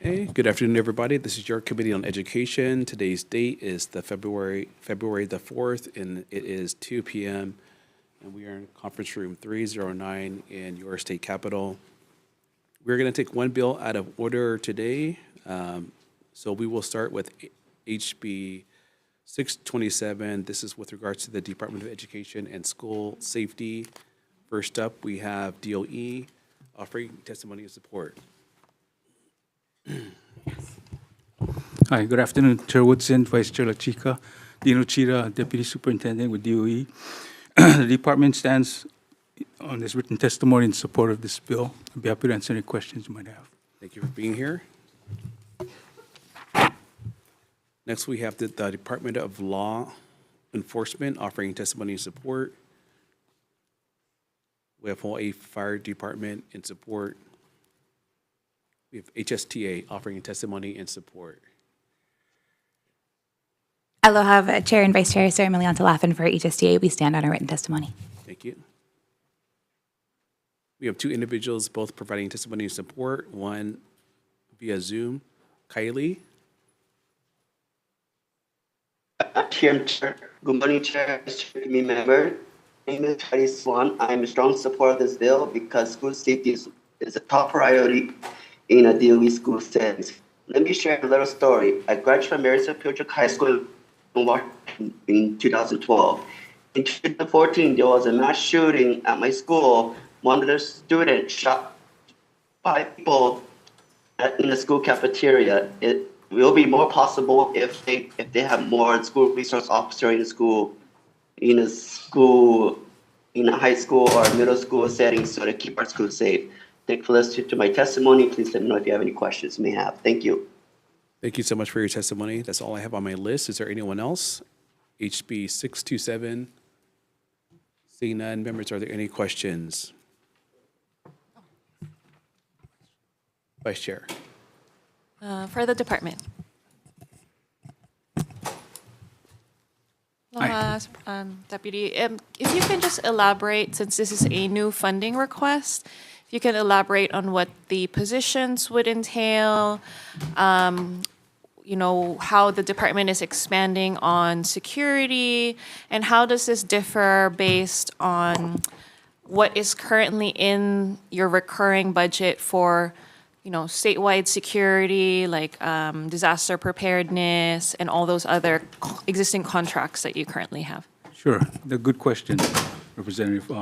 Hey, good afternoon, everybody. This is your Committee on Education. Today's date is the February the 4th, and it is 2 p.m. And we are in conference room 309 in your state capitol. We're going to take one bill out of order today. So we will start with HB 627. This is with regards to the Department of Education and School Safety. First up, we have DOE offering testimony and support. Hi, good afternoon. Chair Woodson, Vice Chair Lachica, Dean Uchida, Deputy Superintendent with DOE. The department stands on this written testimony in support of this bill. I'd be happy to answer any questions you might have. Thank you for being here. Next, we have the Department of Law Enforcement offering testimony and support. We have Hawaii Fire Department in support. We have HSTA offering testimony and support. Aloha, Chair and Vice Chair Sarah Milianta Laffin for HSTA. We stand on our written testimony. Thank you. We have two individuals both providing testimony and support, one via Zoom. Kylie. Chair, good morning, Chair, committee member. My name is Kylie Swan. I'm a strong supporter of this bill because school safety is a top priority in a DOE school settings. Let me share a little story. I graduated from Marysville Pilchuck High School in Washington in 2012. In 2014, there was a mass shooting at my school. One of the students shot 5 people in the school cafeteria. It will be more possible if they have more school resource officer in a high school or middle school setting, so to keep our schools safe. Thank you for listening to my testimony. Please let me know if you have any questions you may have. Thank you. Thank you so much for your testimony. That's all I have on my list. Is there anyone else? HB 627. Seeing none, members, are there any questions? Vice Chair. For the department. Aloha, Deputy. If you can just elaborate, since this is a new funding request, if you can elaborate on what the positions would entail, how the department is expanding on security, and how does this differ based on what is currently in your recurring budget for statewide security, like disaster preparedness, and all those other existing contracts that you currently have? Sure, the good question, Representative.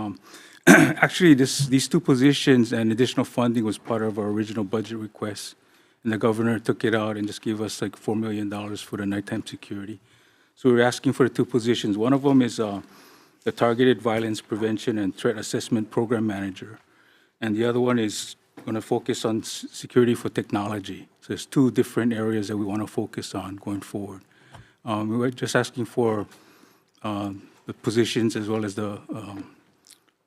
Actually, these two positions and additional funding was part of our original budget request, and the governor took it out and just gave us like $4 million for the nighttime security. So we're asking for the two positions. One of them is the Targeted Violence Prevention and Threat Assessment Program Manager, and the other one is going to focus on security for technology. So there's two different areas that we want to focus on going forward. We were just asking for the positions as well as the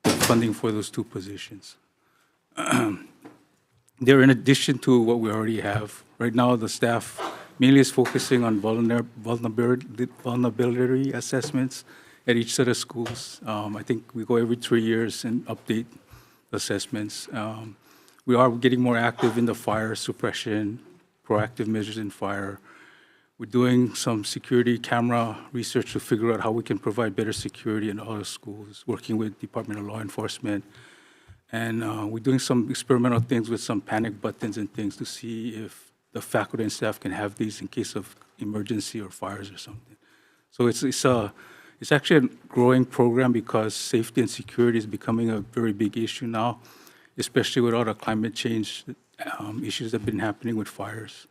funding for those two positions. They're in addition to what we already have. Right now, the staff mainly is focusing on vulnerability assessments at each set of schools. I think we go every 3 years and update assessments. We are getting more active in the fire suppression, proactive measures in fire. We're doing some security camera research to figure out how we can provide better security in all the schools, working with Department of Law Enforcement. And we're doing some experimental things with some panic buttons and things to see if the faculty and staff can have these in case of emergency or fires or something. So it's actually a growing program because safety and security is becoming a very big issue now, especially with all the climate change issues that have been happening with fires.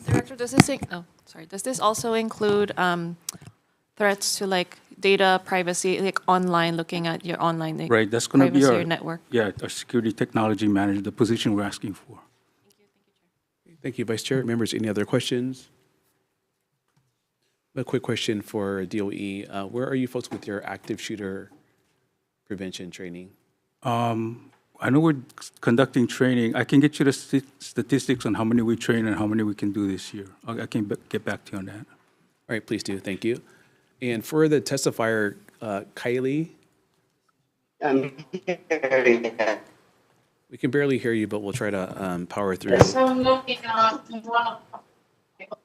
Director, does this also include threats to like data privacy, like online, looking at your online, like, Right, that's going to be privacy our or network? Yeah, our security technology manager, the position we're asking for. Thank you, Vice Chair. Members, any other questions? A quick question for DOE. Where are you folks with your active shooter prevention training? I know we're conducting training. I can get you the statistics on how many we train and how many we can do this year. I can get back to you on that. All right, please do. Thank you. And for the testifier, Kylie. I'm here. We can barely hear you, but we'll try to power through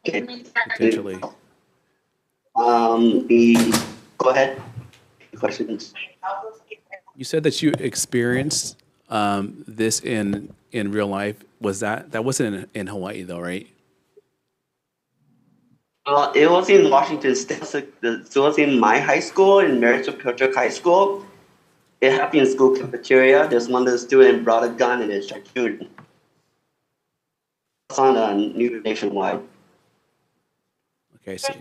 Okay. potentially. Go ahead. Questions? You said that you experienced this in real life. Was that wasn't in Hawaii though, right? It was in Washington State. So it was in my high school, in Marysville Pilchuck High School. It happened in school cafeteria. There's one of the students brought a gun and it started shooting. It's on the news nationwide. Okay, I see.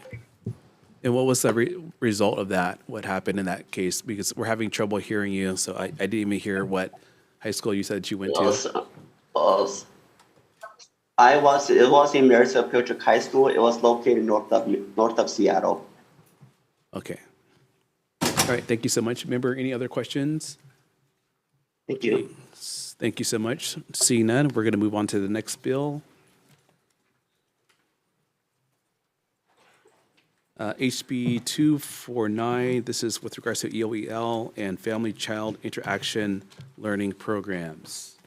And what was the result of that? What happened in that case? Because we're having trouble hearing you, so I didn't even hear what high school you said you went to. It was in Marysville Pilchuck High School. It was located north of Seattle. Okay. All right, thank you so much. Member, any other questions? Thank you. Thank you so much. Seeing none, we're going to move on to the next bill. HB 249, this is with regards to EOEL and Family Child Interaction Learning Programs.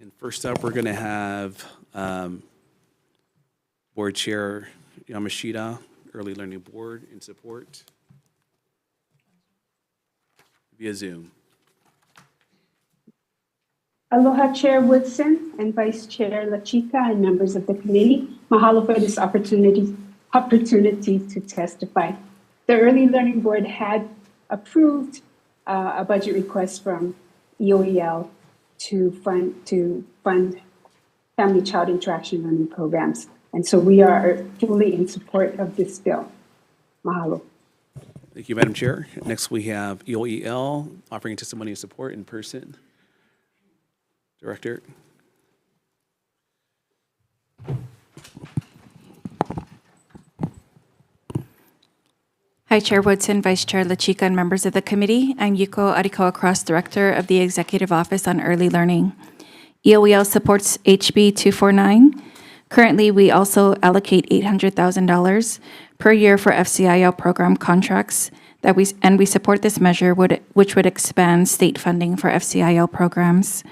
And first up, we're going to have Board Chair Yamashita, Early Learning Board, in support via Zoom. Aloha Chair Woodson and Vice Chair LaChica and members of the committee. Mahalo for this opportunity to testify. The Early Learning Board had approved a budget request from EOEL to fund family child interaction learning programs. And so we are fully in support of this bill. Mahalo. Thank you, Madam Chair. Next, we have EOEL offering testimony and support in person. Director. Hi, Chair Woodson, Vice Chair LaChica, and members of the committee. I'm Yuko Arikawa Cross, Director of the Executive Office on Early Learning. EOEL supports HB 249. Currently, we also allocate $800,000 per year for FCIL program contracts and we support this measure, which would expand state funding for FCIL programs.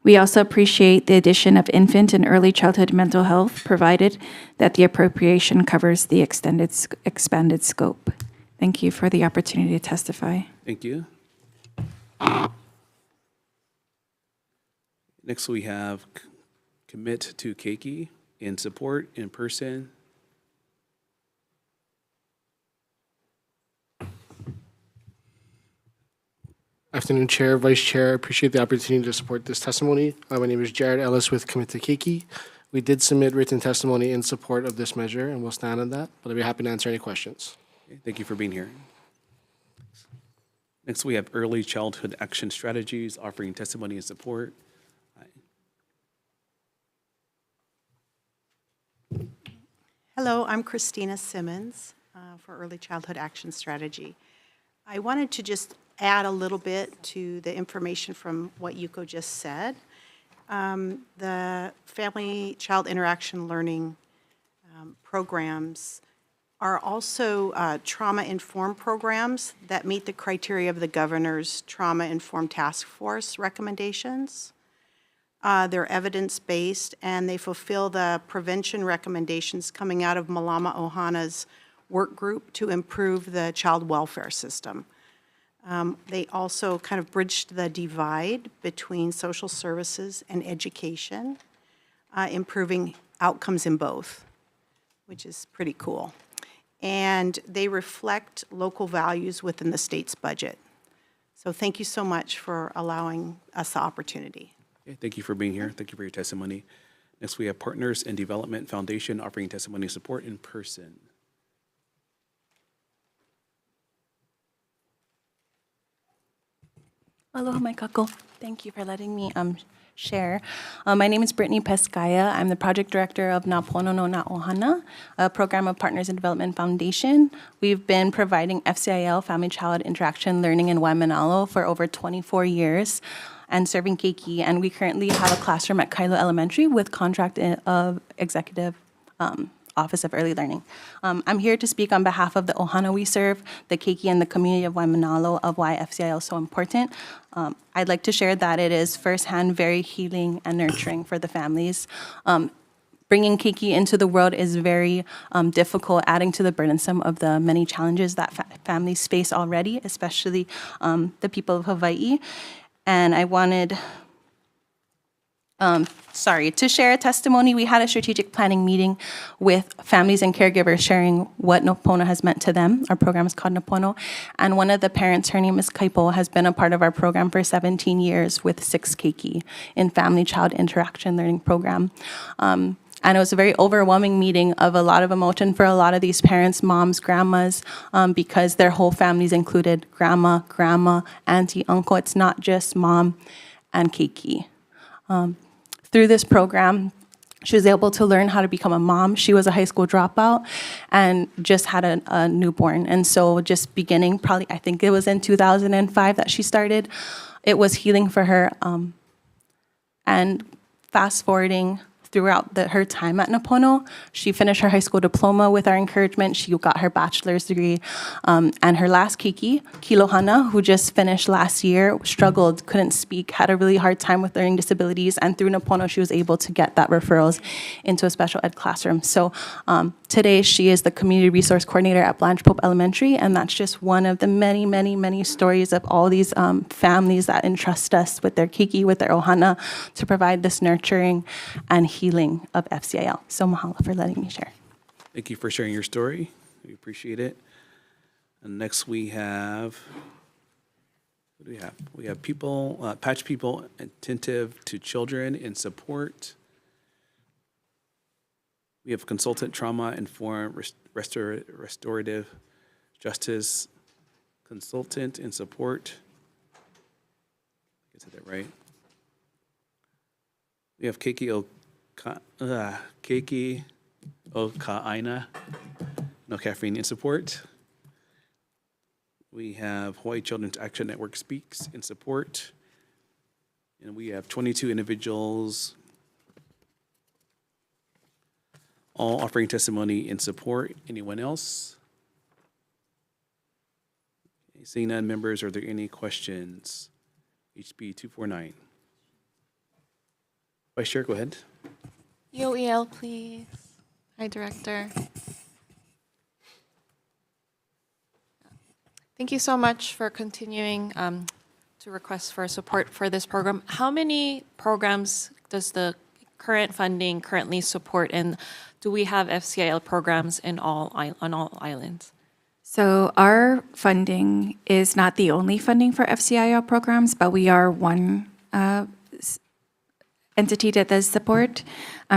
We also appreciate the addition of infant and early childhood mental health, provided that the appropriation covers the expanded scope. Thank you for the opportunity to testify. Thank you. Next, we have Commit to Keiki in support in person. Afternoon, Chair, Vice Chair. I appreciate the opportunity to support this testimony. My name is Jared Ellis with Commit to Keiki. We did submit written testimony in support of this measure, and we'll stand on that, but I'll be happy to answer any questions. Okay, thank you for being here. Next, we have Early Childhood Action Strategies offering testimony and support. Hello, I'm Christina Simmons for Early Childhood Action Strategy. I wanted to just add a little bit to the information from what Yuko just said. The Family Child Interaction Learning programs are also trauma-informed programs that meet the criteria of the governor's trauma-informed task force recommendations. They're evidence-based, and they fulfill the prevention recommendations coming out of Malama Ohana's work group to improve the child welfare system. They also kind of bridged the divide between social services and education, improving outcomes in both, which is pretty cool. And they reflect local values within the state's budget. So thank you so much for allowing us the opportunity. Okay, thank you for being here. Thank you for your testimony. Next, we have Partners in Development Foundation offering testimony and support in person. Aloha, my kako. Thank you for letting me share. My name is Brittany Pescaya. I'm the project director of Na Pono no Na Ohana, a program of Partners in Development Foundation. We've been providing FCIL, Family Child Interaction Learning in Waimanalo for over 24 years and serving keiki. And we currently have a classroom at Kailo Elementary with contract of executive Office of Early Learning. I'm here to speak on behalf of the Ohana we serve, the Keiki, and the community of Waimanalo of why FCIL is so important. I'd like to share that it is firsthand very healing and nurturing for the families. Bringing Keiki into the world is very difficult, adding to the burdensome of the many challenges that families face already, especially the people of Hawaii. And I wanted, to share a testimony. We had a strategic planning meeting with families and caregivers sharing what Nopono has meant to them. Our program is called Nopono. And one of the parents, her name is Kaipo, has been a part of our program for 17 years with 6 Keiki in Family-Child Interaction Learning Program. And it was a very overwhelming meeting of a lot of emotion for a lot of these parents, moms, grandmas, because their whole families included grandma, auntie, uncle. It's not just mom and Keiki. Through this program, she was able to learn how to become a mom. She was a high school dropout and just had a newborn. And so just beginning, probably, I think it was in 2005 that she started, it was healing for her. And fast forwarding throughout her time at Nopono, she finished her high school diploma with our encouragement. She got her bachelor's degree. And her last Keiki, Kilohana, who just finished last year, struggled, couldn't speak, had a really hard time with learning disabilities. And through Nopono, she was able to get that referrals into a special ed classroom. So today, she is the community resource coordinator at Blanche Pope Elementary. And that's just one of the many, many, many stories of all these families that entrust us with their Keiki, with their Ohana, to provide this nurturing and healing of FCIL. So mahalo for letting me share. Thank you for sharing your story. We appreciate it. And next we have, what do we have? We have people, patch people attentive to children in support. We have consultant trauma-informed restorative justice consultant in support. I said that right. We have Keiki Oka'aina, no caffeine in support. We have Hawaii Children's Action Network Speaks in support. And we have 22 individuals all offering testimony in support. Anyone else? Okay, seeing none, members, are there any questions? HB 249. Vice Chair, go ahead. UEL, please. Hi, Director. Thank you so much for continuing to request for support for this program. How many programs does the current funding currently support, and do we have FCIL programs on all islands? So our funding is not the only funding for FCIL programs, but we are one entity that does support.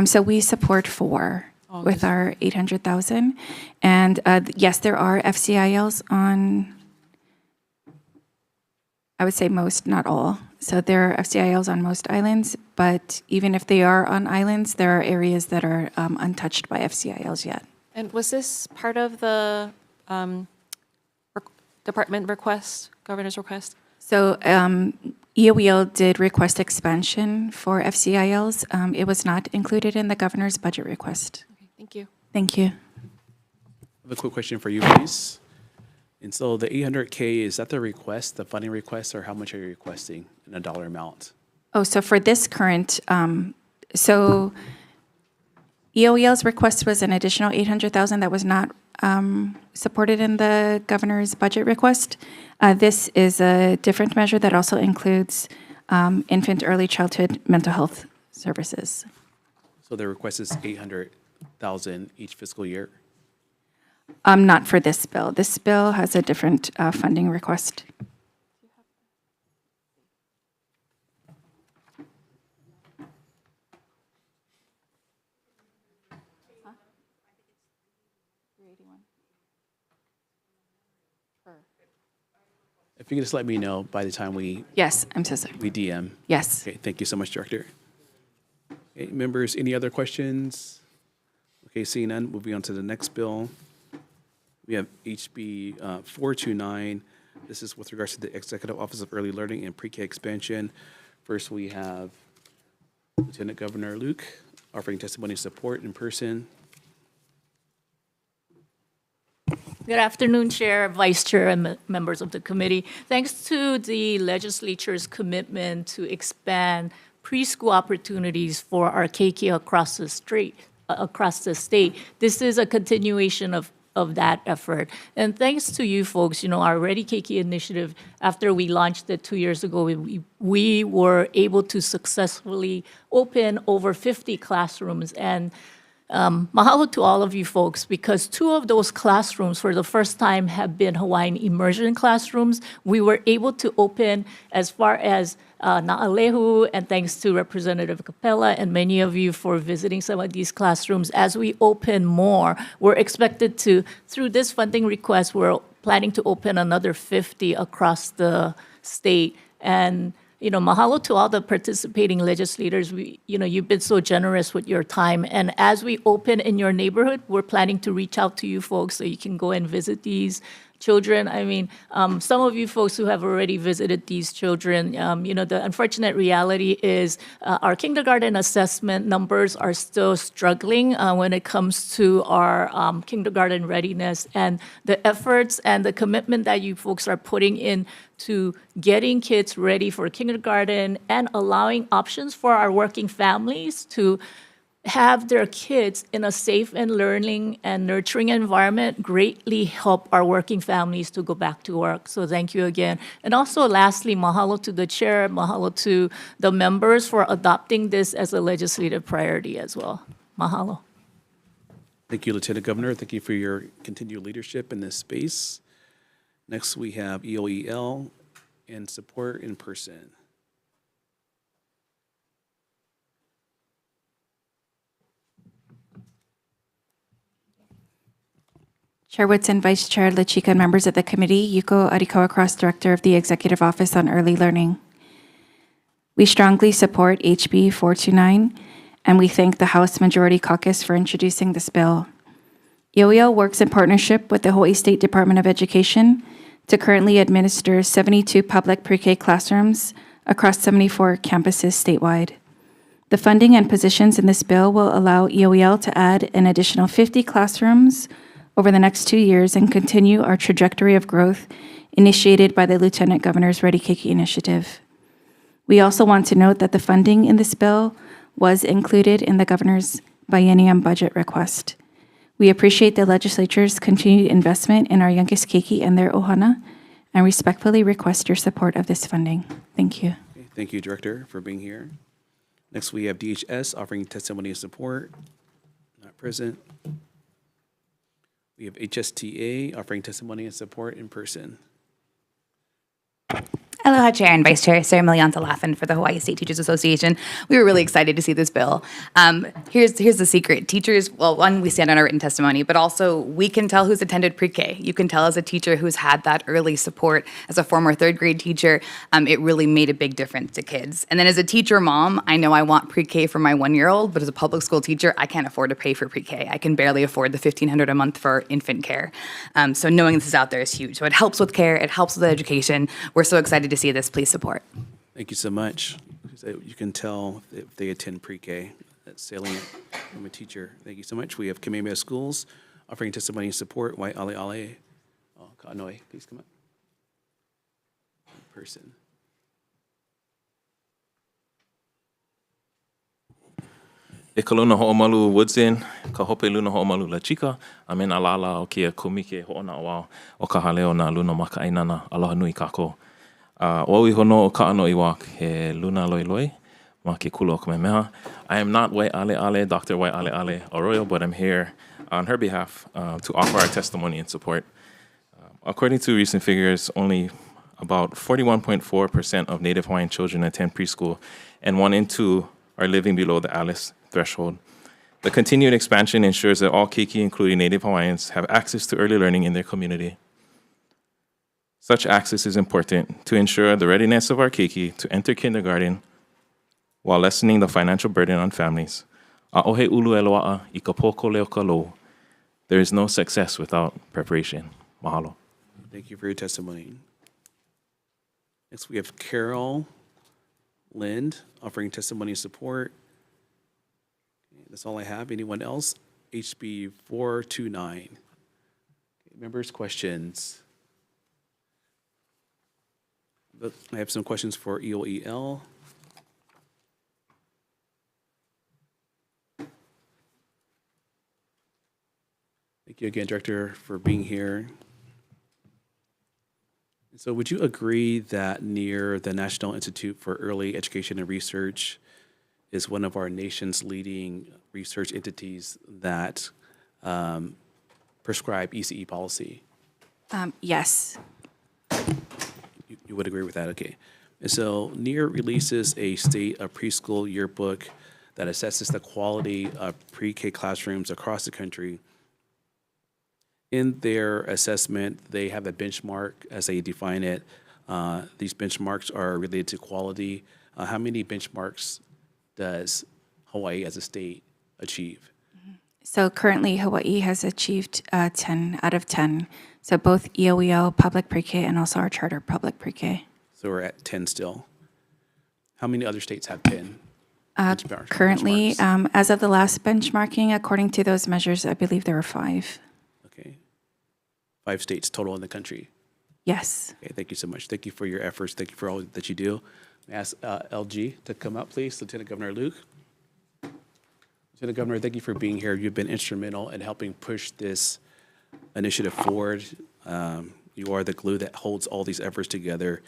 So we support 4 with our 800,000. And yes, there are FCILs on, I would say most, not all. So there are FCILs on most islands, but even if they are on islands, there are areas that are untouched by FCILs yet. And was this part of the department request, governor's request? So EOEL did request expansion for FCILs. It was not included in the governor's budget request. Okay, thank you. Thank you. I have a quick question for you, please. And so the 800K, is that the request, the funding request, or how much are you requesting in a dollar amount? Oh, so for this current, so EOEL's request was an additional 800,000 that was not supported in the governor's budget request. This is a different measure that also includes infant early childhood mental health services. So the request is 800,000 each fiscal year? Not for this bill. This bill has a different funding request. If you could just let me know by the time we Yes, I'm so sorry. DM. Yes. Okay, thank you so much, Director. Okay, members, any other questions? Okay, seeing none, moving on to the next bill. We have HB 429. This is with regards to the Executive Office of Early Learning and Pre-K expansion. First, we have Lieutenant Governor Luke offering testimony support in person. Good afternoon, Chair, Vice Chair, and members of the committee. Thanks to the legislature's commitment to expand preschool opportunities for our keiki across the state, this is a continuation of that effort. And thanks to you folks, our Ready Keiki initiative, after we launched it 2 years ago, we were able to successfully open over 50 classrooms. And mahalo to all of you folks, because 2 of those classrooms for the first time have been Hawaiian immersion classrooms. We were able to open as far as Na'alehu, and thanks to Representative Capella and many of you for visiting some of these classrooms. As we open more, we're expected to, through this funding request, we're planning to open another 50 across the state. And mahalo to all the participating legislators. You've been so generous with your time. And as we open in your neighborhood, we're planning to reach out to you folks so you can go and visit these children. I mean, some of you folks who have already visited these children, the unfortunate reality is our kindergarten assessment numbers are still struggling when it comes to our kindergarten readiness, and the efforts and the commitment that you folks are putting in to getting kids ready for kindergarten and allowing options for our working families to have their kids in a safe and learning and nurturing environment greatly help our working families to go back to work. So thank you again. And also lastly, mahalo to the chair, mahalo to the members for adopting this as a legislative priority as well. Mahalo. Thank you, Lieutenant Governor. Thank you for your continued leadership in this space. Next, we have EOEL and support in person. Chair Woodson, Vice Chair Lachika, and members of the committee, Yuko Arikawa Cross, Director of the Executive Office on Early Learning. We strongly support HB 429, and we thank the House Majority Caucus for introducing this bill. EOEL works in partnership with the Hawaii State Department of Education to currently administer 72 public pre-K classrooms across 74 campuses statewide. The funding and positions in this bill will allow EOEL to add an additional 50 classrooms over the next 2 years and continue our trajectory of growth initiated by the Lieutenant Governor's Ready Keiki initiative. We also want to note that the funding in this bill was included in the Governor's biennium budget request. We appreciate the legislature's continued investment in our youngest keiki and their ohana, and respectfully request your support of this funding. Thank you. Okay, thank you, Director, for being here. Next, we have DHS offering testimony and support. Not present. We have HSTA offering testimony and support in person. Aloha, Chair and Vice Chair. Sarah Milianta Laffin for the Hawaii State Teachers Association. We were really excited to see this bill. Here's the secret. Teachers, well, one, we stand on our written testimony, but also we can tell who's attended pre-K. You can tell as a teacher who's had that early support. As a former third grade teacher, it really made a big difference to kids. And then as a teacher mom, I know I want pre-K for my 1-year-old, but as a public school teacher, I can't afford to pay for pre-K. I can barely afford the $1,500 a month for infant care. So knowing this is out there is huge. So it helps with care, it helps with education. We're so excited to see this. Please support. Thank you so much. You can tell if they attend pre-K. That's salient from a teacher. Thank you so much. We have Kamehameha Schools offering testimony and support. Wai Ale Ale. Oh, Ka'anoi, please come up. In person. E ka luna ho'omalu Woodson, ka hope luna ho'omalu Lachika, a me na lala o kia kumike ho'ona awao o ka haleo na luna maka'ainana aloha nui kako. Owi hono o ka'anoi wak he luna loi loi, ma ke kula o Kamehameha. I am not Wai Ale Ale, Dr. Wai Ale Ale Arroyo, but I'm here on her behalf to offer our testimony and support. According to recent figures, only about 41.4% of Native Hawaiian children attend preschool, and 1 in 2 are living below the ALICE threshold. The continued expansion ensures that all keiki, including Native Hawaiians, have access to early learning in their community. Such access is important to ensure the readiness of our keiki to enter kindergarten while lessening the financial burden on families. A'ohe ulu e loa'a I ka pōko leo ka lou. There is no success without preparation. Mahalo. Thank you for your testimony. Next, we have Carol Lind offering testimony and support. That's all I have. Anyone else? HB 429. Members, questions? I have some questions for EOEL. Thank you again, Director, for being here. So would you agree that NEAR, the National Institute for Early Education and Research, is one of our nation's leading research entities that prescribe ECE policy? Yes. You would agree with that, okay. And so NEAR releases a state of preschool yearbook that assesses the quality of pre-K classrooms across the country. In their assessment, they have a benchmark as they define it. These benchmarks are related to quality. How many benchmarks does Hawaii as a state achieve? So currently, Hawaii has achieved 10 out of 10. So both EOEL public pre-K and also our charter public pre-K. So we're at 10 still. How many other states have 10? Currently, benchmarks? as of the last benchmarking, according to those measures, I believe there were 5. Okay. 5 states total in the country. Yes. Okay, thank you so much. Thank you for your efforts. Thank you for all that you do. May I ask LG to come up, please? Lieutenant Governor Luke. Lieutenant Governor, thank you for being here. You've been instrumental in helping push this initiative forward. You are the glue that holds all these efforts together.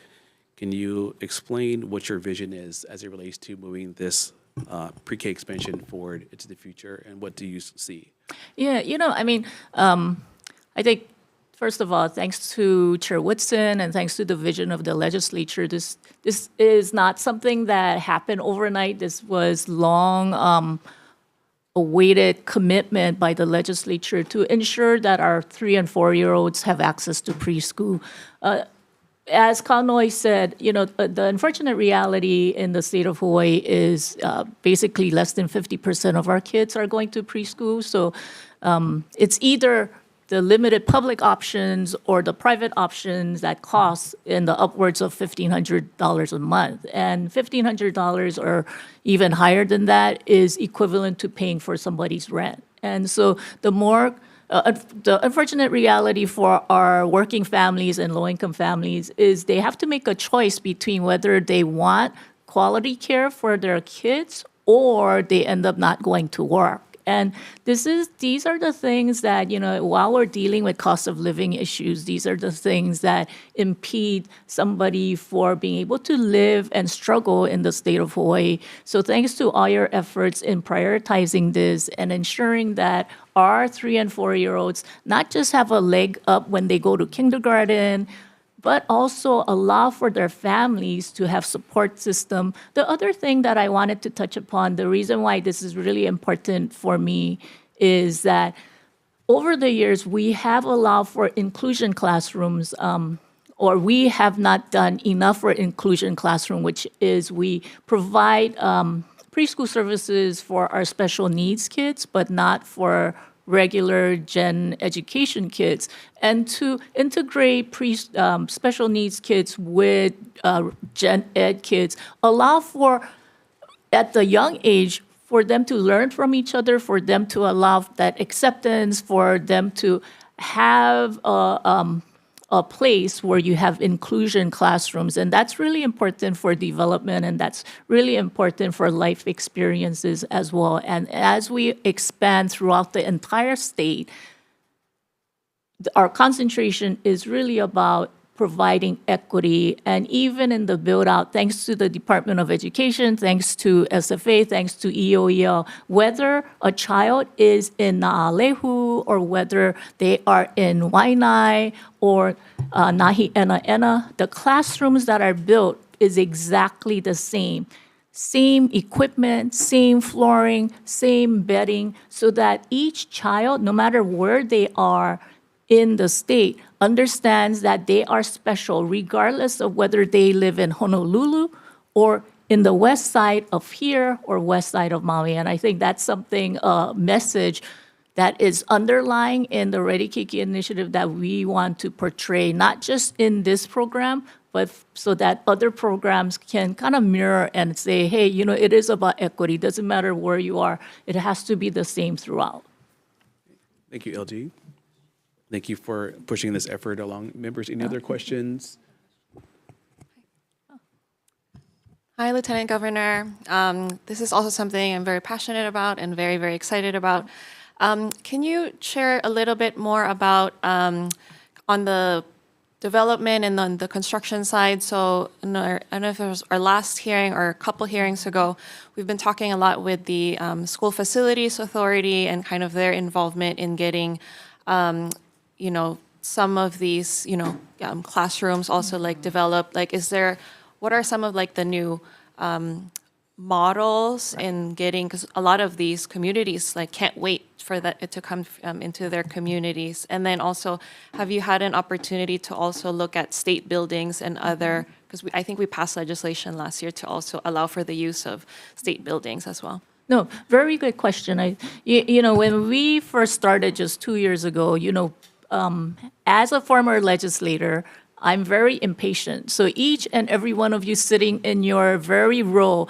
Can you explain what your vision is as it relates to moving this pre-K expansion forward into the future, and what do you see? Yeah, I think, first of all, thanks to Chair Woodson and thanks to the vision of the legislature, this is not something that happened overnight. This was long awaited commitment by the legislature to ensure that our 3- and 4-year-olds have access to preschool. As Kanoi said, the unfortunate reality in the state of Hawaii is basically less than 50% of our kids are going to preschool. So it's either the limited public options or the private options that cost in the upwards of $1,500 a month. And $1,500 or even higher than that is equivalent to paying for somebody's rent. And so the unfortunate reality for our working families and low-income families is they have to make a choice between whether they want quality care for their kids or they end up not going to work. And these are the things that, while we're dealing with cost of living issues, these are the things that impede somebody for being able to live and struggle in the state of Hawaii. So thanks to all your efforts in prioritizing this and ensuring that our 3- and 4-year-olds not just have a leg up when they go to kindergarten, but also allow for their families to have support system. The other thing that I wanted to touch upon, the reason why this is really important for me is that over the years, we have allowed for inclusion classrooms, or we have not done enough for inclusion classroom, which is we provide preschool services for our special needs kids, but not for regular gen education kids, and to integrate special needs kids with gen ed kids, allow for, at the young age, for them to learn from each other, for them to allow that acceptance, for them to have a place where you have inclusion classrooms. And that's really important for development, and that's really important for life experiences as well. And as we expand throughout the entire state, our concentration is really about providing equity. And even in the build-out, thanks to the Department of Education, thanks to SFA, thanks to EOEL, whether a child is in Na'alehu or whether they are in Waianae or Nahi Ena Ena, the classrooms that are built is exactly the same. Same equipment, same flooring, same bedding, so that each child, no matter where they are in the state, understands that they are special, regardless of whether they live in Honolulu or in the west side of here or west side of Maui. And I think that's something, a message that is underlying in the Ready Keiki initiative that we want to portray, not just in this program, but so that other programs can kind of mirror and say, hey, it is about equity. It doesn't matter where you are. It has to be the same throughout. Thank you, LG. Thank you for pushing this effort along. Members, any other questions? Hi, Lieutenant Governor. This is also something I'm very passionate about and very, very excited about. Can you share a little bit more about on the development and on the construction side? So I don't know if it was our last hearing or a couple hearings ago, we've been talking a lot with the School Facilities Authority and kind of their involvement in getting, some of these, classrooms also like developed. Like, what are some of like the new models in getting, because a lot of these communities like can't wait for that to come into their communities. And then also, have you had an opportunity to also look at state buildings and other, because I think we passed legislation last year to also allow for the use of state buildings as well? No, very good question. When we first started just 2 years ago, as a former legislator, I'm very impatient. So each and every one of you sitting in your very role,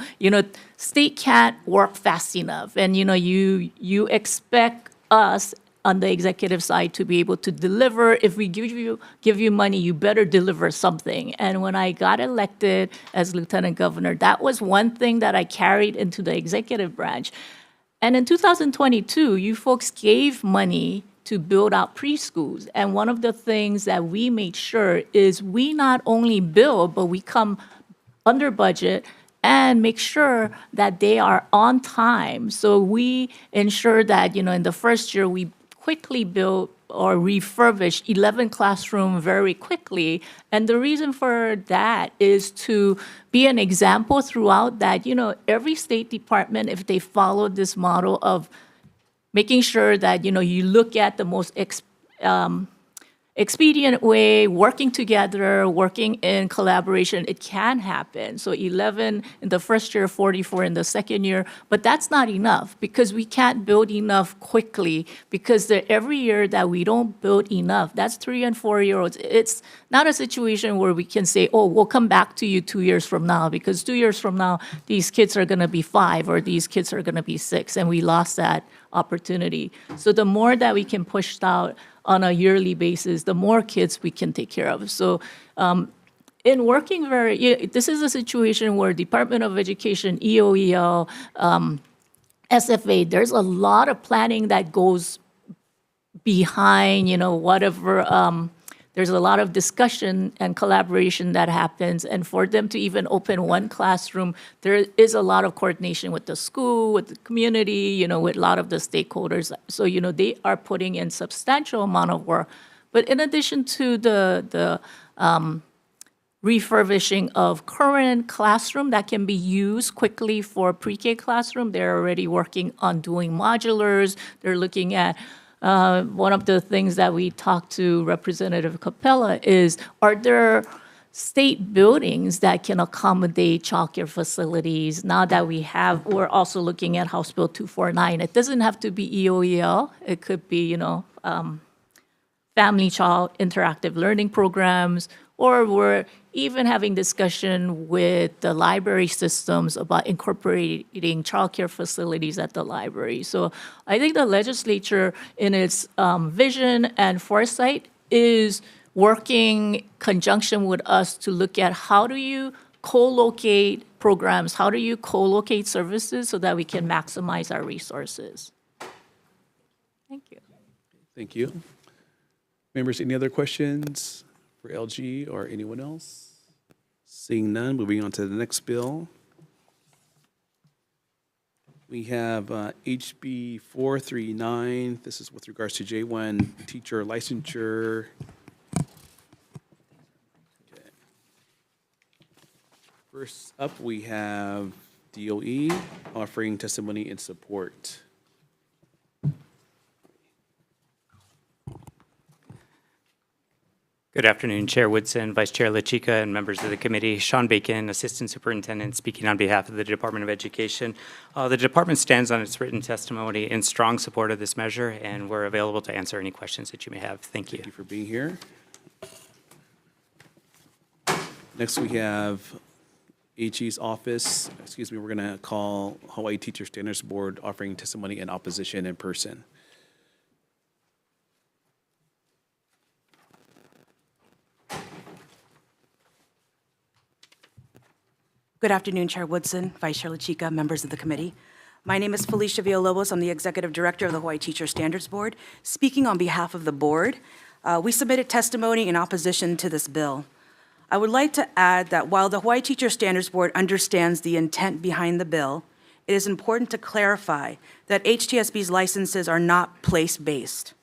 state can't work fast enough. And, you expect us on the executive side to be able to deliver. If we give you money, you better deliver something. And when I got elected as lieutenant governor, that was one thing that I carried into the executive branch. And in 2022, you folks gave money to build out preschools. And one of the things that we made sure is we not only build, but we come under budget and make sure that they are on time. So we ensure that, in the first year, we quickly built or refurbished 11 classrooms very quickly. And the reason for that is to be an example throughout that, every state department, if they follow this model of making sure that, you look at the most expedient way, working together, working in collaboration, it can happen. So 11 in the first year, 44 in the second year, but that's not enough because we can't build enough quickly because every year that we don't build enough, that's 3 and 4 year olds. It's not a situation where we can say, oh, we'll come back to you 2 years from now because 2 years from now, these kids are gonna be 5 or these kids are gonna be 6, and we lost that opportunity. So the more that we can push out on a yearly basis, the more kids we can take care of. So in working this is a situation where Department of Education, EOEL, SFA, there's a lot of planning that goes behind, whatever, there's a lot of discussion and collaboration that happens. And for them to even open one classroom, there is a lot of coordination with the school, with the community, with a lot of the stakeholders. So, they are putting in substantial amount of work. But in addition to the refurbishing of current classroom that can be used quickly for pre-K classroom, they're already working on doing modulars. They're looking at one of the things that we talked to Representative Capella is, are there state buildings that can accommodate childcare facilities? Now that we're also looking at House Bill 249. It doesn't have to be EOEL. It could be, family child interactive learning programs, or we're even having discussion with the library systems about incorporating childcare facilities at the library. So I think the legislature, in its vision and foresight, is working conjunction with us to look at how do you co-locate programs, how do you co-locate services so that we can maximize our resources. Thank you. Thank you. Members, any other questions for LG or anyone else? Seeing none, moving on to the next bill. We have HB 439. This is with regards to J1 teacher licensure. Okay. First up, we have DOE offering testimony in support. Good afternoon, Chair Woodson, Vice Chair LaChica, and members of the committee. Sean Bacon, Assistant Superintendent, speaking on behalf of the Department of Education. The department stands on its written testimony in strong support of this measure, and we're available to answer any questions that you may have. Thank you. Thank you for being here. Next, we have HE's office. Excuse me, we're going to call Hawaii Teacher Standards Board offering testimony in opposition in person. Good afternoon, Chair Woodson, Vice Chair LaChica, members of the committee. My name is Felicia Villalobos. I'm the Executive Director of the Hawaii Teacher Standards Board. Speaking on behalf of the board, we submitted testimony in opposition to this bill. I would like to add that while the Hawaii Teacher Standards Board understands the intent behind the bill, it is important to clarify that HTSB's licenses are not place-based.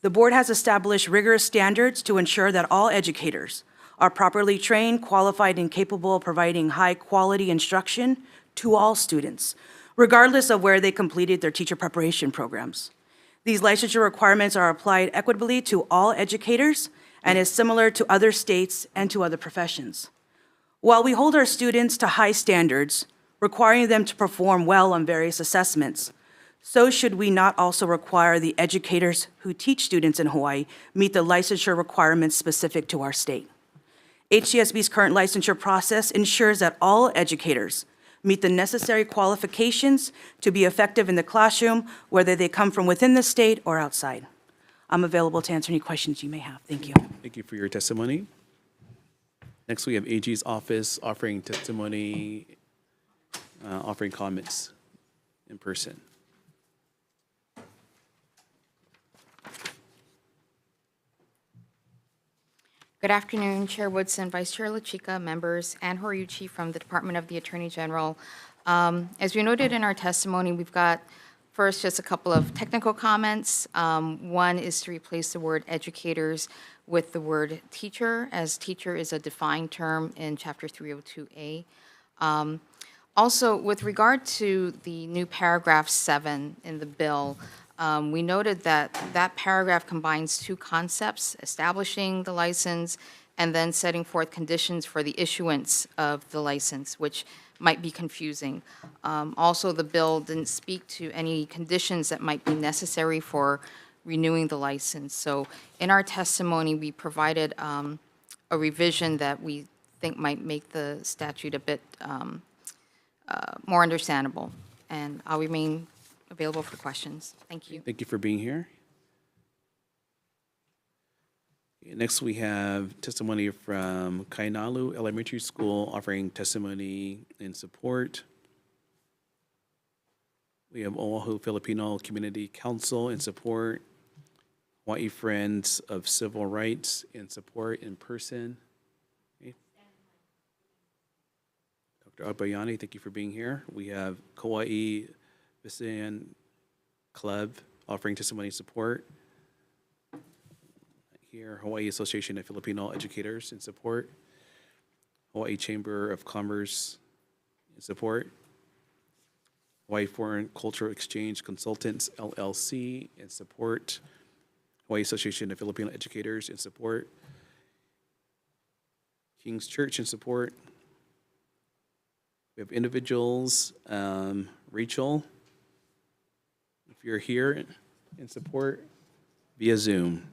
The board has established rigorous standards to ensure that all educators are properly trained, qualified, and capable of providing high-quality instruction to all students, regardless of where they completed their teacher preparation programs. These licensure requirements are applied equitably to all educators and is similar to other states and to other professions. While we hold our students to high standards, requiring them to perform well on various assessments, so should we not also require the educators who teach students in Hawaii meet the licensure requirements specific to our state. HTSB's current licensure process ensures that all educators meet the necessary qualifications to be effective in the classroom, whether they come from within the state or outside. I'm available to answer any questions you may have. Thank you. Thank you for your testimony. Next, we have AG's office offering testimony, offering comments in person. Good afternoon, Chair Woodson, Vice Chair LaChica, members, and Horiuchi from the Department of the Attorney General. As we noted in our testimony, we've got first just a couple of technical comments. One is to replace the word educators with the word teacher, as teacher is a defined term in Chapter 302A. Also, with regard to the new paragraph 7 in the bill, we noted that that paragraph combines two concepts, establishing the license and then setting forth conditions for the issuance of the license, which might be confusing. Also, the bill didn't speak to any conditions that might be necessary for renewing the license. So in our testimony, we provided a revision that we think might make the statute a bit more understandable. And I'll remain available for questions. Thank you. Thank you for being here. Next, we have testimony from Kainalu Elementary School offering testimony in support. We have Oahu Filipino Community Council in support. Hawaii Friends of Civil Rights in support in person. Okay. Dr. Abayani, thank you for being here. We have Kauai Visayan Club offering testimony support. Here, Hawaii Association of Filipino Educators in support. Hawaii Chamber of Commerce in support. Hawaii Foreign Cultural Exchange Consultants, LLC in support. Hawaii Association of Filipino Educators in support. King's Church in support. We have individuals, Rachel, if you're here in support via Zoom.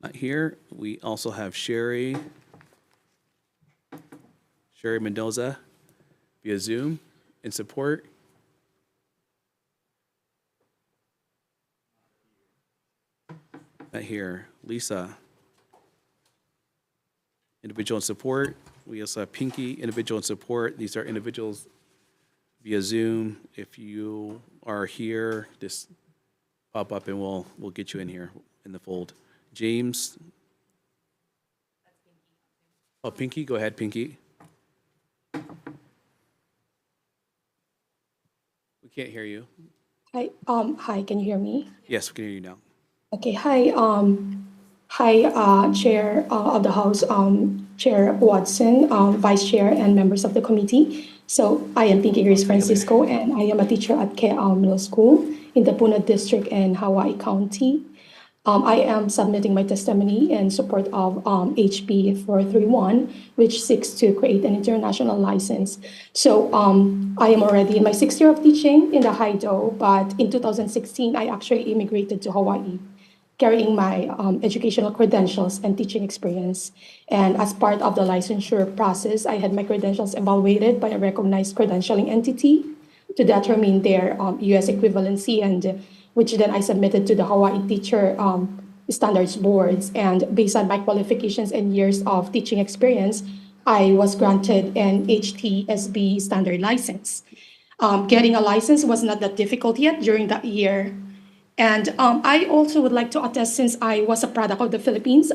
Not here. We also have Sherry Mendoza via Zoom in support. Not here. Lisa, individual in support. We also have Pinky, individual in support. These are individuals via Zoom. If you are here, just pop up and we'll get you in here in the fold. James. Oh, Pinky, go ahead, Pinky. We can't hear you. Hi, can you hear me? Yes, we can hear you now. Okay, hi, Chair of the House, Chair Watson, Vice Chair, and members of the committee. So I am Pinky Grace Francisco, and I am a teacher at Ke'au Middle School in the Puna District in Hawaii County. I am submitting my testimony in support of HB 431, which seeks to create an international license. So I am already in my 6th year of teaching in the Haido, but in 2016, I actually immigrated to Hawaii, carrying my educational credentials and teaching experience. And as part of the licensure process, I had my credentials evaluated by a recognized credentialing entity to determine their U.S. equivalency, and which then I submitted to the Hawaii Teacher standards boards. And based on my qualifications and years of teaching experience, I was granted an HTSB standard license. Getting a license was not that difficult yet during that year. And I also would like to attest, since I was a product of the Philippines,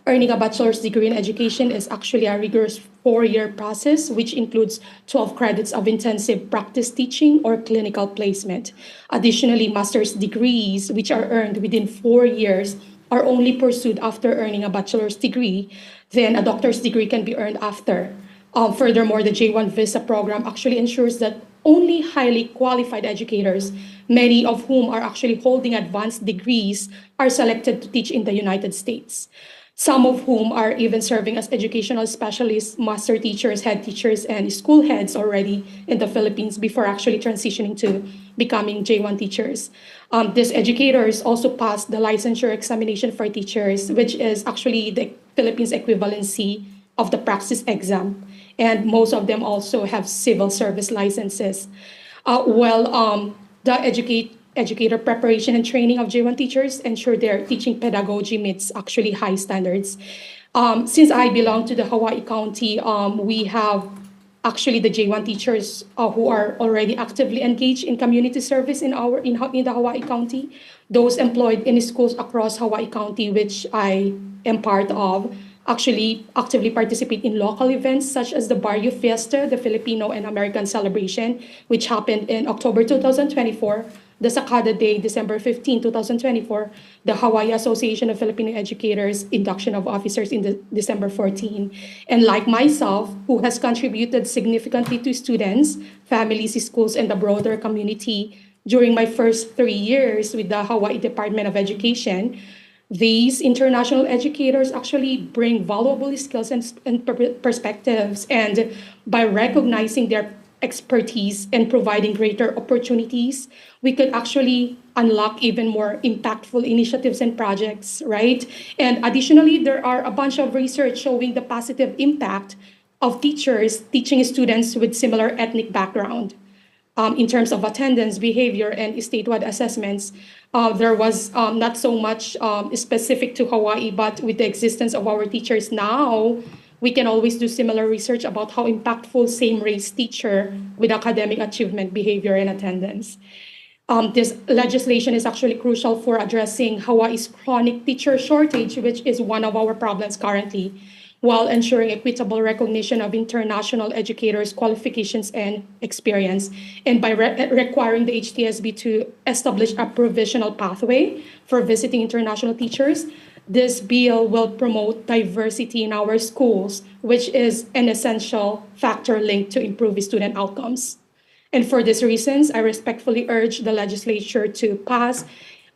earning a bachelor's degree in education is actually a rigorous 4-year process, which includes 12 credits of intensive practice teaching or clinical placement. Additionally, master's degrees, which are earned within 4 years, are only pursued after earning a bachelor's degree. Then a doctor's degree can be earned after. Furthermore, the J1 visa program actually ensures that only highly qualified educators, many of whom are actually holding advanced degrees, are selected to teach in the United States. Some of whom are even serving as educational specialists, master teachers, head teachers, and school heads already in the Philippines before actually transitioning to becoming J1 teachers. These educators also passed the licensure examination for teachers, which is actually the Philippines equivalency of the praxis exam. And most of them also have civil service licenses. The educator preparation and training of J1 teachers ensure their teaching pedagogy meets actually high standards. Since I belong to the Hawaii County, we have actually the J1 teachers who are already actively engaged in community service in the Hawaii County. Those employed in schools across Hawaii County, which I am part of, actually actively participate in local events such as the Barrio Fiesta, the Filipino and American celebration, which happened in October 2024, the Sakada Day, December 15, 2024, the Hawaii Association of Filipino Educators induction of officers in December 14. And like myself, who has contributed significantly to students, families, schools, and the broader community during my first 3 years with the Hawaii Department of Education, these international educators actually bring valuable skills and perspectives. And by recognizing their expertise and providing greater opportunities, we could actually unlock even more impactful initiatives and projects, right? And additionally, there are a bunch of research showing the positive impact of teachers teaching students with similar ethnic background. In terms of attendance, behavior, and statewide assessments, there was not so much specific to Hawaii, but with the existence of our teachers now, we can always do similar research about how impactful same-race teacher with academic achievement, behavior, and attendance. This legislation is actually crucial for addressing Hawaii's chronic teacher shortage, which is one of our problems currently, while ensuring equitable recognition of international educators' qualifications and experience. And by requiring the HTSB to establish a provisional pathway for visiting international teachers, this bill will promote diversity in our schools, which is an essential factor linked to improve student outcomes. And for these reasons, I respectfully urge the legislature to pass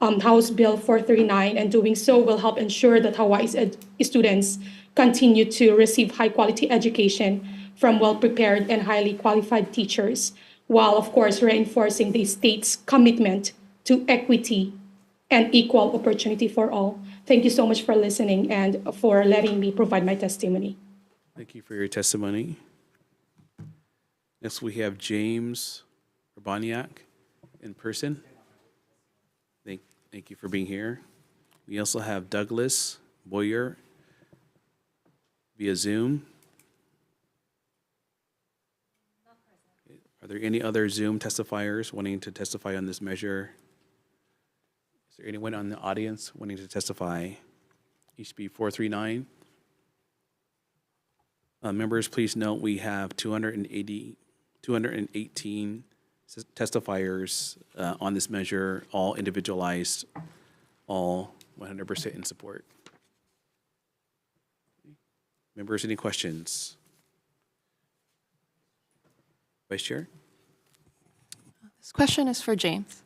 House Bill 439, and doing so will help ensure that Hawaii's students continue to receive high-quality education from well-prepared and highly qualified teachers, while, of course, reinforcing the state's commitment to equity and equal opportunity for all. Thank you so much for listening and for letting me provide my testimony. Thank you for your testimony. Next, we have James Urbaniak in person. Thank you for being here. We also have Douglas Boyer via Zoom. Are there any other Zoom testifiers wanting to testify on this measure? Is there anyone on the audience wanting to testify? HB 439. Members, please note we have 218 testifiers on this measure, all individualized, all 100% in support. Members, any questions? Vice Chair? This question is for James.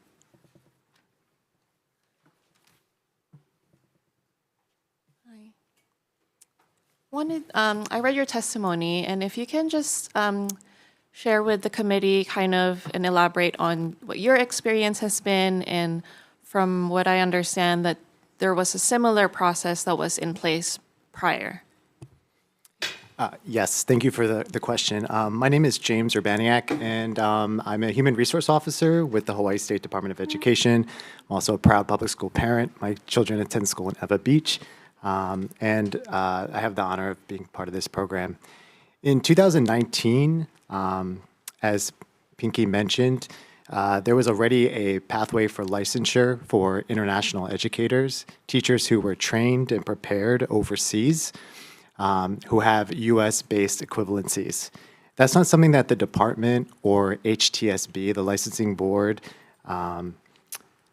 I read your testimony, and if you can just share with the committee kind of and elaborate on what your experience has been, and from what I understand that there was a similar process that was in place prior. Yes, thank you for the question. My name is James Urbaniak, and I'm a human resource officer with the Hawaii State Department of Education. I'm also a proud public school parent. My children attend school in Ewa Beach, and I have the honor of being part of this program. In 2019, as Pinky mentioned, there was already a pathway for licensure for international educators, teachers who were trained and prepared overseas, who have US-based equivalencies. That's not something that the department or HTSB, the licensing board,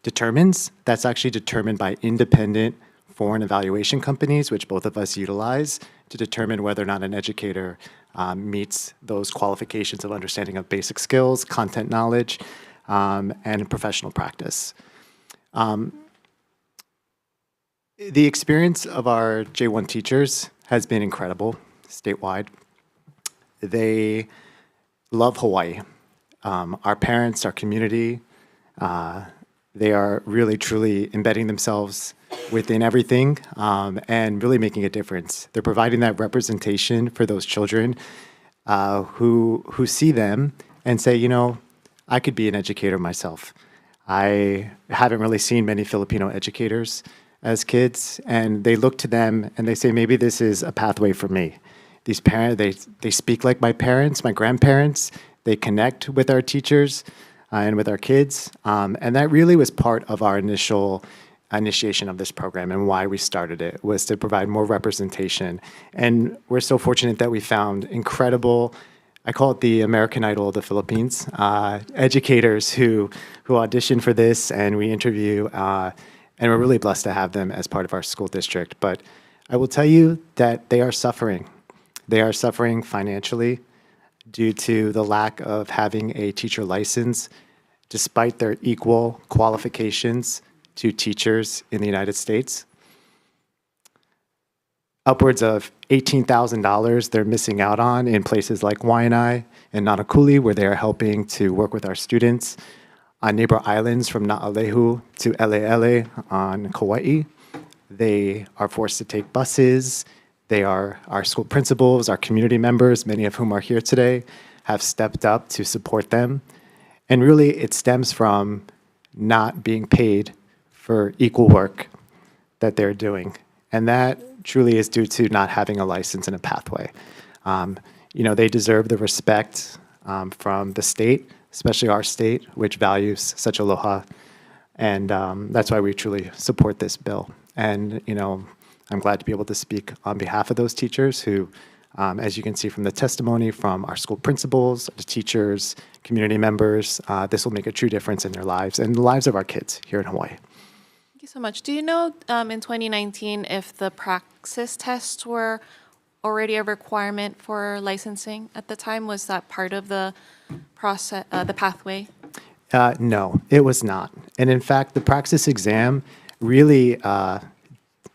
determines. That's actually determined by independent foreign evaluation companies, which both of us utilize to determine whether or not an educator meets those qualifications of understanding of basic skills, content knowledge, and professional practice. The experience of our J1 teachers has been incredible statewide. They love Hawaii. Our parents, our community, they are really, truly embedding themselves within everything and really making a difference. They're providing that representation for those children who see them and say, you know, I could be an educator myself. I haven't really seen many Filipino educators as kids, and they look to them and they say, maybe this is a pathway for me. These parents, they speak like my parents, my grandparents, they connect with our teachers and with our kids, and that really was part of our initial initiation of this program and why we started it, was to provide more representation. And we're so fortunate that we found incredible, I call it the American Idol of the Philippines, educators who audition for this, and we interview, and we're really blessed to have them as part of our school district. But I will tell you that they are suffering. They are suffering financially due to the lack of having a teacher license, despite their equal qualifications to teachers in the United States. Upwards of $18,000 they're missing out on in places like Waianae and Nanakuli, where they are helping to work with our students. On neighbor islands from Naalehu to Eleele on Kauai, they are forced to take buses. They are our school principals, our community members, many of whom are here today, have stepped up to support them. And really, it stems from not being paid for equal work that they're doing. And that truly is due to not having a license and a pathway. You know, they deserve the respect from the state, especially our state, which values such aloha. And that's why we truly support this bill. And, you know, I'm glad to be able to speak on behalf of those teachers who, as you can see from the testimony from our school principals, the teachers, community members, this will make a true difference in their lives and the lives of our kids here in Hawaii. Thank you so much. Do you know in 2019 if the praxis tests were already a requirement for licensing at the time? Was that part of the process, the pathway? No, it was not. And in fact, the praxis exam really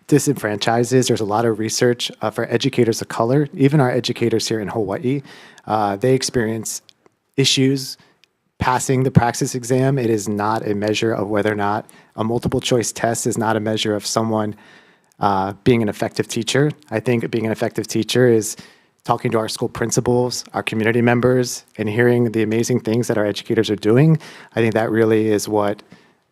disenfranchises. There's a lot of research for educators of color, even our educators here in Hawaii. They experience issues passing the praxis exam. It is not a measure of whether or not a multiple choice test is not a measure of someone being an effective teacher. I think being an effective teacher is talking to our school principals, our community members, and hearing the amazing things that our educators are doing. I think that really is what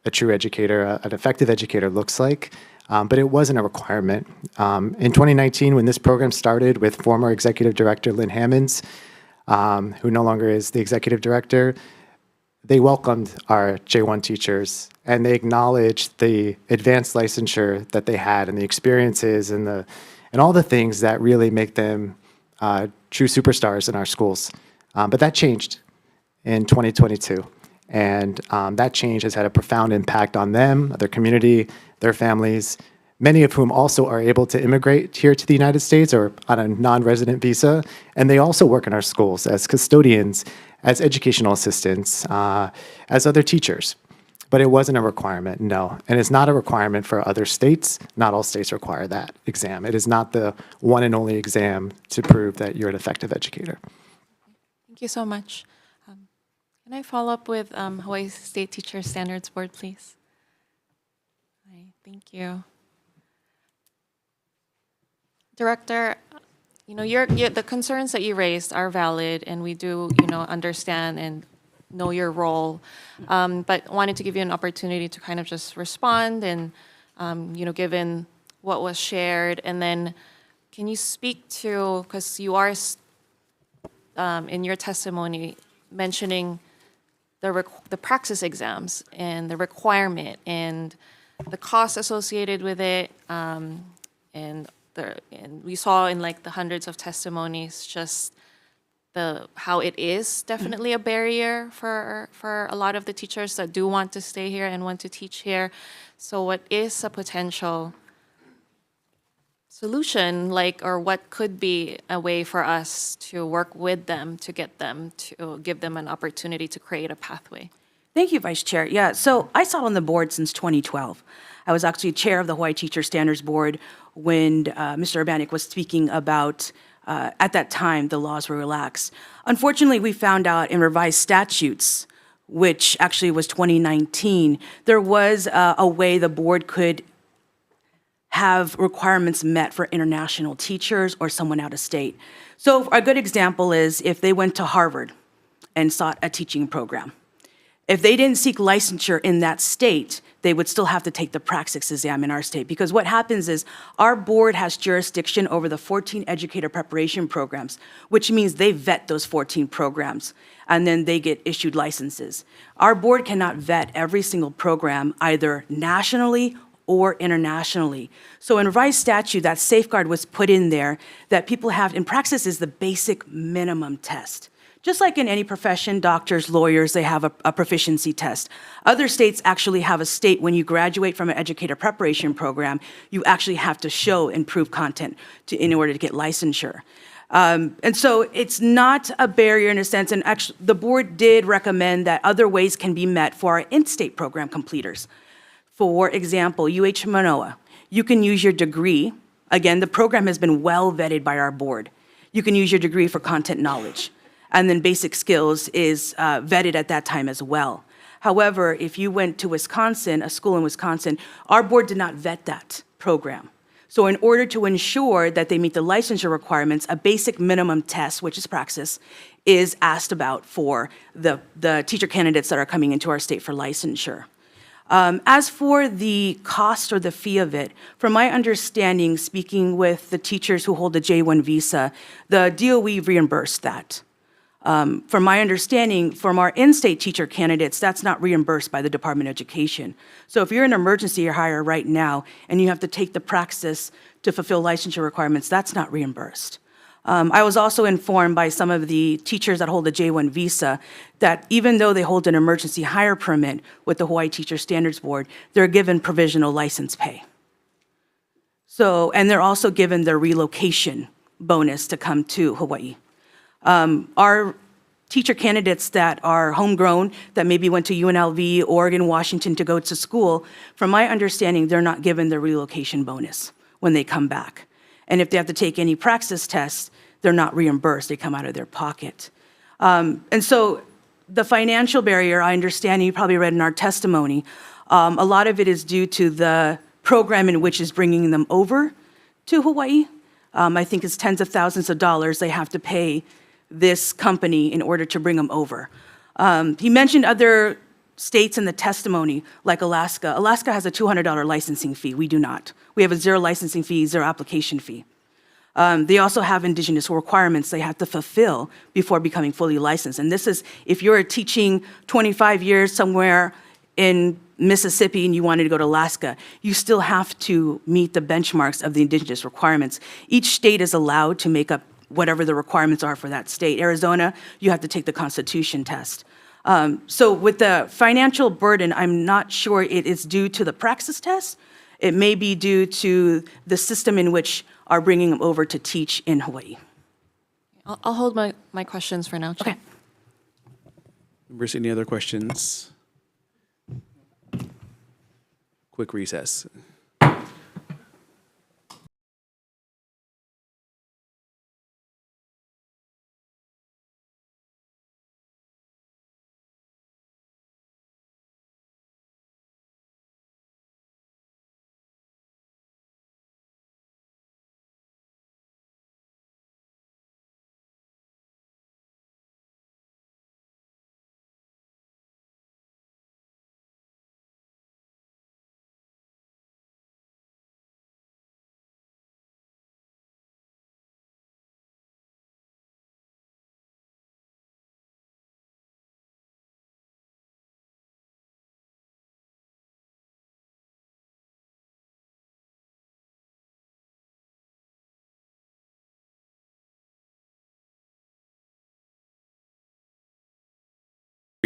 a true educator, an effective educator looks like. But it wasn't a requirement. In 2019, when this program started with former Executive Director Lynn Hammonds, who no longer is the Executive Director, they welcomed our J1 teachers and they acknowledged the advanced licensure that they had and the experiences and all the things that really make them true superstars in our schools. But that changed in 2022. And that change has had a profound impact on them, their community, their families, many of whom also are able to immigrate here to the United States or on a non-resident visa. And they also work in our schools as custodians, as educational assistants, as other teachers. But it wasn't a requirement, no. And it's not a requirement for other states. Not all states require that exam. It is not the one and only exam to prove that you're an effective educator. Thank you so much. Can I follow up with Hawaii State Teacher Standards Board, please? Hi, thank you. Director, the concerns that you raised are valid, and we do, understand and know your role. But wanted to give you an opportunity to kind of just respond and, given what was shared, and then can you speak to, because you are in your testimony mentioning the praxis exams and the requirement and the cost associated with it, and we saw in like the hundreds of testimonies just how it is definitely a barrier for a lot of the teachers that do want to stay here and want to teach here. So what is a potential solution, or what could be a way for us to work with them to get them to give them an opportunity to create a pathway? Thank you, Vice Chair. Yeah, so I sat on the board since 2012. I was actually chair of the Hawaii Teacher Standards Board when Mr. Urbanik was speaking about, at that time, the laws were relaxed. Unfortunately, we found out in revised statutes, which actually was 2019, there was a way the board could have requirements met for international teachers or someone out of state. So a good example is if they went to Harvard and sought a teaching program. If they didn't seek licensure in that state, they would still have to take the praxis exam in our state. Because what happens is our board has jurisdiction over the 14 educator preparation programs, which means they vet those 14 programs, and then they get issued licenses. Our board cannot vet every single program either nationally or internationally. So in revised statute, that safeguard was put in there that people have, in praxis is the basic minimum test. Just like in any profession, doctors, lawyers, they have a proficiency test. Other states actually have a state when you graduate from an educator preparation program, you actually have to show and prove content in order to get licensure. And so it's not a barrier in a sense, and actually the board did recommend that other ways can be met for our in-state program completers. For example, UH Manoa, you can use your degree. Again, the program has been well vetted by our board. You can use your degree for content knowledge. And then basic skills is vetted at that time as well. However, if you went to Wisconsin, a school in Wisconsin, our board did not vet that program. So in order to ensure that they meet the licensure requirements, a basic minimum test, which is praxis, is asked about for the teacher candidates that are coming into our state for licensure. As for the cost or the fee of it, from my understanding, speaking with the teachers who hold the J-1 visa, the DOE reimbursed that. From my understanding, from our in-state teacher candidates, that's not reimbursed by the Department of Education. So if you're an emergency hire right now and you have to take the praxis to fulfill licensure requirements, that's not reimbursed. I was also informed by some of the teachers that hold a J-1 visa that even though they hold an emergency hire permit with the Hawaii Teacher Standards Board, they're given provisional license pay. So, and they're also given their relocation bonus to come to Hawaii. Our teacher candidates that are homegrown, that maybe went to UNLV, Oregon, Washington to go to school, from my understanding, they're not given the relocation bonus when they come back. And if they have to take any praxis tests, they're not reimbursed, they come out of their pocket. And so the financial barrier, I understand, you probably read in our testimony, a lot of it is due to the program in which is bringing them over to Hawaii. I think it's tens of thousands of dollars they have to pay this company in order to bring them over. He mentioned other states in the testimony, like Alaska. Alaska has a $200 licensing fee. We do not. We have a zero licensing fee, zero application fee. They also have indigenous requirements they have to fulfill before becoming fully licensed. And this is, if you're teaching 25 years somewhere in Mississippi and you wanted to go to Alaska, you still have to meet the benchmarks of the indigenous requirements. Each state is allowed to make up whatever the requirements are for that state. Arizona, you have to take the Constitution test. So with the financial burden, I'm not sure it is due to the praxis test. It may be due to the system in which are bringing them over to teach in Hawaii. I'll hold my questions for now. Chair. Okay. Members, any other questions? Quick recess.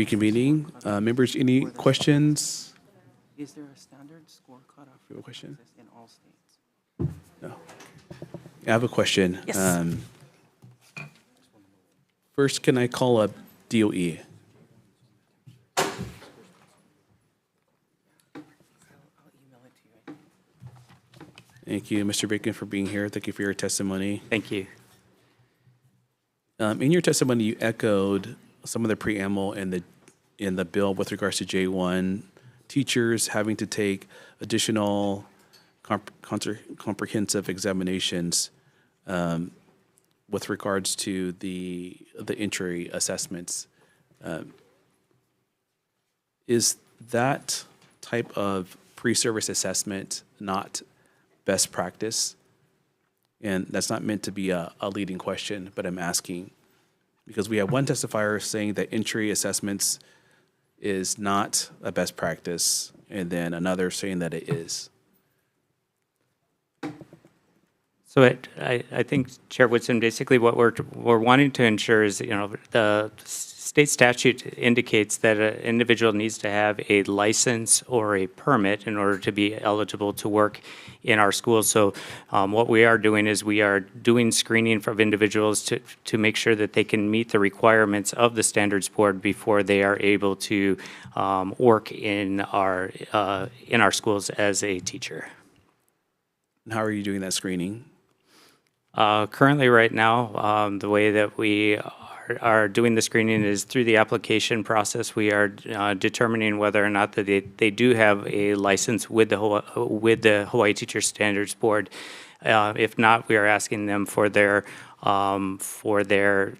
reconvening. Members, any questions? Is there a standard score cutoff You have a question? in all states? No. I have a question. Yes. First, can I call up DOE? Thank you, Mr. Bacon, for being here. Thank you for your testimony. Thank you. In your testimony, you echoed some of the preamble in the bill with regards to J1, teachers having to take additional comprehensive examinations with regards to the entry assessments. Is that type of pre-service assessment not best practice? And that's not meant to be a leading question, but I'm asking because we have one testifier saying that entry assessments is not a best practice, and then another saying that it is. So I think, Chair Woodson, basically what we're wanting to ensure is, the state statute indicates that an individual needs to have a license or a permit in order to be eligible to work in our schools. So what we are doing is we are doing screening of individuals to make sure that they can meet the requirements of the standards board before they are able to work in our schools as a teacher. And how are you doing that screening? Currently, right now, the way that we are doing the screening is through the application process. We are determining whether or not that they do have a license with the Hawaii Teacher Standards Board. If not, we are asking them for their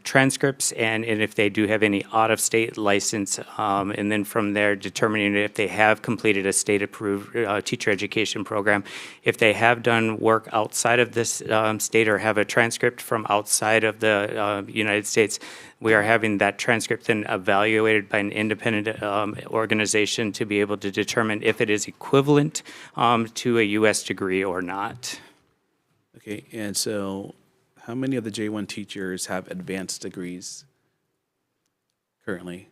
transcripts and if they do have any out-of-state license, and then from there determining if they have completed a state-approved teacher education program. If they have done work outside of this state or have a transcript from outside of the United States, we are having that transcript then evaluated by an independent organization to be able to determine if it is equivalent to a U.S. degree or not. Okay, and so how many of the J1 teachers have advanced degrees currently?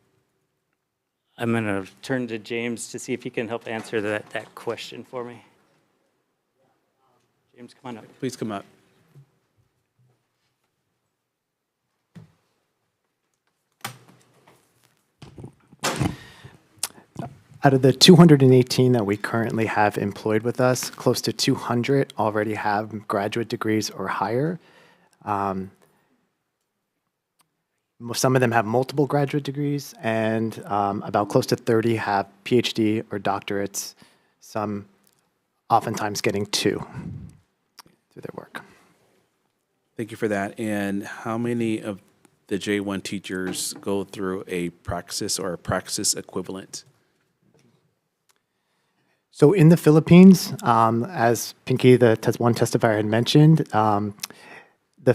I'm going to turn to James to see if he can help answer that question for me. James, come on up. Please come up. Out of the 218 that we currently have employed with us, close to 200 already have graduate degrees or higher. Some of them have multiple graduate degrees, and about close to 30 have PhD or doctorates, some oftentimes getting 2 through their work. Thank you for that. And how many of the J1 teachers go through a praxis or a praxis equivalent? So in the Philippines, as Pinky, the one testifier, had mentioned, the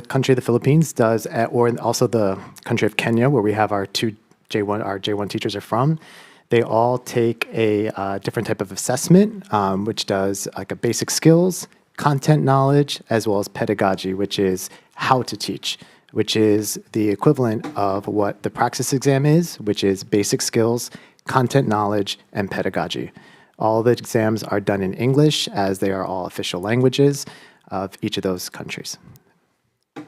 country of the Philippines does, or also the country of Kenya, where we have our J1 teachers are from, they all take a different type of assessment, which does like a basic skills, content knowledge, as well as pedagogy, which is how to teach, which is the equivalent of what the praxis exam is, which is basic skills, content knowledge, and pedagogy. All the exams are done in English, as they are all official languages of each of those countries. All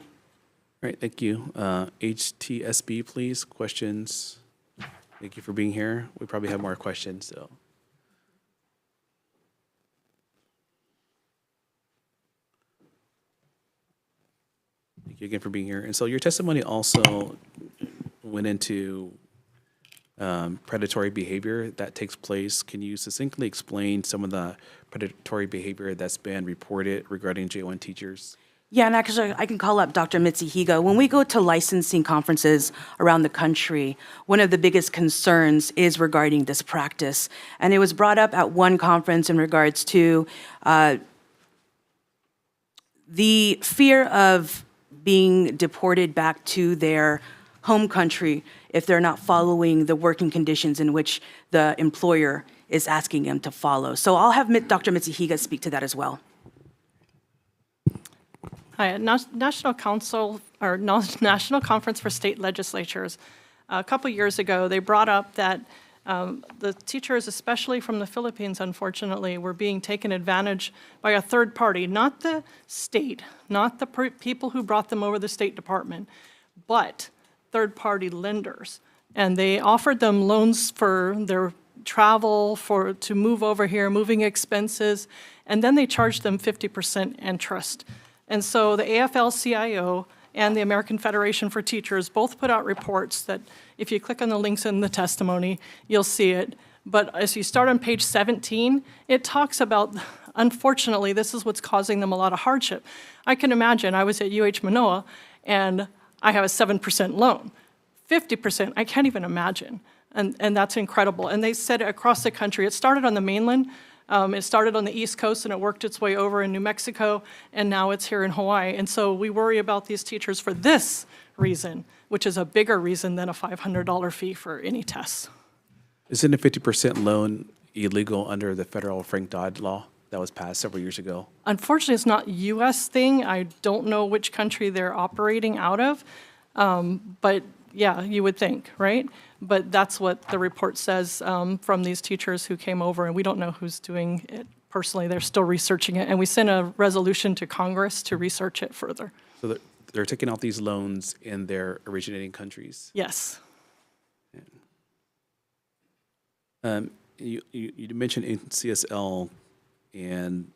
right, thank you. HTSB, please, questions? Thank you for being here. We probably have more questions, so. Thank you again for being here. And so your testimony also went into predatory behavior that takes place. Can you succinctly explain some of the predatory behavior that's been reported regarding J1 teachers? Yeah, and actually, I can call up Dr. Mitsuhiga. When we go to licensing conferences around the country, one of the biggest concerns is regarding this practice. And it was brought up at one conference in regards to the fear of being deported back to their home country if they're not following the working conditions in which the employer is asking them to follow. So I'll have Dr. Mitsuhiga speak to that as well. Hi, National Conference for State Legislatures a couple years ago, they brought up that the teachers, especially from the Philippines, unfortunately, were being taken advantage by a third party, not the state, not the people who brought them over the State Department, but third-party lenders. And they offered them loans for their travel, to move over here, moving expenses, and then they charged them 50% interest. And so the AFL-CIO and the American Federation for Teachers both put out reports that if you click on the links in the testimony, you'll see it. But as you start on page 17, it talks about, unfortunately, this is what's causing them a lot of hardship. I can imagine, I was at UH Manoa, and I have a 7% loan. 50%, I can't even imagine. And that's incredible. And they said across the country, it started on the mainland, it started on the East Coast, and it worked its way over in New Mexico, and now it's here in Hawaii. And so we worry about these teachers for this reason, which is a bigger reason than a $500 fee for any tests. Isn't a 50% loan illegal under the federal Frank Dodd law that was passed several years ago? Unfortunately, it's not a U.S. thing. I don't know which country they're operating out of, but yeah, you would think, right? But that's what the report says from these teachers who came over, and we don't know who's doing it personally. They're still researching it, and we sent a resolution to Congress to research it further. So they're taking out these loans in their originating countries? Yes. You mentioned NCSL and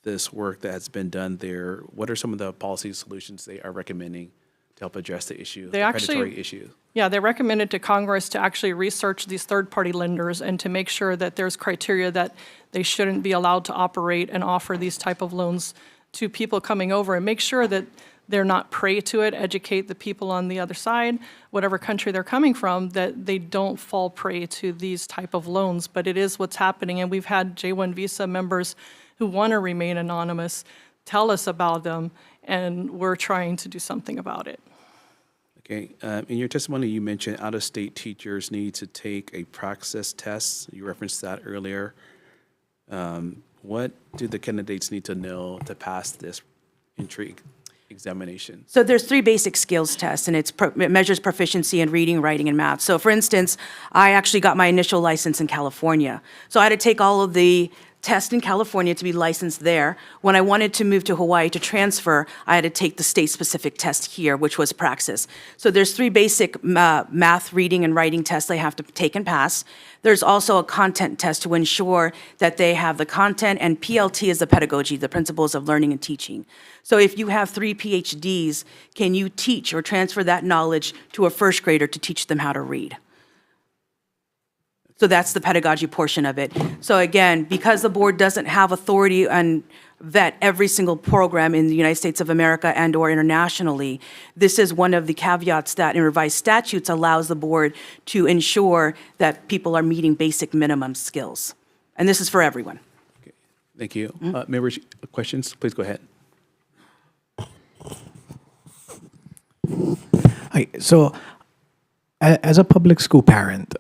this work that has been done there. What are some of the policy solutions they are recommending to help address the issue, the predatory issue? Yeah, they recommended to Congress to actually research these third-party lenders and to make sure that there's criteria that they shouldn't be allowed to operate and offer these type of loans to people coming over, and make sure that they're not prey to it, educate the people on the other side, whatever country they're coming from, that they don't fall prey to these type of loans. But it is what's happening, and we've had J-1 visa members who want to remain anonymous tell us about them, and we're trying to do something about it. Okay. In your testimony, you mentioned out-of-state teachers need to take a praxis test. You referenced that earlier. What do the candidates need to know to pass this entry examination? So there's 3 basic skills tests, and it measures proficiency in reading, writing, and math. So for instance, I actually got my initial license in California. So I had to take all of the tests in California to be licensed there. When I wanted to move to Hawaii to transfer, I had to take the state-specific test here, which was praxis. So there's 3 basic math, reading, and writing tests they have to take and pass. There's also a content test to ensure that they have the content, and PLT is the pedagogy, the principles of learning and teaching. So if you have 3 PhDs, can you teach or transfer that knowledge to a first grader to teach them how to read? So that's the pedagogy portion of it. So again, because the board doesn't have authority and vet every single program in the United States of America and or internationally, this is one of the caveats that in revised statutes allows the board to ensure that people are meeting basic minimum skills. And this is for everyone. Okay. Thank you. Members, questions? Please go ahead. Hi. So as a public school parent,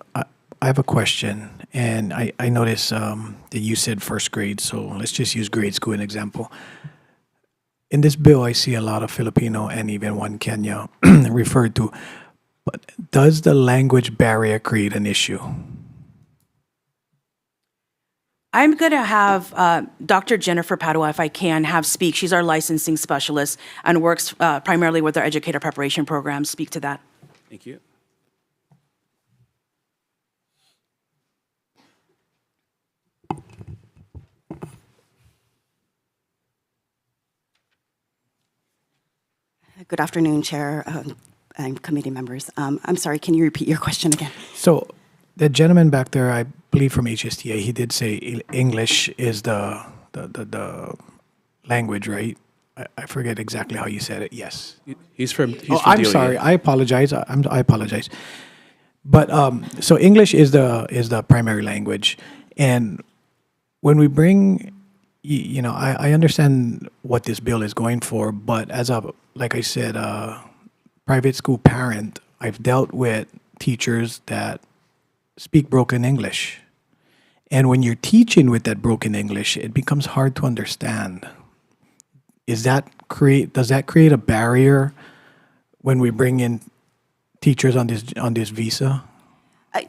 I have a question, and I noticed that you said first grade, so let's just use grade school as an example. In this bill, I see a lot of Filipino and even one Kenya referred to, but does the language barrier create an issue? I'm going to have Dr. Jennifer Padua, if I can, have speak. She's our licensing specialist and works primarily with our educator preparation program, speak to that. Thank you. Good afternoon, Chair and committee members. I'm sorry, can you repeat your question again? So the gentleman back there, I believe from HSTA, he did say English is the language, right? I forget exactly how you said it. Yes. He's from I'm sorry. I apologize. I apologize. But so English is the primary language, and when we bring, you know, I understand what this bill is going for, but as a, like I said, private school parent, I've dealt with teachers that speak broken English. And when you're teaching with that broken English, it becomes hard to understand. Does that create a barrier when we bring in teachers on this visa? I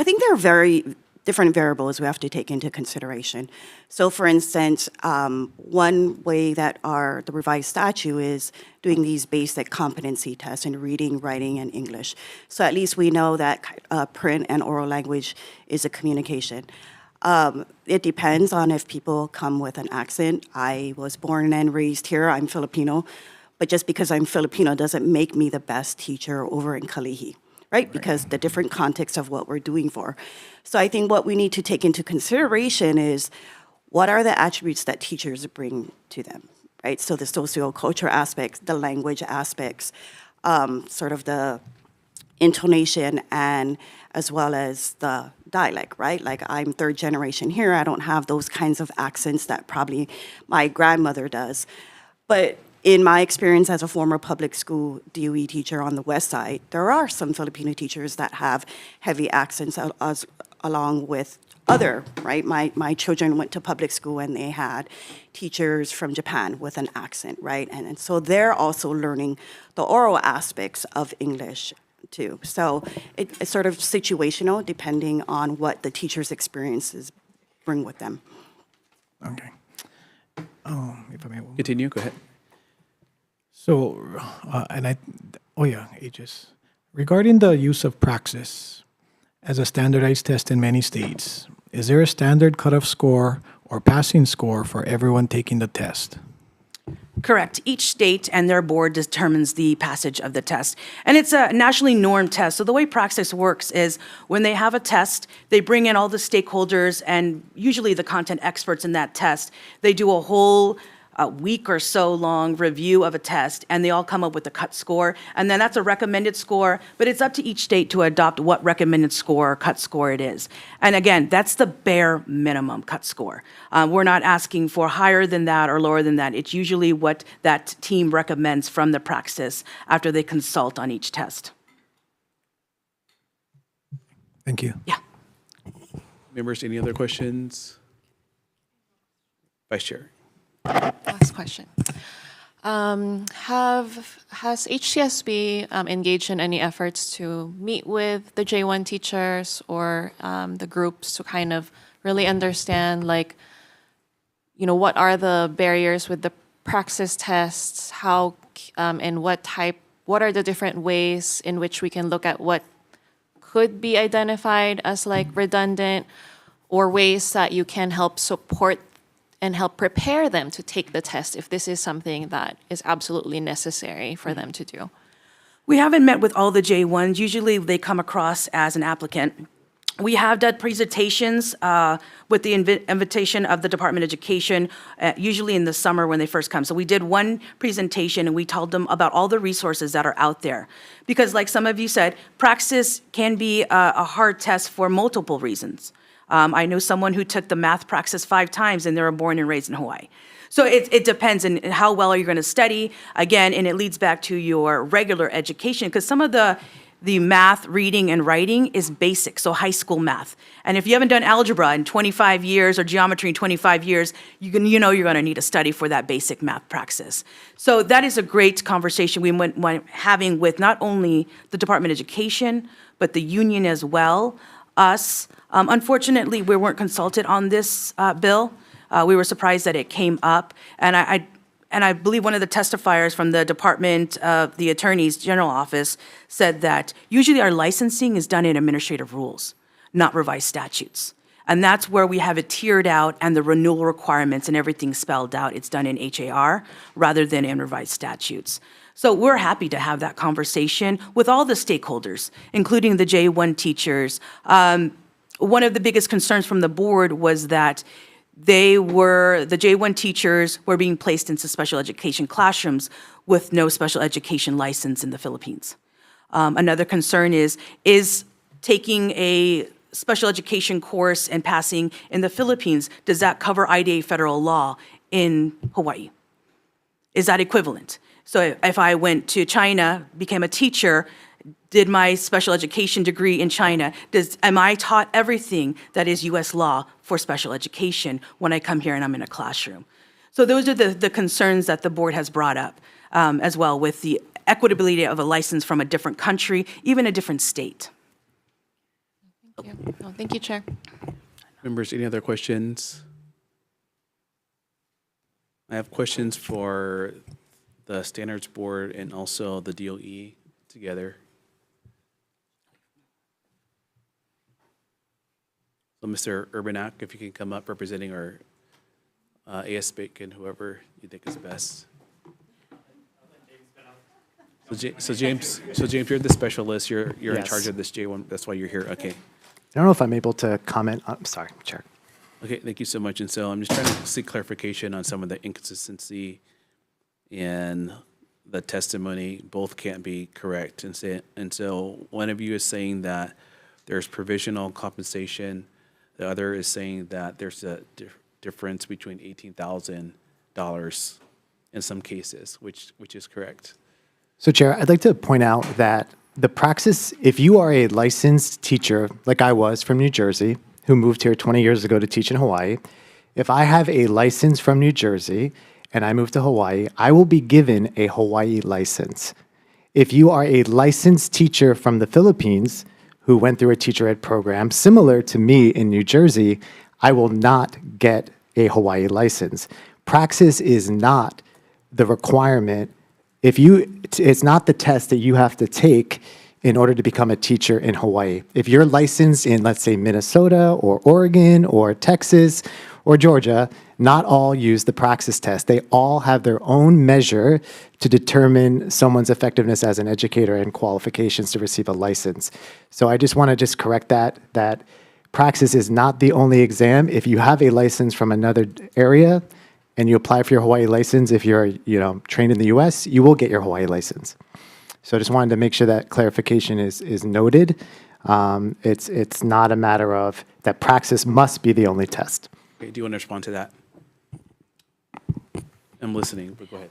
think there are very different variables we have to take into consideration. So for instance, one way that the revised statute is doing these basic competency tests in reading, writing, and English. So at least we know that print and oral language is a communication. It depends on if people come with an accent. I was born and raised here, I'm Filipino, but just because I'm Filipino doesn't make me the best teacher over in Kalihi. Right? Because the different context of what we're doing for. So I think what we need to take into consideration is what are the attributes that teachers bring to them, right? So the sociocultural aspects, the language aspects, sort of the intonation, and as well as the dialect, right? Like I'm third generation here, I don't have those kinds of accents that probably my grandmother does. But in my experience as a former public school DOE teacher on the West Side, there are some Filipino teachers that have heavy accents along with other, right? My children went to public school and they had teachers from Japan with an accent, right? And so they're also learning the oral aspects of English too. So it's sort of situational depending on what the teacher's experiences bring with them. Okay. If I may. Continue, go ahead. So, Aegis. Regarding the use of praxis as a standardized test in many states, is there a standard cutoff score or passing score for everyone taking the test? Correct. Each state and their board determines the passage of the test. And it's a nationally normed test. So the way praxis works is when they have a test, they bring in all the stakeholders and usually the content experts in that test. They do a whole week or so long review of a test, and they all come up with a cut score. And then that's a recommended score, but it's up to each state to adopt what recommended score or cut score it is. And again, that's the bare minimum cut score. We're not asking for higher than that or lower than that. It's usually what that team recommends from the praxis after they consult on each test. Thank you. Yeah. Members, any other questions? Vice Chair. Last question. Has HCSB engaged in any efforts to meet with the J1 teachers or the groups to kind of really understand, like, what are the barriers with the praxis tests? How and what are the different ways in which we can look at what could be identified as like redundant, or ways that you can help support and help prepare them to take the test if this is something that is absolutely necessary for them to do? We haven't met with all the J1s. Usually they come across as an applicant. We have done presentations with the invitation of the Department of Education, usually in the summer when they first come. So we did one presentation and we told them about all the resources that are out there. Because like some of you said, praxis can be a hard test for multiple reasons. I know someone who took the math praxis 5 times and they were born and raised in Hawaii. So it depends on how well are you going to study. Again, and it leads back to your regular education, because some of the math, reading, and writing is basic, so high school math. And if you haven't done algebra in 25 years or geometry in 25 years, you know you're going to need to study for that basic math praxis. So that is a great conversation we went having with not only the Department of Education, but the union as well, us. Unfortunately, we weren't consulted on this bill. We were surprised that it came up. And I believe one of the testifiers from the Department of the Attorney's General Office said that usually our licensing is done in administrative rules, not revised statutes. And that's where we have it tiered out and the renewal requirements and everything spelled out. It's done in HAR rather than in revised statutes. So we're happy to have that conversation with all the stakeholders, including the J1 teachers. One of the biggest concerns from the board was that the J1 teachers were being placed into special education classrooms with no special education license in the Philippines. Another concern is taking a special education course and passing in the Philippines, does that cover IDA federal law in Hawaii? Is that equivalent? So if I went to China, became a teacher, did my special education degree in China, am I taught everything that is US law for special education when I come here and I'm in a classroom? So those are the concerns that the board has brought up as well with the equitability of a license from a different country, even a different state. No, thank you, Chair. Members, any other questions? I have questions for the Standards Board and also the DOE together. So Mr. Urbanak, if you can come up representing our AS Bacon, whoever you think is best. So James, you're the specialist. You're in Yes. charge of this J1. That's why you're here. Okay. I don't know if I'm able to comment. I'm sorry, Chair. Okay, thank you so much. And so I'm just trying to seek clarification on some of the inconsistency in the testimony. Both can't be correct. And so one of you is saying that there's provisional compensation. The other is saying that there's a difference between $18,000 in some cases, which is correct. So, Chair, I'd like to point out that the praxis, if you are a licensed teacher, like I was from New Jersey, who moved here 20 years ago to teach in Hawaii, if I have a license from New Jersey and I move to Hawaii, I will be given a Hawaii license. If you are a licensed teacher from the Philippines who went through a teacher ed program similar to me in New Jersey, I will not get a Hawaii license. Praxis is not the requirement. It's not the test that you have to take in order to become a teacher in Hawaii. If you're licensed in, let's say, Minnesota or Oregon or Texas or Georgia, not all use the praxis test. They all have their own measure to determine someone's effectiveness as an educator and qualifications to receive a license. So I just want to just correct that praxis is not the only exam. If you have a license from another area and you apply for your Hawaii license, if you're trained in the US, you will get your Hawaii license. So I just wanted to make sure that clarification is noted. It's not a matter of that praxis must be the only test. Okay, do you want to respond to that? I'm listening, but go ahead.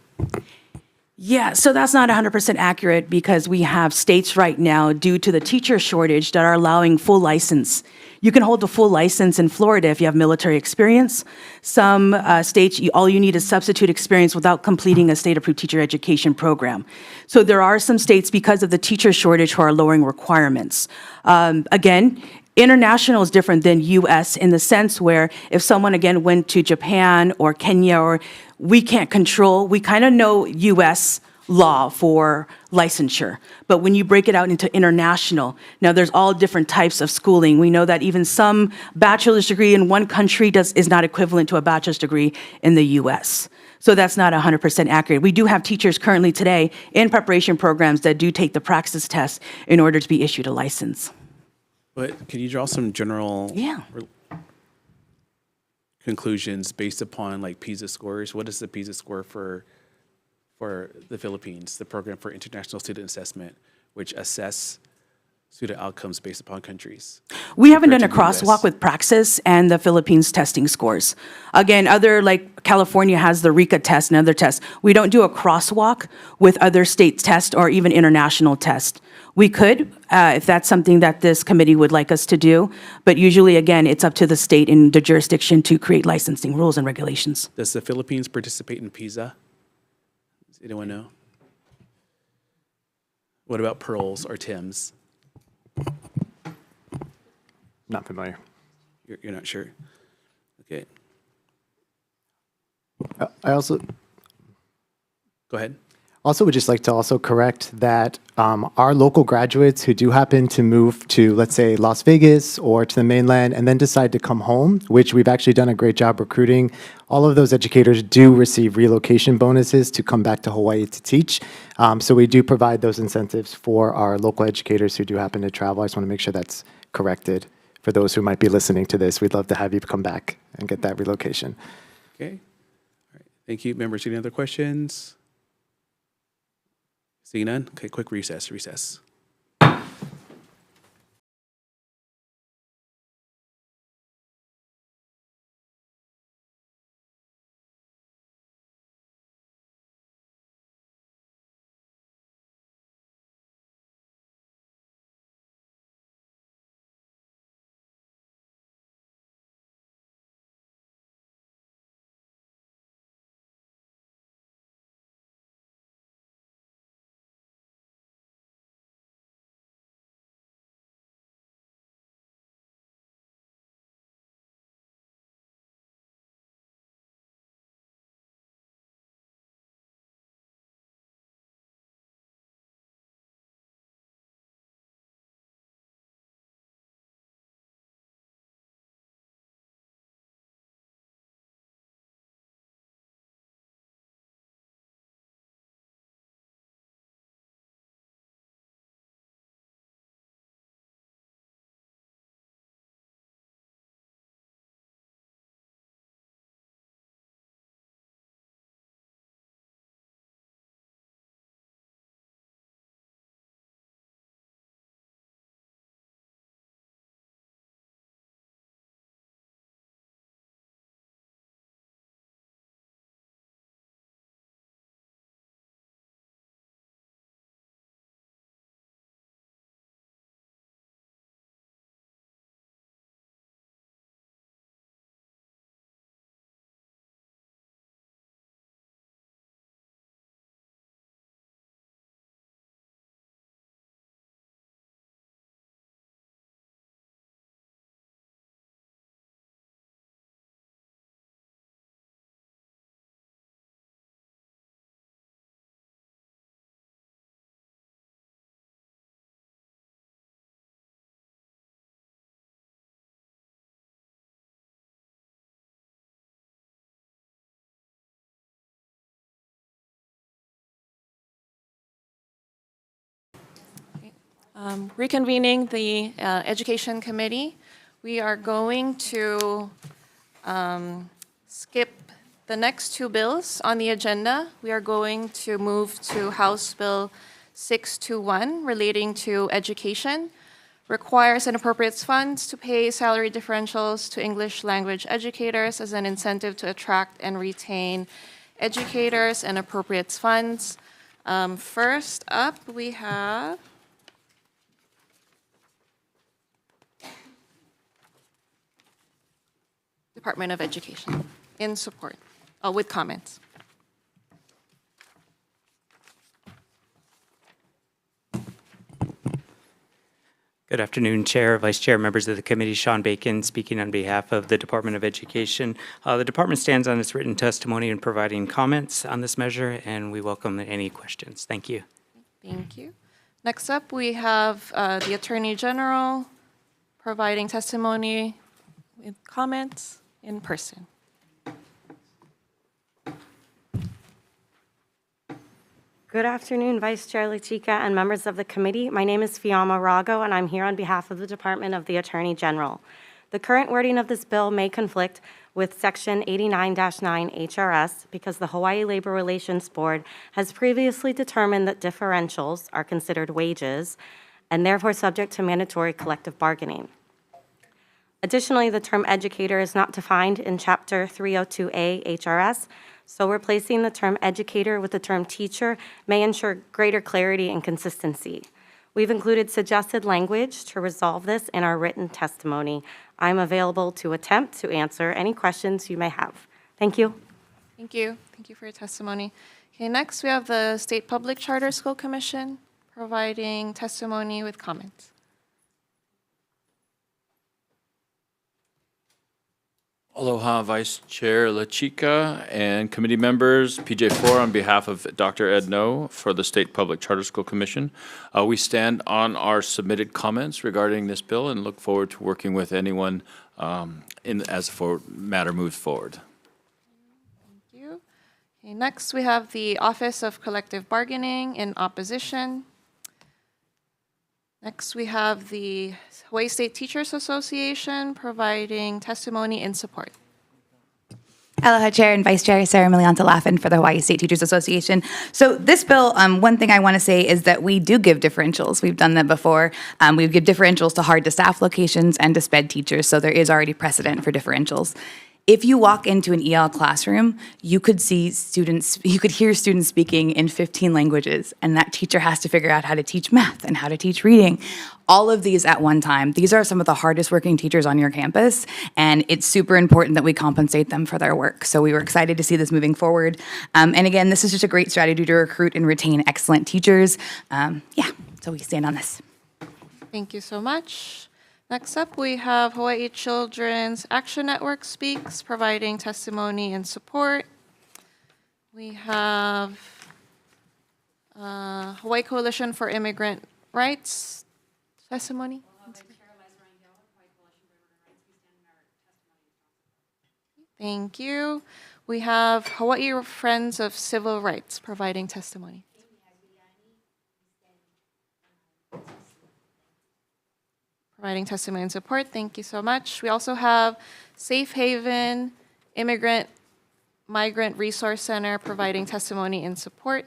Yeah, so that's not 100% accurate because we have states right now, due to the teacher shortage, that are allowing full license. You can hold a full license in Florida if you have military experience. Some states, all you need is substitute experience without completing a state-approved teacher education program. So there are some states, because of the teacher shortage, who are lowering requirements. Again, international is different than U.S. in the sense where if someone, again, went to Japan or Kenya, or we can't control, we kind of know U.S. law for licensure. But when you break it out into international, now there's all different types of schooling. We know that even some bachelor's degree in one country is not equivalent to a bachelor's degree in the U.S. So that's not 100% accurate. We do have teachers currently today in preparation programs that do take the praxis test in order to be issued a license. But can you draw some general Yeah. conclusions based upon like PISA scores? What is the PISA score for the Philippines, the Program for International Student Assessment, which assess student outcomes based upon countries? We haven't done a compared to the crosswalk US? with Praxis and the Philippines testing scores. Again, like California has the RICA test and other tests. We don't do a crosswalk with other state tests or even international tests. We could, if that's something that this committee would like us to do, but usually, again, it's up to the state and the jurisdiction to create licensing rules and regulations. Does the Philippines participate in PISA? Does anyone know? What about PEARLS or TIMS? Not familiar. You're not sure? Okay, I also go ahead. Also would just like to also correct that our local graduates who do happen to move to, let's say, Las Vegas or to the mainland and then decide to come home, which we've actually done a great job recruiting, all of those educators do receive relocation bonuses to come back to Hawaii to teach. So we do provide those incentives for our local educators who do happen to travel. I just want to make sure that's corrected for those who might be listening to this. We'd love to have you come back and get that relocation. Okay, all right. Thank you, members. Any other questions? Seeing none? Okay, quick recess. Reconvening the Education Committee, we are going to skip the next two bills on the agenda. We are going to move to House Bill 621 relating to education. Requires and appropriates funds to pay salary differentials to English language educators as an incentive to attract and retain educators, and appropriates funds. First up, we have Department of Education in support, with comments. Good afternoon, Chair, Vice Chair, members of the committee. Sean Bacon speaking on behalf of the Department of Education. The department stands on its written testimony in providing comments on this measure, and we welcome any questions. Thank you. Thank you. Next up, we have the Attorney General providing testimony with comments in person. Good afternoon, Vice Chair Lachika and members of the committee. My name is Fiamma Rago, and I'm here on behalf of the Department of the Attorney General. The current wording of this bill may conflict with Section 89-9 HRS because the Hawaii Labor Relations Board has previously determined that differentials are considered wages and therefore subject to mandatory collective bargaining. Additionally, the term educator is not defined in Chapter 302A HRS, so replacing the term educator with the term teacher may ensure greater clarity and consistency. We've included suggested language to resolve this in our written testimony. I'm available to attempt to answer any questions you may have. Thank you. Thank you. Thank you for your testimony. Okay, next we have the State Public Charter School Commission providing testimony with comments. Aloha, Vice Chair Lachika and committee members. PJ4 on behalf of Dr. Ed No for the State Public Charter School Commission. We stand on our submitted comments regarding this bill and look forward to working with anyone as the matter moves forward. Thank you. Okay, next we have the Office of Collective Bargaining in opposition. Next, we have the Hawaii State Teachers Association providing testimony in support. Aloha, Chair and Vice Chair, Sarah Milianta Laffin for the Hawaii State Teachers Association. So this bill, one thing I want to say is that we do give differentials. We've done that before. We give differentials to hard-to-staff locations and to SPED teachers, so there is already precedent for differentials. If you walk into an EL classroom, you could hear students speaking in 15 languages, and that teacher has to figure out how to teach math and how to teach reading. All of these at one time. These are some of the hardest working teachers on your campus, and it's super important that we compensate them for their work. So we were excited to see this moving forward. And again, this is just a great strategy to recruit and retain excellent teachers. So we stand on this. Thank you so much. Next up, we have Hawaii Children's Action Network speaks, providing testimony and support. We have Hawaii Coalition for Immigrant Rights testimony. Thank you. We have Hawaii Friends of Civil Rights providing testimony. Providing testimony and support. Thank you so much. We also have Safe Haven Migrant Resource Center providing testimony and support.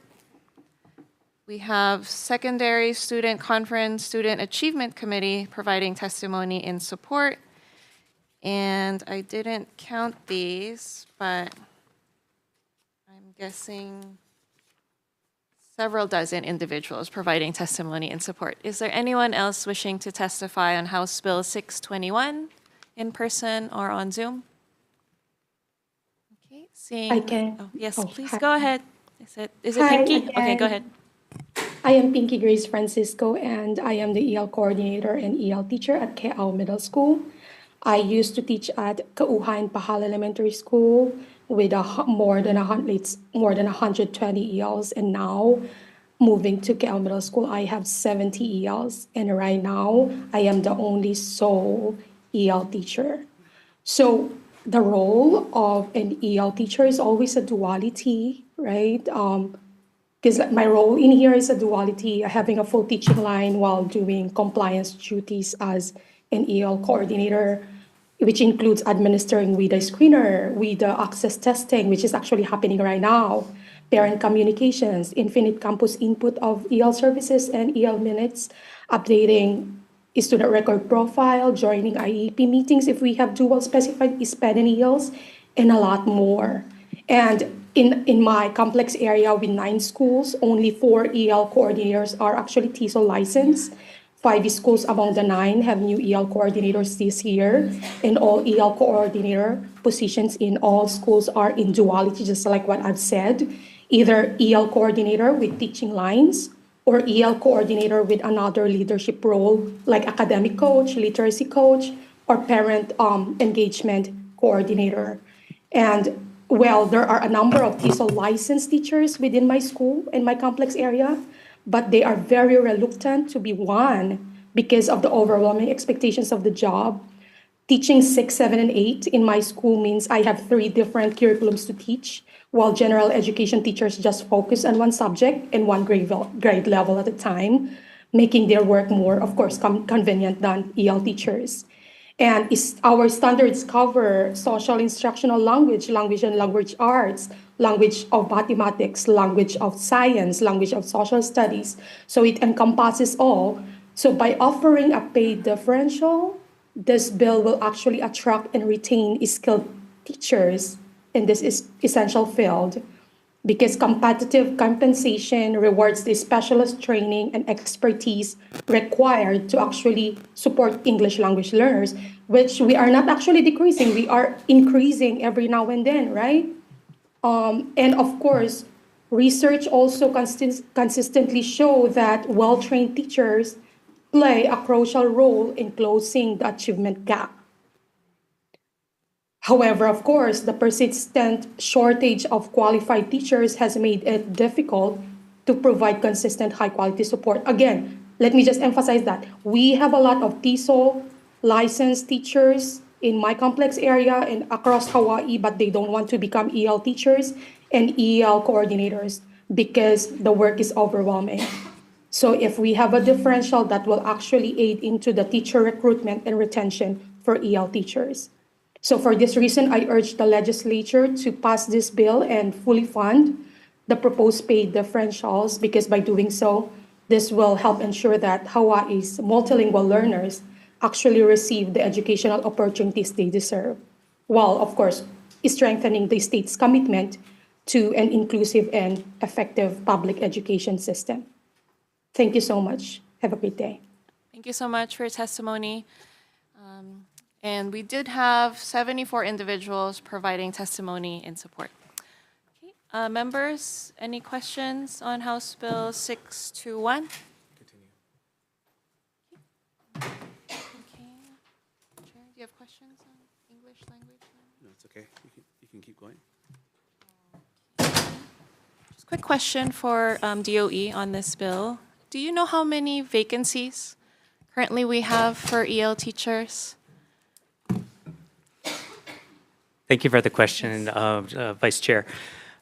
We have Secondary Student Conference Student Achievement Committee providing testimony in support. And I didn't count these, but I'm guessing several dozen individuals providing testimony in support. Is there anyone else wishing to testify on House Bill 621 in person or on Zoom? Okay, seeing. I can. Oh, yes, please hi. go ahead. Is it Hi Pinky? again. Okay, go ahead. I am Pinky Grace Francisco, and I am the EL coordinator and EL teacher at Ke'au Middle School. I used to teach at Ka'uha and Pahal Elementary School with more than 120 ELs, and now moving to Ke'au Middle School, I have 70 ELs, and right now I am the only sole EL teacher. So the role of an EL teacher is always a duality, right? because my role in here is a duality, having a full teaching line while doing compliance duties as an EL coordinator, which includes administering WIDA screener, WIDA access testing, which is actually happening right now, parent communications, infinite campus input of EL services and EL minutes, updating student record profile, joining IEP meetings if we have dual specified SPED and ELs, and a lot more. And in my complex area with 9 schools, only 4 EL coordinators are actually TESOL licensed. 5 schools among the 9 have new EL coordinators this year, and all EL coordinator positions in all schools are in duality, just like what I've said, either EL coordinator with teaching lines or EL coordinator with another leadership role like academic coach, literacy coach, or parent engagement coordinator. And well, there are a number of TESOL licensed teachers within my school and my complex area, but they are very reluctant to be one because of the overwhelming expectations of the job. Teaching 6, 7, and 8 in my school means I have 3 different curriculums to teach, while general education teachers just focus on one subject and one grade level at a time, making their work more, of course, convenient than EL teachers. And our standards cover social instructional language, language and language arts, language of mathematics, language of science, language of social studies. So it encompasses all. So by offering a pay differential, this bill will actually attract and retain skilled teachers in this essential field, because competitive compensation rewards the specialist training and expertise required to actually support English language learners, which we are not actually decreasing, we are increasing every now and then, right? And of course, research also consistently show that well-trained teachers play a crucial role in closing the achievement gap. However, of course, the persistent shortage of qualified teachers has made it difficult to provide consistent high-quality support. Again, let me just emphasize that we have a lot of TESOL licensed teachers in my complex area and across Hawaii, but they don't want to become EL teachers and EL coordinators because the work is overwhelming. So if we have a differential, that will actually aid into the teacher recruitment and retention for EL teachers. So for this reason, I urge the legislature to pass this bill and fully fund the proposed pay differentials, because by doing so, this will help ensure that Hawaii's multilingual learners actually receive the educational opportunities they deserve, while, of course, strengthening the state's commitment to an inclusive and effective public education system. Thank you so much. Have a great day. Thank you so much for your testimony. And we did have 74 individuals providing testimony in support. Okay. Members, any questions on House Bill 621? Okay. Chair, do you have questions on English language? No, it's okay. You can keep going. Just a quick question for DOE on this bill. Do you know how many vacancies currently we have for EL teachers? Thank you for the question, Vice Chair.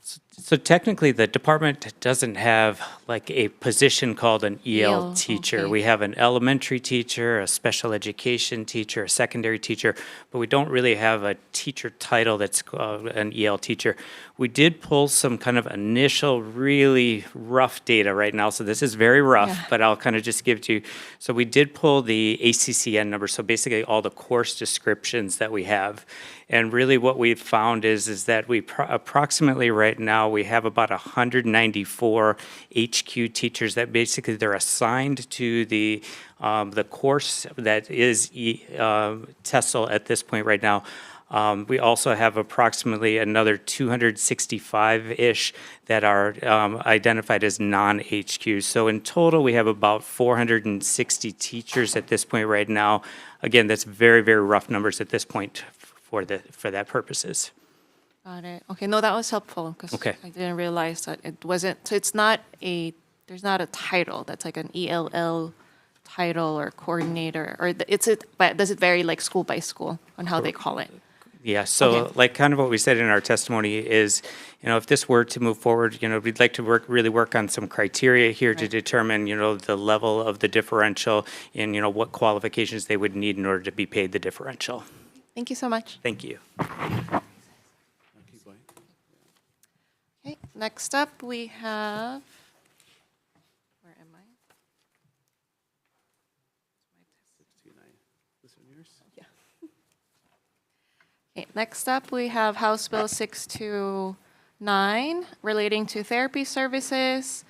So technically, the department doesn't have like a position called an EL teacher. Okay. We have an elementary teacher, a special education teacher, a secondary teacher, but we don't really have a teacher title that's an EL teacher. We did pull some kind of initial really rough data right now, so this is very rough, but I'll kind of just give it to you. So we did pull the ACCN number, so basically all the course descriptions that we have. And really what we've found is that we approximately right now we have about 194 HQ teachers that basically they're assigned to the course that is TESOL at this point right now. We also have approximately another 265-ish that are identified as non-HQ. So in total, we have about 460 teachers at this point right now. Again, that's very, very rough numbers at this point for that purposes. Got it. Okay, no, that was helpful because I didn't realize that it wasn't. So it's not there's not a title that's like an ELL title or coordinator, or but does it vary like school by school on how they call it? Yeah, so like kind of what we said in our testimony is, if this were to move forward, we'd like to really work on some criteria here to determine, the level of the differential and, what qualifications they would need in order to be paid the differential. Thank you so much. Thank you. Okay, next up we have, where am I? Yeah. Okay, next up we have House Bill 629 relating to therapy services,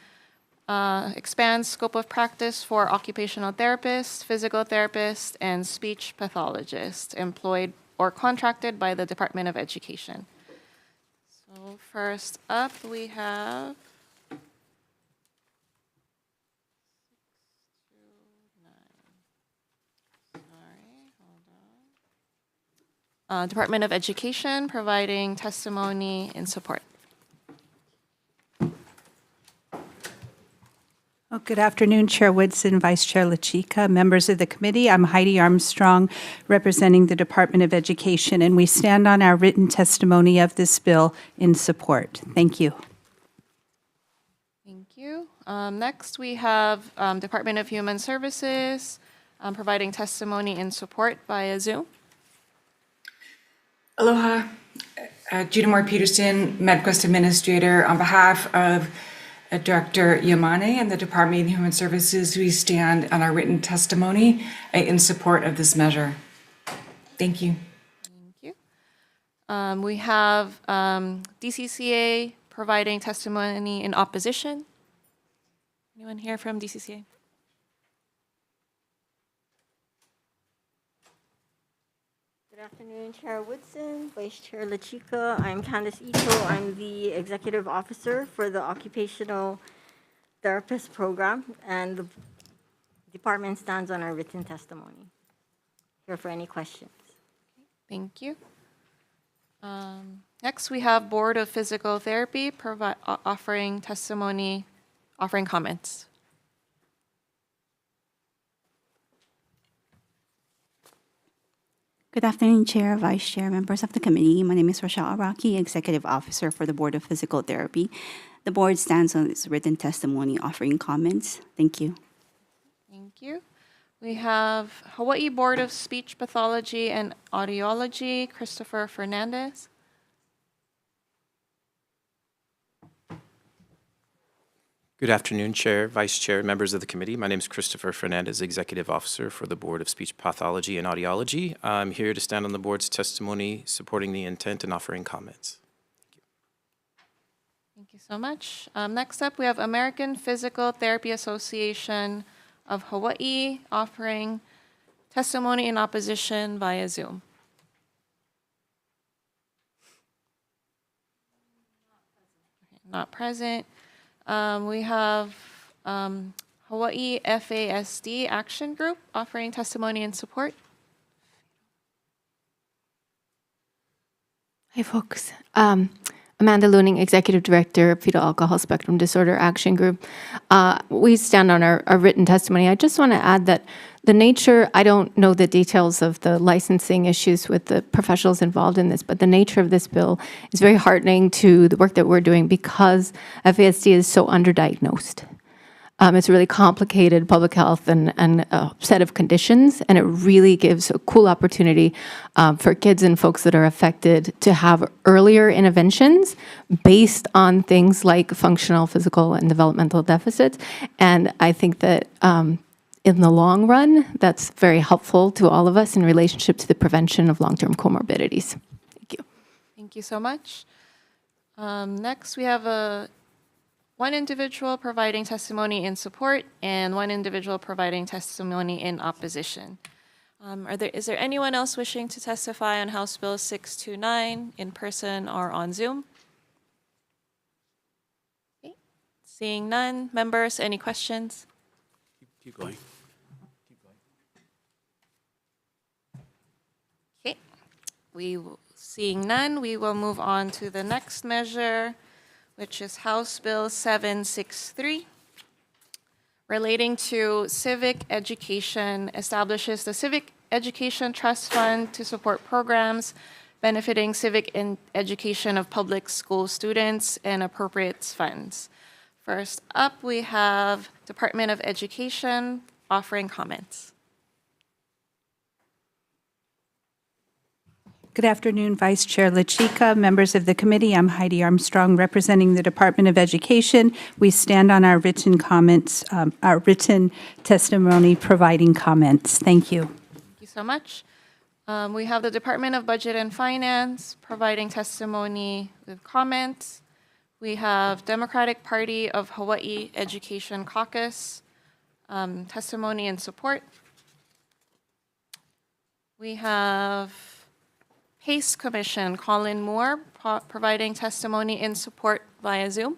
expands scope of practice for occupational therapists, physical therapists, and speech pathologists employed or contracted by the Department of Education. So first up, we have Department of Education providing testimony in support. Well, good afternoon, Chair Woodson, Vice Chair LaChica, members of the committee. I'm Heidi Armstrong, representing the Department of Education, and we stand on our written testimony of this bill in support. Thank you. Thank you. Next, we have Department of Human Services providing testimony in support via Zoom. Aloha, Judah Moore Peterson, MedQuest Administrator. On behalf of Director Yamane and the Department of Human Services, we stand on our written testimony in support of this measure. Thank you. Thank you. We have DCCA providing testimony in opposition. Anyone here from DCCA? Good afternoon, Chair Woodson, Vice Chair LaChica. I'm Candace Ito. I'm the Executive Officer for the Occupational Therapist Program, and the department stands on our written testimony. Here for any questions. Thank you. Next, we have Board of Physical Therapy offering testimony, offering comments. Good afternoon, Chair, Vice Chair, members of the committee. My name is Rochelle Araki, Executive Officer for the Board of Physical Therapy. The board stands on its written testimony offering comments. Thank you. Thank you. We have Hawaii Board of Speech Pathology and Audiology, Christopher Fernandez. Good afternoon, Chair, Vice Chair, members of the committee. My name is Christopher Fernandez, Executive Officer for the Board of Speech Pathology and Audiology. I'm here to stand on the board's testimony supporting the intent and offering comments. Thank you so much. Next up, we have American Physical Therapy Association of Hawaii offering testimony in opposition via Zoom. Okay, not present. We have Hawaii FASD Action Group offering testimony in support. Hi, folks. Amanda Looning, Executive Director, Fetal Alcohol Spectrum Disorder Action Group. We stand on our written testimony. I just want to add that the nature, I don't know the details of the licensing issues with the professionals involved in this, but the nature of this bill is very heartening to the work that we're doing because FASD is so underdiagnosed. It's a really complicated public health and a set of conditions, and it really gives a cool opportunity for kids and folks that are affected to have earlier interventions based on things like functional, physical, and developmental deficits. And I think that in the long run, that's very helpful to all of us in relationship to the prevention of long-term comorbidities. Thank you. Thank you so much. Next, we have one individual providing testimony in support and one individual providing testimony in opposition. Is there anyone else wishing to testify on House Bill 629 in person or on Zoom? Okay. Seeing none, members, any questions? Keep going. Okay. Seeing none, we will move on to the next measure, which is House Bill 763, relating to civic education, establishes the Civic Education Trust Fund to support programs benefiting civic education of public school students and appropriates funds. First up, we have Department of Education offering comments. Good afternoon, Vice Chair LaChica, members of the committee. I'm Heidi Armstrong, representing the Department of Education. We stand on our written comments, our written testimony providing comments. Thank you. Thank you so much. We have the Department of Budget and Finance providing testimony with comments. We have Democratic Party of Hawaii Education Caucus testimony and support. We have PACE Commission, Colin Moore, providing testimony in support via Zoom.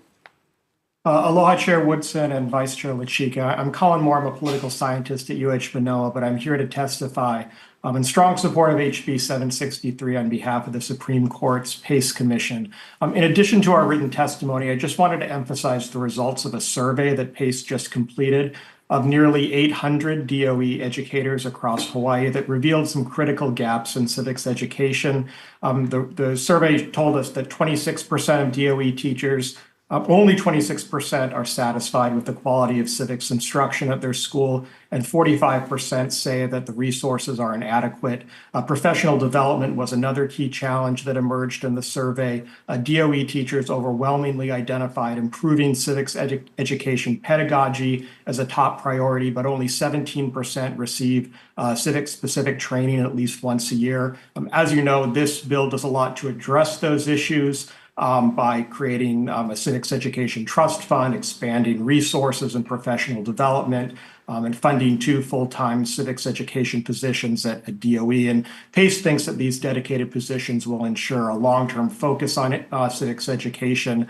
Aloha, Chair Woodson and Vice Chair LaChica. I'm Colin Moore. I'm a political scientist at UH Manoa, but I'm here to testify in strong support of HB 763 on behalf of the Supreme Court's PACE Commission. In addition to our written testimony, I just wanted to emphasize the results of a survey that PACE just completed of nearly 800 DOE educators across Hawaii that revealed some critical gaps in civics education. The survey told us that 26% of DOE teachers, only 26% are satisfied with the quality of civics instruction at their school, and 45% say that the resources are inadequate. Professional development was another key challenge that emerged in the survey. DOE teachers overwhelmingly identified improving civics education pedagogy as a top priority, but only 17% receive civic-specific training at least once a year. As you know, this bill does a lot to address those issues. By creating a civics education trust fund, expanding resources and professional development, and funding 2 full-time civics education positions at DOE. And PACE thinks that these dedicated positions will ensure a long-term focus on civics education,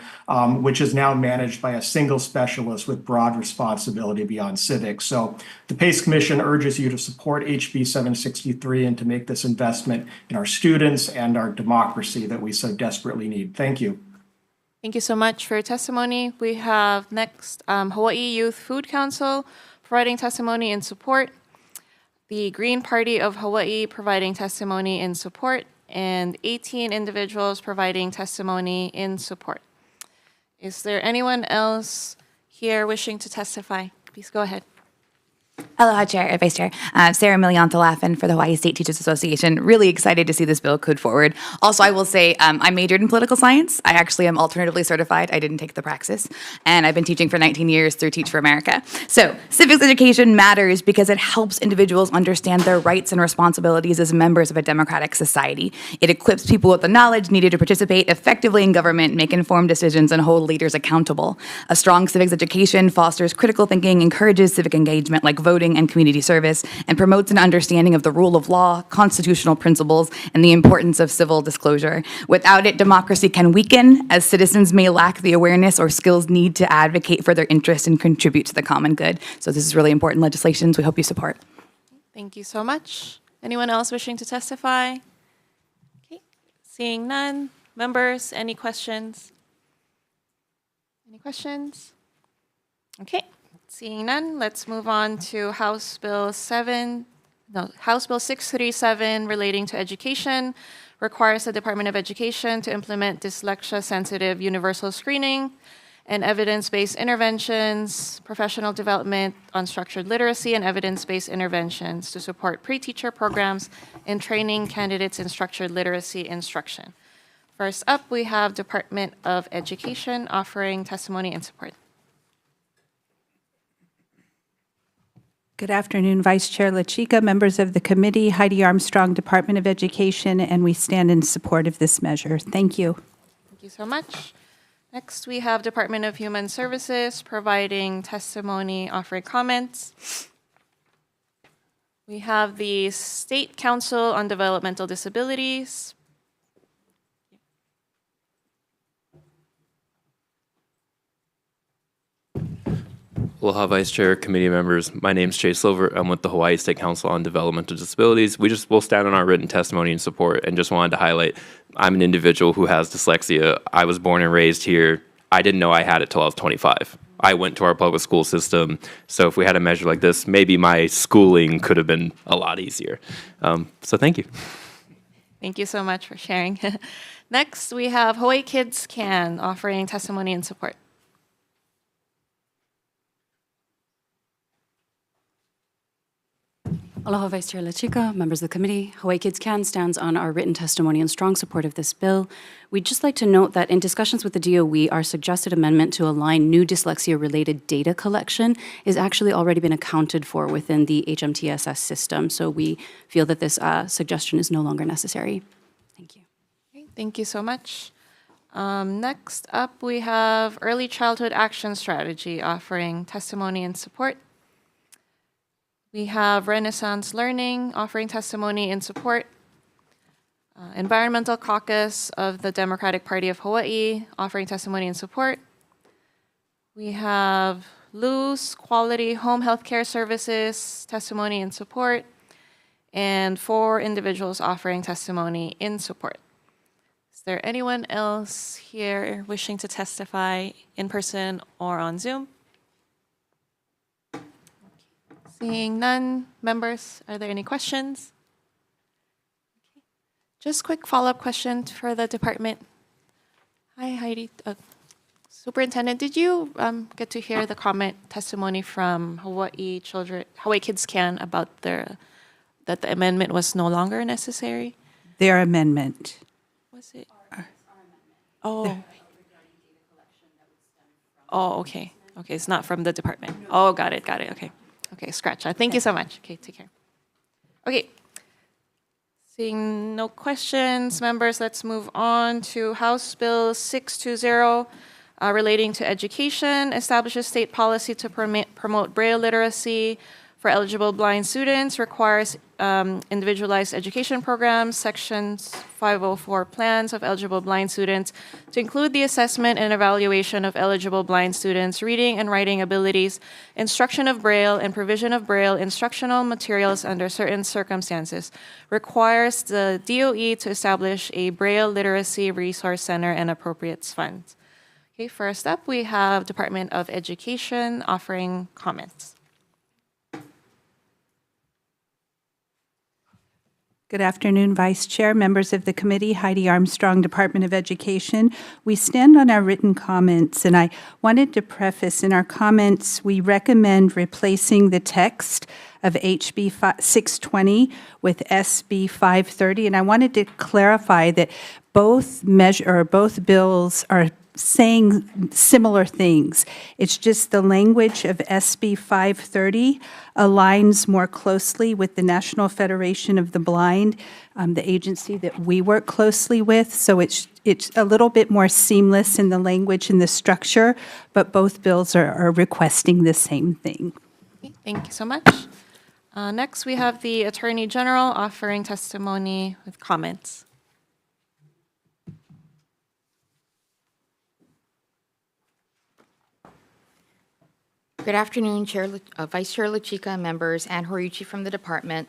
which is now managed by a single specialist with broad responsibility beyond civics. So the PACE Commission urges you to support HB 763 and to make this investment in our students and our democracy that we so desperately need. Thank you. Thank you so much for your testimony. We have next Hawaii Youth Food Council providing testimony in support, the Green Party of Hawaii providing testimony in support, and 18 individuals providing testimony in support. Is there anyone else here wishing to testify? Please go ahead. Aloha, Chair, Vice Chair. Sarah Milianta-Laffin for the Hawaii State Teachers Association. Really excited to see this bill put forward. Also, I will say I majored in political science. I actually am alternatively certified. I didn't take the praxis. And I've been teaching for 19 years through Teach for America. So civics education matters because it helps individuals understand their rights and responsibilities as members of a democratic society. It equips people with the knowledge needed to participate effectively in government, make informed decisions, and hold leaders accountable. A strong civics education fosters critical thinking, encourages civic engagement like voting and community service, and promotes an understanding of the rule of law, constitutional principles, and the importance of civil disclosure. Without it, democracy can weaken, as citizens may lack the awareness or skills needed to advocate for their interests and contribute to the common good. So this is really important legislation, so we hope you support. Thank you so much. Anyone else wishing to testify? Okay, seeing none. Members, any questions? Any questions? Okay. Seeing none, let's move on to House Bill 637 relating to education, requires the Department of Education to implement dyslexia-sensitive universal screening and evidence-based interventions, professional development on structured literacy, and evidence-based interventions to support pre-teacher programs and training candidates in structured literacy instruction. First up, we have Department of Education offering testimony in support. Good afternoon, Vice Chair LaChica, members of the committee, Heidi Armstrong, Department of Education, and we stand in support of this measure. Thank you. Thank you so much. Next, we have Department of Human Services providing testimony, offering comments. We have the State Council on Developmental Disabilities. Aloha, Vice Chair, committee members. My name is Jay Silver. I'm with the Hawaii State Council on Developmental Disabilities. We'll stand on our written testimony in support, and just wanted to highlight, I'm an individual who has dyslexia. I was born and raised here. I didn't know I had it till I was 25. I went to our public school system, so if we had a measure like this, maybe my schooling could have been a lot easier. So thank you. Thank you so much for sharing. Next, we have Hawaii Kids Can offering testimony and support. Aloha, Vice Chair LaChica, members of the committee. Hawaii Kids Can stands on our written testimony in strong support of this bill. We'd just like to note that in discussions with the DOE, our suggested amendment to align new dyslexia-related data collection is actually already been accounted for within the HMTSS system. So we feel that this suggestion is no longer necessary. Thank you. Okay, thank you so much. Next up, we have Early Childhood Action Strategy offering testimony and support. We have Renaissance Learning offering testimony and support. Environmental Caucus of the Democratic Party of Hawaii offering testimony and support. We have Luz Quality Home Healthcare Services testimony and support. And 4 individuals offering testimony in support. Is there anyone else here wishing to testify in person or on Zoom? Seeing none, members, are there any questions? Okay. Just quick follow-up question for the department. Hi, Heidi. Superintendent, did you get to hear the comment testimony from Hawaii Kids Can about that the amendment was no longer necessary? Their amendment. Was it? Oh. Oh, okay. Okay, it's not from the department. Oh, got it. Okay. Okay, scratch that. Thank you so much. Okay, take care. Okay. Seeing no questions, members, let's move on to House Bill 620 relating to education, establishes state policy to promote Braille literacy for eligible blind students, requires individualized education programs, sections 504 plans of eligible blind students to include the assessment and evaluation of eligible blind students' reading and writing abilities, instruction of Braille, and provision of Braille instructional materials under certain circumstances, requires the DOE to establish a Braille Literacy Resource Center and appropriates funds. Okay, first up, we have Department of Education offering comments. Good afternoon, Vice Chair, members of the committee. Heidi Armstrong, Department of Education. We stand on our written comments, and I wanted to preface in our comments, we recommend replacing the text of HB 620 with SB 530. And I wanted to clarify that both bills are saying similar things. It's just the language of SB 530 aligns more closely with the National Federation of the Blind, the agency that we work closely with. So it's a little bit more seamless in the language and the structure, but both bills are requesting the same thing. Okay, thank you so much. Next, we have the Attorney General offering testimony with comments. Good afternoon, Vice Chair LaChica, members, and Horiuchi from the department.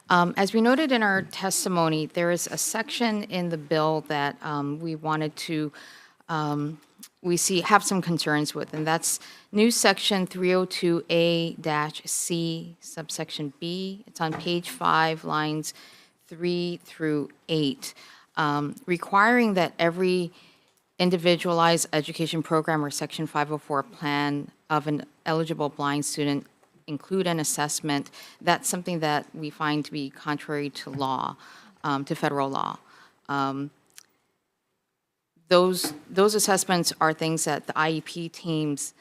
As we noted in our testimony, there is a section in the bill that we wanted to have some concerns with, and that's new section 302A-C subsection B. It's on page 5, lines 3 through 8, requiring that every individualized education program or section 504 plan of an eligible blind student include an assessment. That's something that we find to be contrary to law, to federal law. Those assessments are things that the IEP teams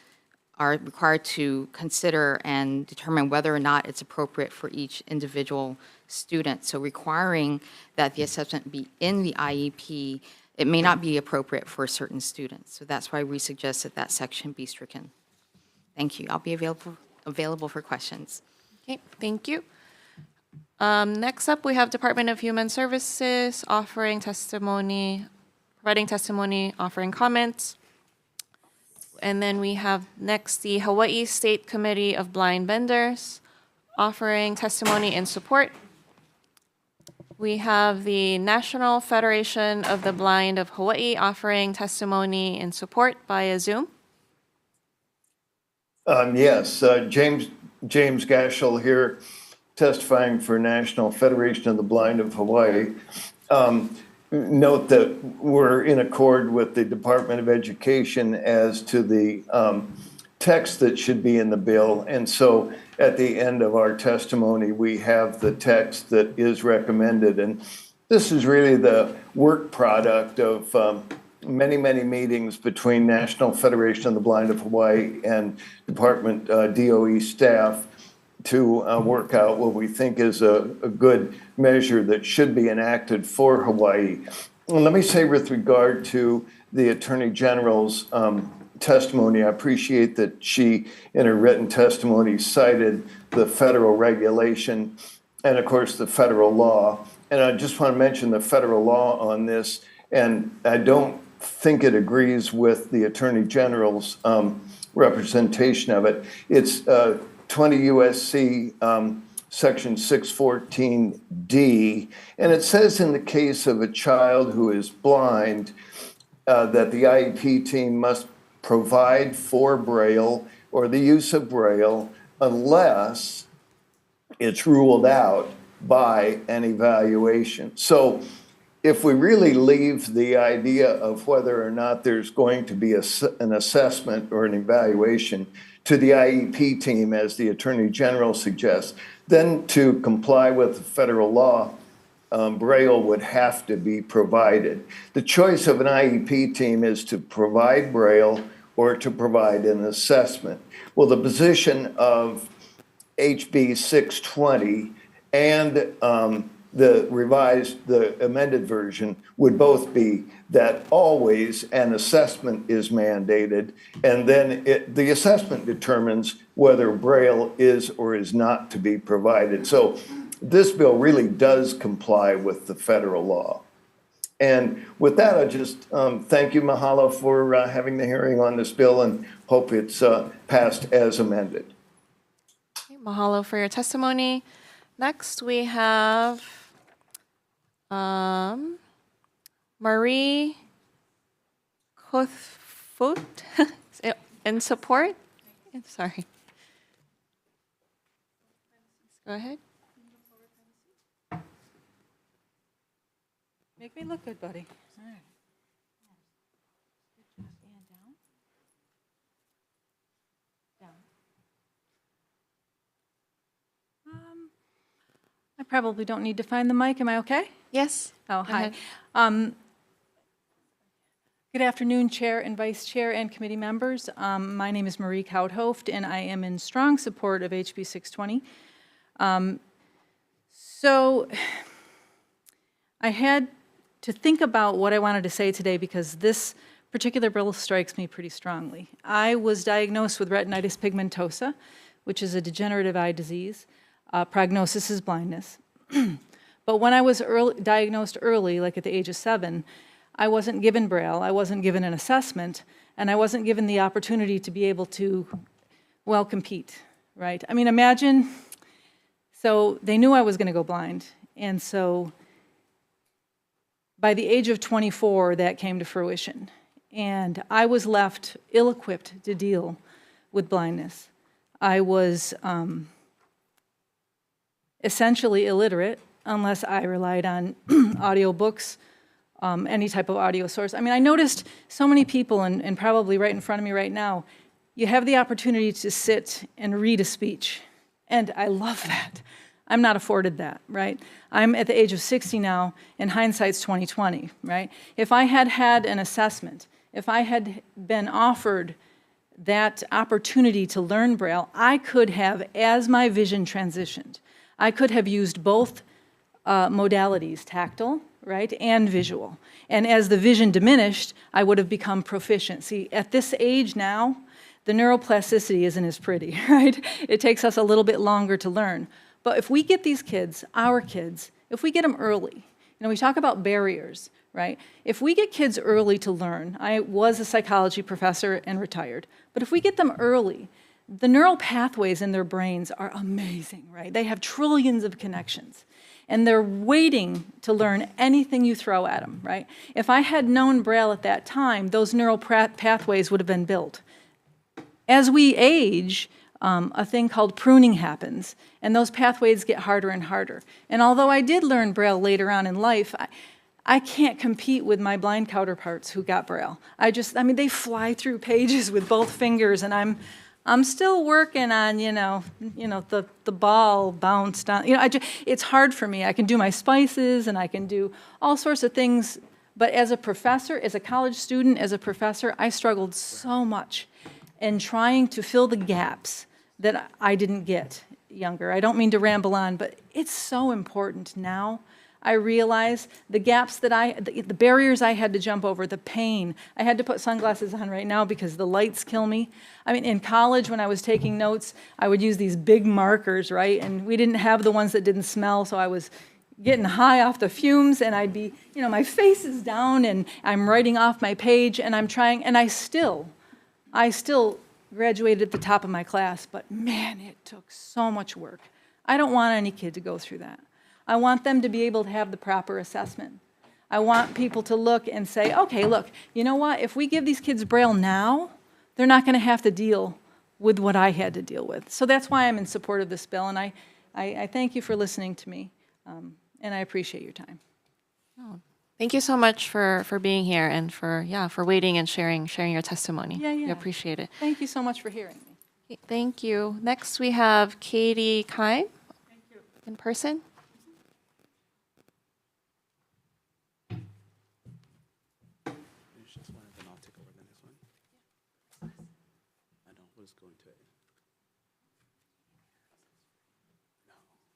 are required to consider and determine whether or not it's appropriate for each individual student. So requiring that the assessment be in the IEP, it may not be appropriate for certain students. So that's why we suggest that that section be stricken. Thank you. I'll be available for questions. Okay, thank you. Next up, we have Department of Human Services offering testimony, providing testimony, offering comments. And then we have next the Hawaii State Committee of Blind Vendors offering testimony in support. We have the National Federation of the Blind of Hawaii offering testimony in support via Zoom. Yes, James Gashel here, testifying for National Federation of the Blind of Hawaii. note that we're in accord with the Department of Education as to the text that should be in the bill. And so at the end of our testimony, we have the text that is recommended. And this is really the work product of many, many meetings between National Federation of the Blind of Hawaii and Department DOE staff to work out what we think is a good measure that should be enacted for Hawaii. And let me say with regard to the Attorney General's testimony, I appreciate that she, in her written testimony, cited the federal regulation and, of course, the federal law. And I just want to mention the federal law on this, and I don't think it agrees with the Attorney General's representation of it. It's 20 U.S.C. Section 614D, and it says in the case of a child who is blind that the IEP team must provide for Braille or the use of Braille unless it's ruled out by an evaluation. So if we really leave the idea of whether or not there's going to be an assessment or an evaluation to the IEP team, as the Attorney General suggests, then to comply with the federal law, Braille would have to be provided. The choice of an IEP team is to provide Braille or to provide an assessment. Well, the position of HB 620 and the amended version would both be that always an assessment is mandated, and then the assessment determines whether Braille is or is not to be provided. So this bill really does comply with the federal law. And with that, I just thank you, mahalo, for having the hearing on this bill and hope it's passed as amended. Okay, mahalo for your testimony. Next, we have Marie Kothfoot in support. Sorry. Go ahead. Make me look good, buddy. All right. I probably don't need to find the mic. Am I okay? Yes. Oh, hi. Ahead. Good afternoon, Chair and Vice Chair and committee members. My name is Marie Kouthoft, and I am in strong support of HB 620. So I had to think about what I wanted to say today because this particular bill strikes me pretty strongly. I was diagnosed with retinitis pigmentosa, which is a degenerative eye disease. Prognosis is blindness. But when I was diagnosed early, like at the age of 7, I wasn't given Braille, I wasn't given an assessment, and I wasn't given the opportunity to be able to, well, compete, right? I mean, imagine, so they knew I was going to go blind, and so by the age of 24, that came to fruition, and I was left ill-equipped to deal with blindness. I was essentially illiterate unless I relied on audiobooks, any type of audio source. I mean, I noticed so many people, and probably right in front of me right now, you have the opportunity to sit and read a speech, and I love that. I'm not afforded that, right? I'm at the age of 60 now, and hindsight's 20/20, right? If I had had an assessment, if I had been offered that opportunity to learn Braille, I could have, as my vision transitioned, I could have used both modalities, tactile, right, and visual. And as the vision diminished, I would have become proficient. See, at this age now, the neuroplasticity isn't as pretty, right? It takes us a little bit longer to learn. But if we get these kids, our kids, if we get them early, you know, we talk about barriers, right? If we get kids early to learn, I was a psychology professor and retired, but if we get them early, the neural pathways in their brains are amazing, right? They have trillions of connections, and they're waiting to learn anything you throw at them, right? If I had known Braille at that time, those neural pathways would have been built. As we age, a thing called pruning happens, and those pathways get harder and harder. And although I did learn Braille later on in life, I can't compete with my blind counterparts who got Braille. I mean, they fly through pages with both fingers, and I'm still working on, the ball bounced on, it's hard for me. I can do my spices and I can do all sorts of things, but as a professor, as a college student, as a professor, I struggled so much in trying to fill the gaps that I didn't get younger. I don't mean to ramble on, but it's so important now. I realize the gaps that the barriers I had to jump over, the pain. I had to put sunglasses on right now because the lights kill me. I mean, in college, when I was taking notes, I would use these big markers, right? And we didn't have the ones that didn't smell, so I was getting high off the fumes, and I'd be, my face is down, and I'm writing off my page, and I'm trying, and I still graduated at the top of my class, but man, it took so much work. I don't want any kid to go through that. I want them to be able to have the proper assessment. I want people to look and say, okay, look, you know what? If we give these kids Braille now, they're not going to have to deal with what I had to deal with. So that's why I'm in support of this bill, and I thank you for listening to me, and I appreciate your time. Oh, thank you so much for being here and for waiting and sharing your testimony. Yeah. We appreciate it. Thank you so much for hearing me. Okay, thank you. Next, we have Katie Kine in person.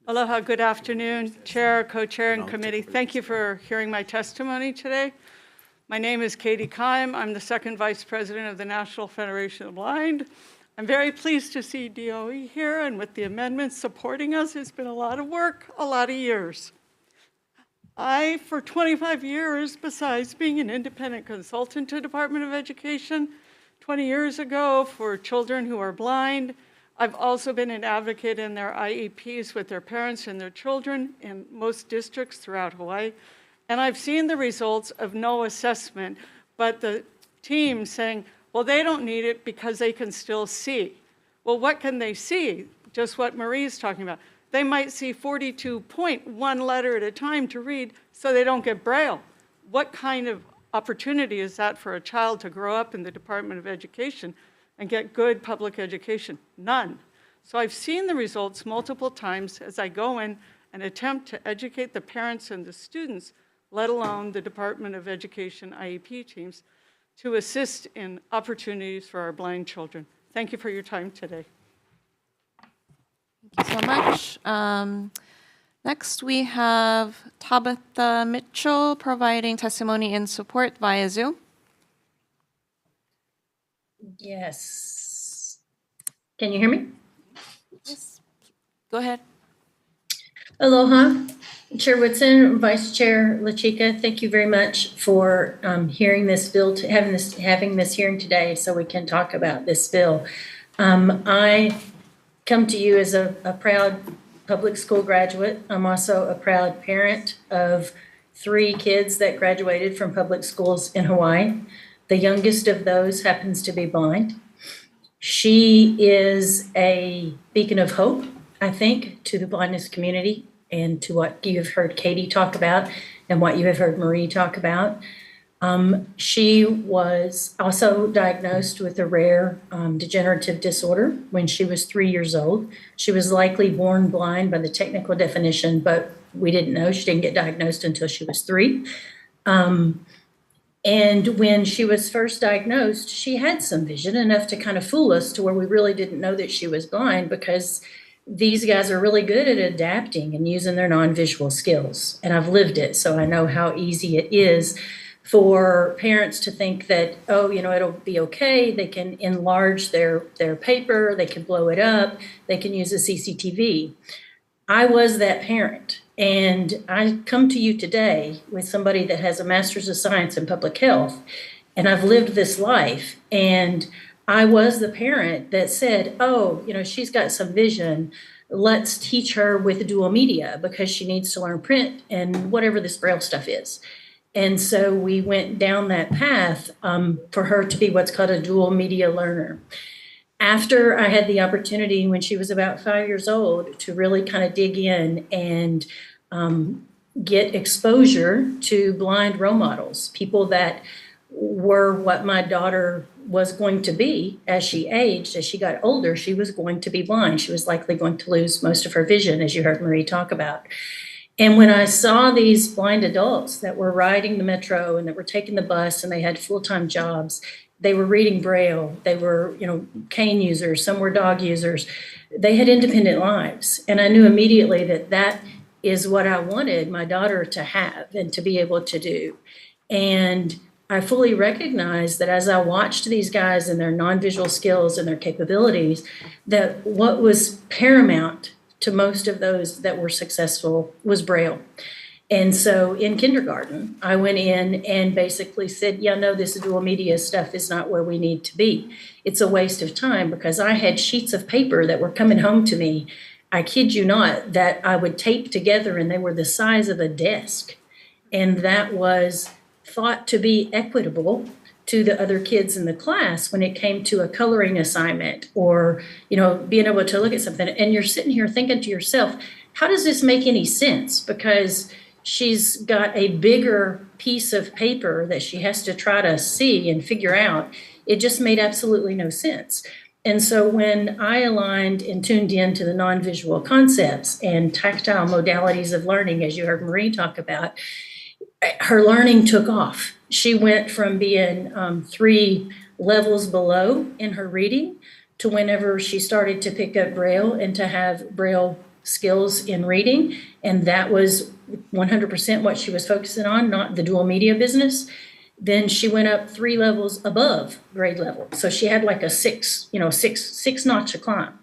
Aloha, good afternoon, Chair, Co-Chair, and Committee. Thank you for hearing my testimony today. My name is Katie Kime. I'm the second Vice President of the National Federation of the Blind. I'm very pleased to see DOE here, and with the amendments supporting us, it's been a lot of work, a lot of years. For 25 years, besides being an independent consultant to Department of Education, 20 years ago for children who are blind, I've also been an advocate in their IEPs with their parents and their children in most districts throughout Hawaii. And I've seen the results of no assessment, but the team saying, well, they don't need it because they can still see. Well, what can they see? Just what Marie's talking about. They might see 42.1 letter at a time to read, so they don't get Braille. What kind of opportunity is that for a child to grow up in the Department of Education and get good public education? None. So I've seen the results multiple times as I go in and attempt to educate the parents and the students, let alone the Department of Education IEP teams, to assist in opportunities for our blind children. Thank you for your time today. Thank you so much. Next, we have Tabitha Mitchell providing testimony in support via Zoom. Yes. Can you hear me? Yes. Go ahead. Aloha, Chair Woodson, Vice Chair LaChica. Thank you very much for hearing this bill, having this hearing today, so we can talk about this bill. I come to you as a proud public school graduate. I'm also a proud parent of 3 kids that graduated from public schools in Hawaii. The youngest of those happens to be blind. She is a beacon of hope, I think, to the blindness community and to what you have heard Katie talk about and what you have heard Marie talk about. She was also diagnosed with a rare degenerative disorder when she was 3 years old. She was likely born blind by the technical definition, but we didn't know. She didn't get diagnosed until she was 3. And when she was first diagnosed, she had some vision, enough to kind of fool us to where we really didn't know that she was blind, because these guys are really good at adapting and using their non-visual skills. And I've lived it, so I know how easy it is for parents to think that, oh, it'll be okay. They can enlarge their paper, they can blow it up, they can use a CCTV. I was that parent. And I come to you today with somebody that has a master's of science in public health, and I've lived this life. And I was the parent that said, oh, she's got some vision. Let's teach her with dual media because she needs to learn print and whatever this Braille stuff is. And so we went down that path for her to be what's called a dual media learner. After I had the opportunity when she was about 5 years old to really kind of dig in and get exposure to blind role models, people that were what my daughter was going to be as she aged. As she got older, she was going to be blind. She was likely going to lose most of her vision, as you heard Marie talk about. And when I saw these blind adults that were riding the metro and that were taking the bus and they had full-time jobs, they were reading Braille, they were, cane users, some were dog users, they had independent lives. And I knew immediately that that is what I wanted my daughter to have and to be able to do. And I fully recognized that as I watched these guys and their non-visual skills and their capabilities, that what was paramount to most of those that were successful was Braille. And so in kindergarten, I went in and basically said, yeah, no, this dual media stuff is not where we need to be. It's a waste of time, because I had sheets of paper that were coming home to me, I kid you not, that I would tape together, and they were the size of a desk. And that was thought to be equitable to the other kids in the class when it came to a coloring assignment or, being able to look at something. And you're sitting here thinking to yourself, how does this make any sense? Because she's got a bigger piece of paper that she has to try to see and figure out. It just made absolutely no sense. And so when I aligned and tuned in to the non-visual concepts and tactile modalities of learning, as you heard Marie talk about, her learning took off. She went from being 3 levels below in her reading to whenever she started to pick up Braille and to have Braille skills in reading. And that was 100% what she was focusing on, not the dual media business. Then she went up 3 levels above grade level. So she had like a six notch climb.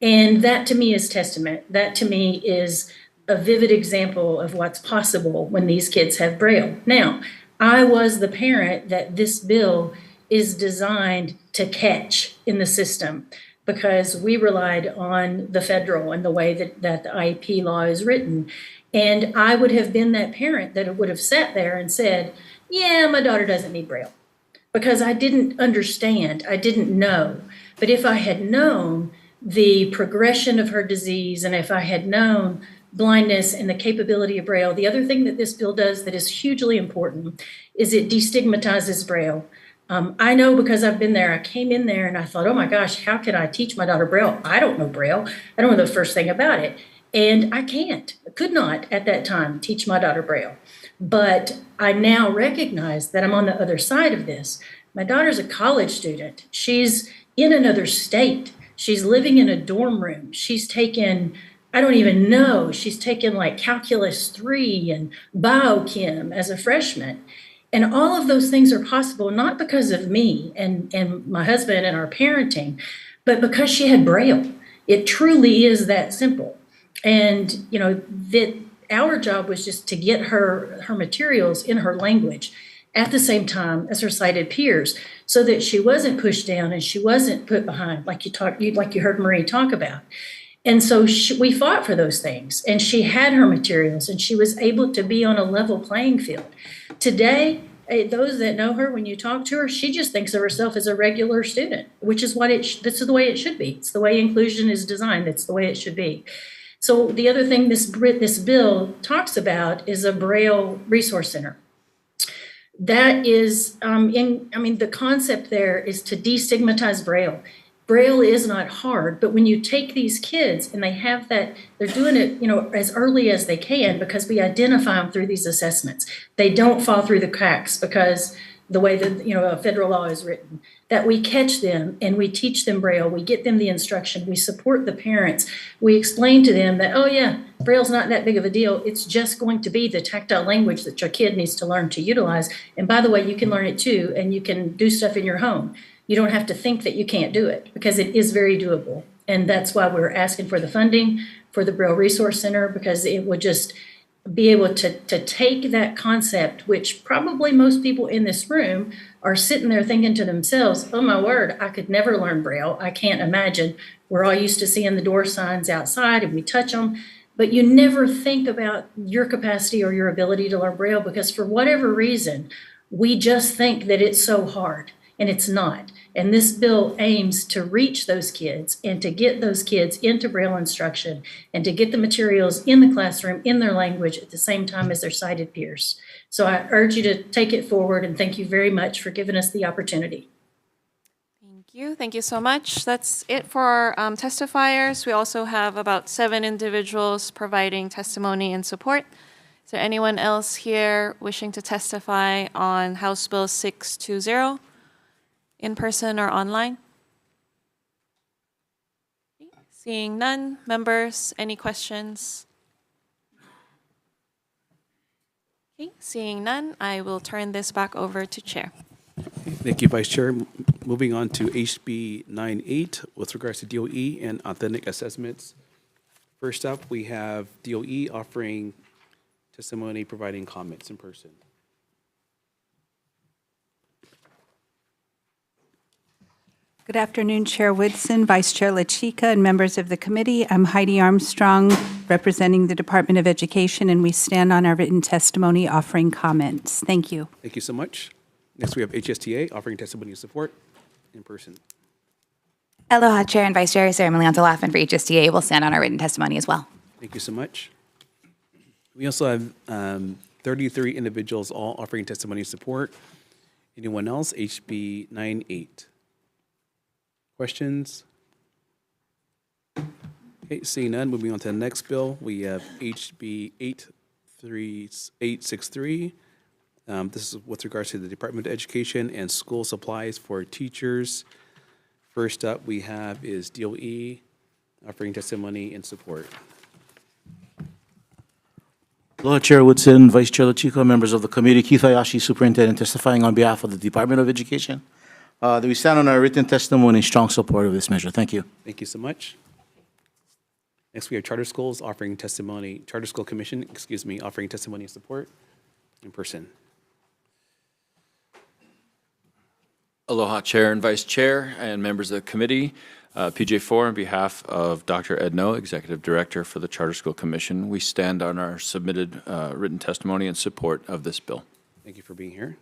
And that to me is testament. That to me is a vivid example of what's possible when these kids have Braille. Now, I was the parent that this bill is designed to catch in the system, because we relied on the federal and the way that the IEP law is written. And I would have been that parent that would have sat there and said, yeah, my daughter doesn't need Braille, because I didn't understand, I didn't know. But if I had known the progression of her disease, and if I had known blindness and the capability of Braille, the other thing that this bill does that is hugely important is it destigmatizes Braille. I know, because I've been there. I came in there and I thought, oh my gosh, how can I teach my daughter Braille? I don't know Braille. I don't know the first thing about it. And I could not at that time teach my daughter Braille. But I now recognize that I'm on the other side of this. My daughter's a college student. She's in another state. She's living in a dorm room. She's taken, I don't even know, she's taken like Calculus 3 and Biochem as a freshman. And all of those things are possible, not because of me and my husband and our parenting, but because she had Braille. It truly is that simple. And, that our job was just to get her materials in her language at the same time as her sighted peers, so that she wasn't pushed down and she wasn't put behind, like you heard Marie talk about. And so we fought for those things, and she had her materials, and she was able to be on a level playing field. Today, those that know her, when you talk to her, she just thinks of herself as a regular student, which is this is the way it should be. It's the way inclusion is designed. It's the way it should be. So the other thing this bill talks about is a Braille resource center. That is, the concept there is to destigmatize Braille. Braille is not hard, but when you take these kids and they have that, they're doing it, as early as they can, because we identify them through these assessments. They don't fall through the cracks because the way that, federal law is written, that we catch them and we teach them Braille, we get them the instruction, we support the parents, we explain to them that, oh yeah, Braille's not that big of a deal. It's just going to be the tactile language that your kid needs to learn to utilize. And by the way, you can learn it too, and you can do stuff in your home. You don't have to think that you can't do it, because it is very doable. And that's why we're asking for the funding for the Braille Resource Center, because it would just be able to take that concept, which probably most people in this room are sitting there thinking to themselves, oh my word, I could never learn Braille. I can't imagine. We're all used to seeing the door signs outside and we touch them, but you never think about your capacity or your ability to learn Braille, because for whatever reason, we just think that it's so hard, and it's not. And this bill aims to reach those kids and to get those kids into Braille instruction and to get the materials in the classroom in their language at the same time as their sighted peers. So I urge you to take it forward, and thank you very much for giving us the opportunity. Thank you. Thank you so much. That's it for our testifiers. We also have about 7 individuals providing testimony and support. Is there anyone else here wishing to testify on House Bill 620, in person or online? Seeing none. Members, any questions? Okay, seeing none, I will turn this back over to Chair. Thank you, Vice Chair. Moving on to HB 98 with regards to DOE and authentic assessments. First up, we have DOE offering testimony, providing comments in person. Good afternoon, Chair Woodson, Vice Chair LaChica, and members of the committee. I'm Heidi Armstrong, representing the Department of Education, and we stand on our written testimony offering comments. Thank you. Thank you so much. Next, we have HSTA offering testimony and support in person. Aloha, Chair and Vice Chair. Sarah Milianta-Laffin for HSTA will stand on our written testimony as well. Thank you so much. We also have 33 individuals all offering testimony and support. Anyone else? HB 98. Questions? Okay, seeing none, moving on to the next bill, we have HB 863. This is with regards to the Department of Education and school supplies for teachers. First up, we have is DOE offering testimony and support. Aloha, Chair Woodson, Vice Chair LaChica, members of the committee, Keith Hayashi, Superintendent, testifying on behalf of the Department of Education. That we stand on our written testimony in strong support of this measure. Thank you. Thank you so much. Next, we have Charter Schools offering testimony, Charter School Commission, offering testimony and support in person. Aloha, Chair and Vice Chair, and members of the committee. PJ4, on behalf of Dr. Ed No, Executive Director for the Charter School Commission, we stand on our submitted written testimony in support of this bill. Thank you for being here.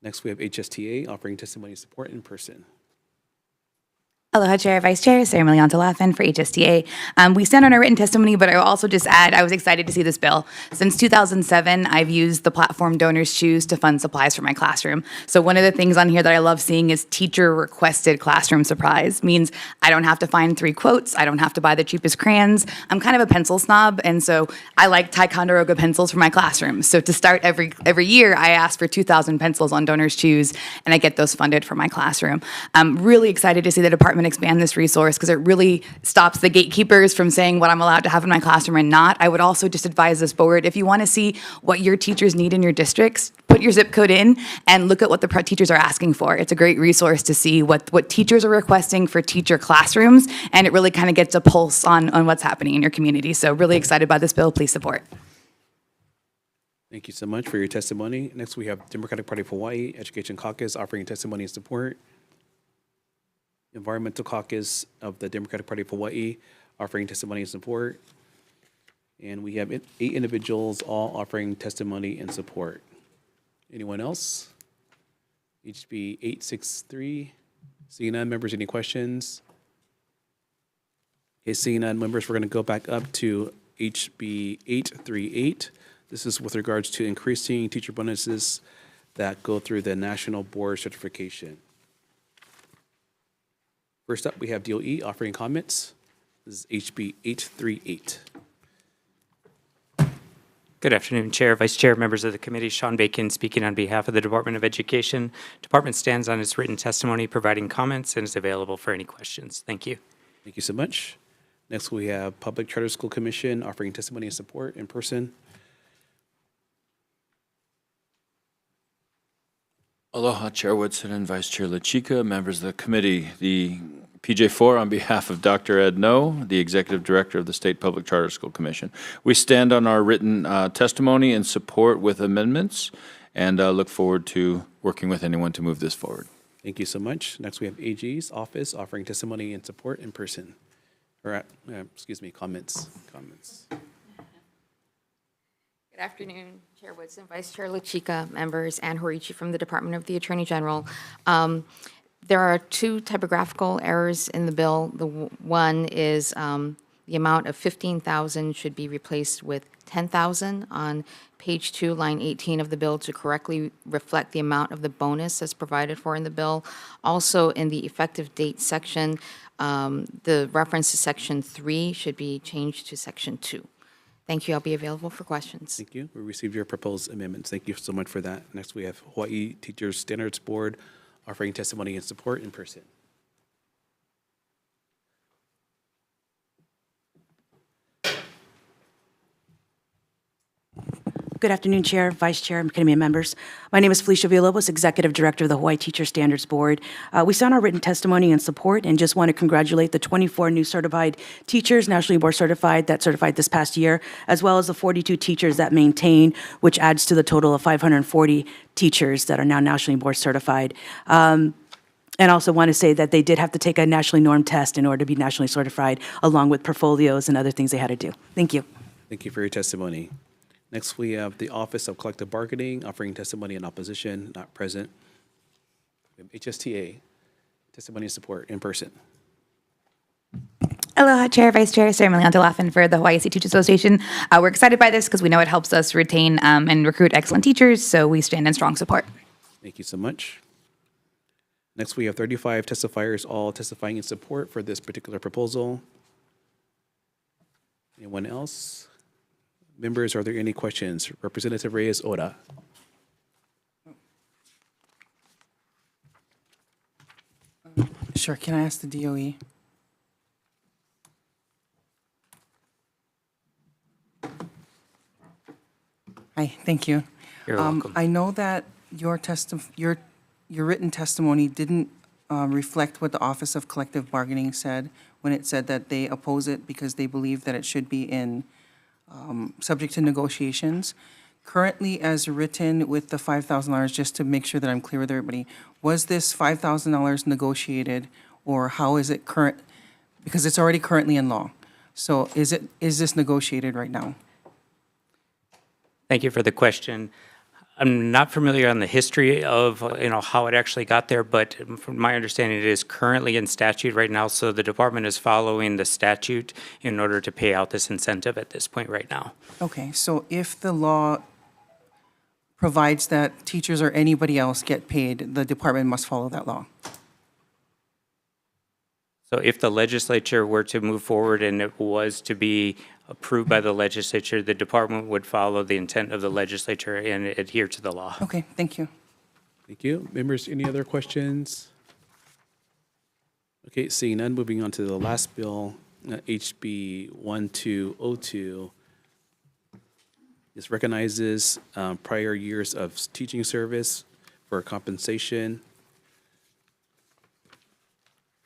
Next, we have HSTA offering testimony and support in person. Aloha, Chair, Vice Chair, Sarah Milianta-Laffin for HSTA. We stand on our written testimony, but I will also just add, I was excited to see this bill. Since 2007, I've used the platform Donors Choose to fund supplies for my classroom. So one of the things on here that I love seeing is teacher-requested classroom supplies. Means I don't have to find 3 quotes. I don't have to buy the cheapest crayons. I'm kind of a pencil snob, and so I like Ticonderoga pencils for my classroom. So to start every year, I ask for 2,000 pencils on Donors Choose, and I get those funded for my classroom. I'm really excited to see the department expand this resource because it really stops the gatekeepers from saying what I'm allowed to have in my classroom and not. I would also just advise this board, if you want to see what your teachers need in your districts, put your zip code in and look at what the teachers are asking for. It's a great resource to see what teachers are requesting for teacher classrooms, and it really kind of gets a pulse on what's happening in your community. So really excited by this bill. Please support. Thank you so much for your testimony. Next, we have Democratic Party of Hawaii Education Caucus offering testimony and support. Environmental Caucus of the Democratic Party of Hawaii offering testimony and support. And we have 8 individuals all offering testimony and support. Anyone else? HB 863. Seeing none, members, any questions? Okay, seeing none, members, we're going to go back up to HB 838. This is with regards to increasing teacher bonuses that go through the National Board Certification. First up, we have DOE offering comments. This is HB 838. Good afternoon, Chair, Vice Chair, members of the committee. Sean Bacon speaking on behalf of the Department of Education. Department stands on its written testimony, providing comments, and is available for any questions. Thank you. Thank you so much. Next, we have Public Charter School Commission offering testimony and support in person. Aloha, Chair Woodson and Vice Chair LaChica, members of the committee. The PJ4, on behalf of Dr. Ed No, the Executive Director of the State Public Charter School Commission. We stand on our written testimony in support with amendments and look forward to working with anyone to move this forward. Thank you so much. Next, we have AG's office offering testimony and support in person. Or, comments. Good afternoon, Chair Woodson, Vice Chair LaChica, members, and Horichi from the Department of the Attorney General. There are two typographical errors in the bill. The one is the amount of 15,000 should be replaced with 10,000 on page 2, line 18 of the bill to correctly reflect the amount of the bonus as provided for in the bill. Also, in the effective date section, the reference to section 3 should be changed to section 2. Thank you. I'll be available for questions. Thank you. We received your proposed amendments. Thank you so much for that. Next, we have Hawaii Teachers Standards Board offering testimony and support in person. Good afternoon, Chair, Vice Chair, and committee members. My name is Felicia Villalobos, Executive Director of the Hawaii Teacher Standards Board. We sent our written testimony and support and just want to congratulate the 24 new certified teachers, nationally board certified, that certified this past year, as well as the 42 teachers that maintain, which adds to the total of 540 teachers that are now nationally board certified. And also want to say that they did have to take a nationally normed test in order to be nationally certified, along with portfolios and other things they had to do. Thank you. Thank you for your testimony. Next, we have the Office of Collective Bargaining offering testimony in opposition, not present. We have HSTA, testimony and support in person. Aloha, Chair, Vice Chair, Sarah Milianta Laffin for the Hawaii State Teachers Association. We're excited by this because we know it helps us retain and recruit excellent teachers, so we stand in strong support. Thank you so much. Next, we have 35 testifiers, all testifying in support for this particular proposal. Anyone else? Members, are there any questions? Representative Reyes-Ora. Sure, can I ask the DOE? Hi, thank you. You're welcome. I know that your written testimony didn't reflect what the Office of Collective Bargaining said when it said that they oppose it because they believe that it should be in subject to negotiations. Currently, as written with the $5,000, just to make sure that I'm clear with everybody, was this $5,000 negotiated, or how is it current? Because it's already currently in law. So is this negotiated right now? Thank you for the question. I'm not familiar on the history of, how it actually got there, but from my understanding, it is currently in statute right now, so the department is following the statute in order to pay out this incentive at this point right now. Okay, so if the law provides that teachers or anybody else get paid, the department must follow that law. So if the legislature were to move forward and it was to be approved by the legislature, the department would follow the intent of the legislature and adhere to the law. Okay, thank you. Thank you. Members, any other questions? Okay, seeing none, moving on to the last bill, HB 1202. This recognizes prior years of teaching service for compensation.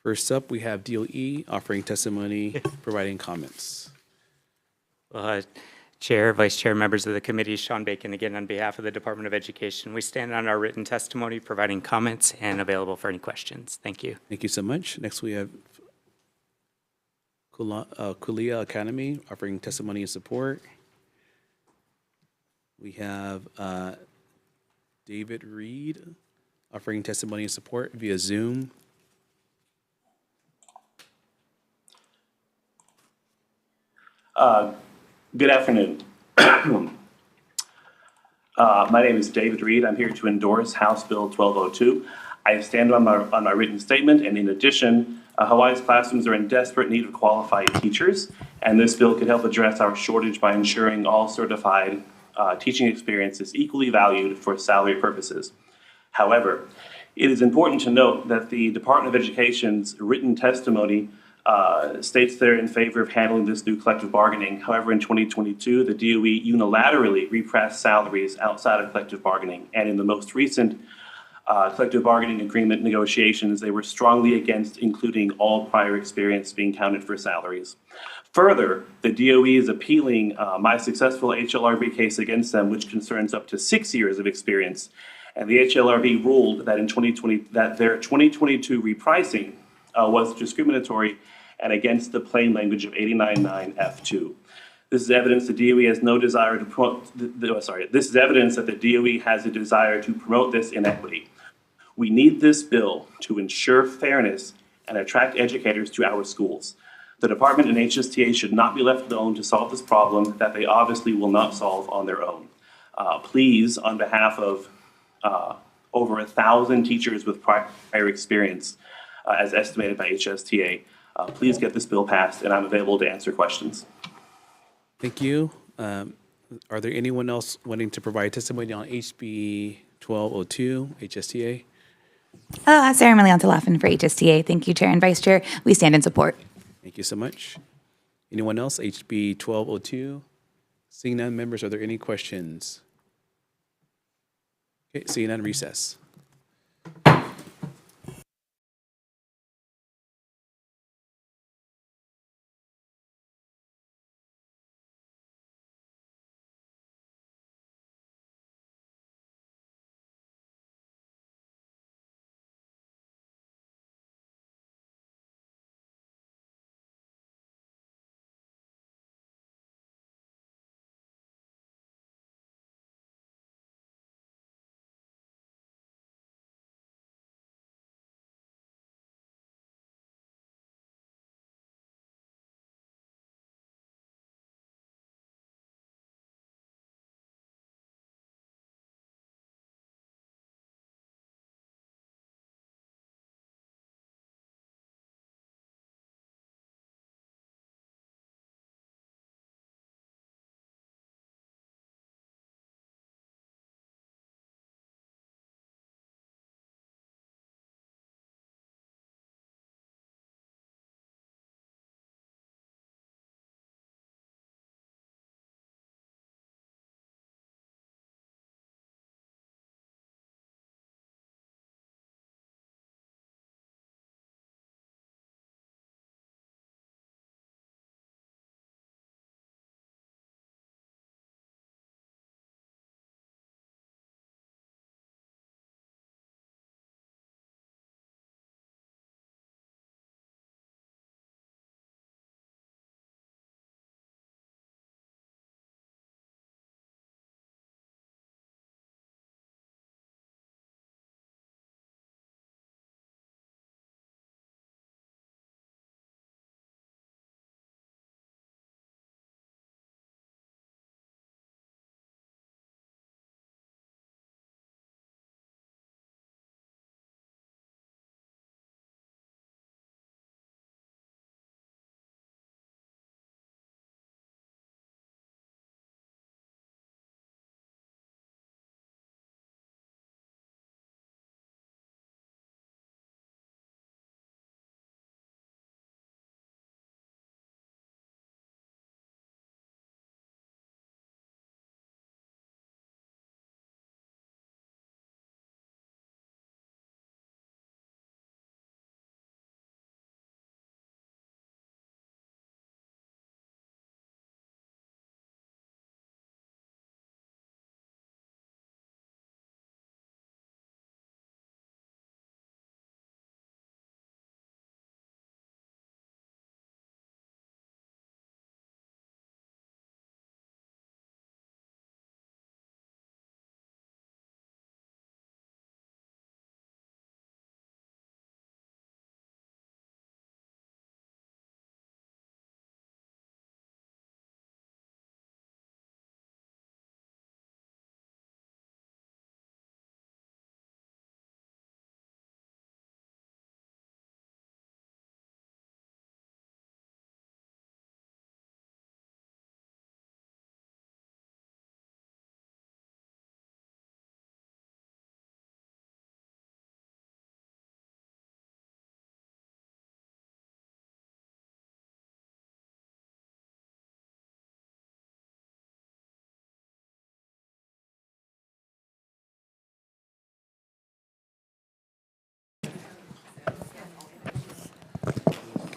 First up, we have DOE offering testimony, providing comments. Chair, Vice Chair, members of the committee, Sean Bacon again on behalf of the Department of Education. We stand on our written testimony, providing comments and available for any questions. Thank you. Thank you so much. Next, we have Kulia Academy offering testimony and support. We have David Reed offering testimony and support via Zoom. Good afternoon. My name is David Reed. I'm here to endorse House Bill 1202. I stand on my written statement, and in addition, Hawaii's classrooms are in desperate need of qualified teachers, and this bill could help address our shortage by ensuring all certified teaching experience is equally valued for salary purposes. However, it is important to note that the Department of Education's written testimony states they're in favor of handling this through collective bargaining. However, in 2022, the DOE unilaterally repressed salaries outside of collective bargaining. And in the most recent collective bargaining agreement negotiations, they were strongly against including all prior experience being counted for salaries. Further, the DOE is appealing my successful HLRB case against them, which concerns up to 6 years of experience. And the HLRB ruled that that their 2022 repricing was discriminatory and against the plain language of 89.9 F2. This is evidence the DOE has no desire to promote, this is evidence that the DOE has a desire to promote this inequity. We need this bill to ensure fairness and attract educators to our schools. The department and HSTA should not be left alone to solve this problem that they obviously will not solve on their own. Please, on behalf of over 1,000 teachers with prior experience, as estimated by HSTA, please get this bill passed, and I'm available to answer questions. Thank you. Are there anyone else wanting to provide testimony on HB 1202, HSTA? Sarah Milianta Laffin for HSTA. Thank you, Chair and Vice Chair. We stand in support. Thank you so much. Anyone else? HB 1202? Seeing none, members, are there any questions? Okay, seeing none, recess.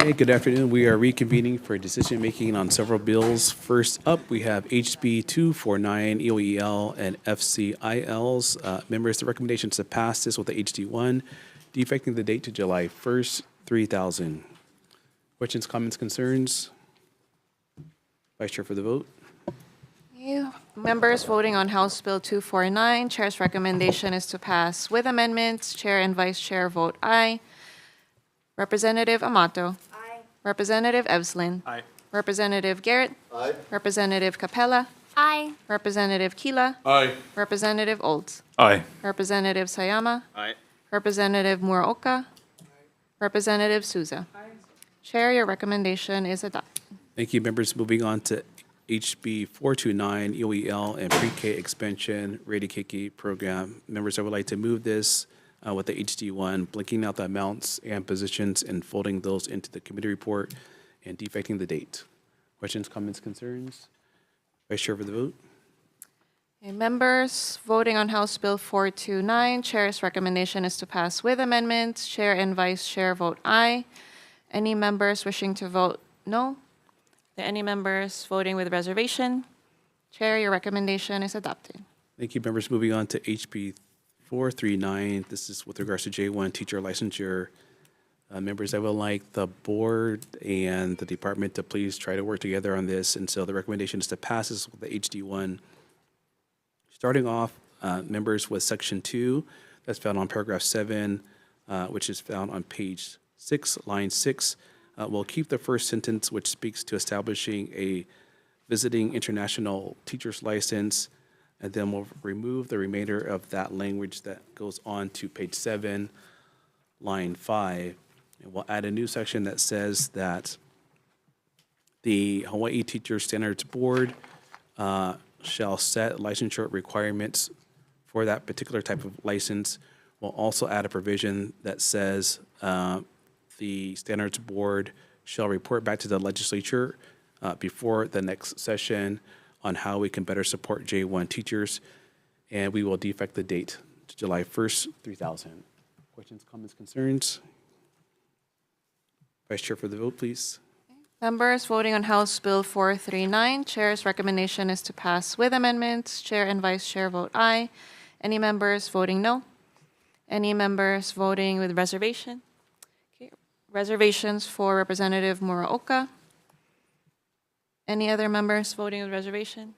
Okay, good afternoon. We are reconvening for decision-making on several bills. First up, we have HB 249, EOEL, and FCILs. Members, the recommendation is to pass this with the HD1, defecting the date to July 1st, 3000. Questions, comments, concerns? Vice Chair for the vote. Members voting on House Bill 249, Chair's recommendation is to pass with amendments. Chair and Vice Chair vote aye. Representative Amato. Aye. Representative Evslin. Aye. Representative Garrett. Aye. Representative Capella. Aye. Representative Kila. Aye. Representative Olds. Aye. Representative Sayama. Aye. Representative Muraoka. Representative Souza. Chair, your recommendation is adopted. Thank you, members. Moving on to HB 429, EOEL and Pre-K Expansion Radikiki Program. Members, I would like to move this with the HD1, blinking out the amounts and positions and folding those into the committee report and defecting the date. Questions, comments, concerns? Vice Chair for the vote. Okay, members voting on House Bill 429, Chair's recommendation is to pass with amendments. Chair and Vice Chair vote aye. Any members wishing to vote no? Are there any members voting with reservation? Chair, your recommendation is adopted. Thank you, members. Moving on to HB 439. This is with regards to J1 teacher licensure. Members, I would like the board and the department to please try to work together on this. And so the recommendation is to pass this with the HD1. Starting off, members, with Section 2, that's found on paragraph 7, which is found on page 6, line 6. We'll keep the first sentence, which speaks to establishing a visiting international teacher's license, and then we'll remove the remainder of that language that goes on to page 7, line 5. And we'll add a new section that says that the Hawaii Teacher Standards Board shall set licensure requirements for that particular type of license. We'll also add a provision that says the Standards Board shall report back to the legislature before the next session on how we can better support J1 teachers, and we will defect the date to July 1st, 3000. Questions, comments, concerns? Vice Chair for the vote, please. Members voting on House Bill 439, Chair's recommendation is to pass with amendments. Chair and Vice Chair vote aye. Any members voting no? Any members voting with reservation? Okay. Reservations for Representative Muraoka. Any other members voting with reservation?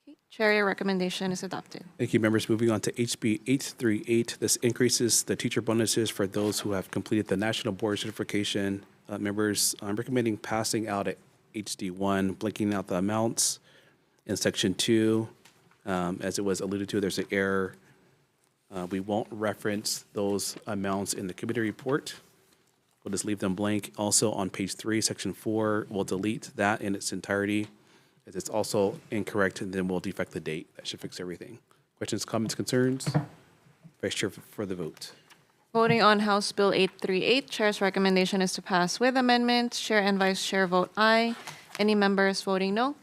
Okay. Chair, your recommendation is adopted. Thank you, members. Moving on to HB 838. This increases the teacher bonuses for those who have completed the National Board Certification. Members, I'm recommending passing out at HD1, blinking out the amounts. In Section 2, as it was alluded to, there's an error. We won't reference those amounts in the committee report. We'll just leave them blank. Also on page 3, Section 4, we'll delete that in its entirety. If it's also incorrect, and then we'll defect the date. That should fix everything. Questions, comments, concerns? Vice Chair for the vote. Voting on House Bill 838, Chair's recommendation is to pass with amendments. Chair and Vice Chair vote aye. Any members voting no?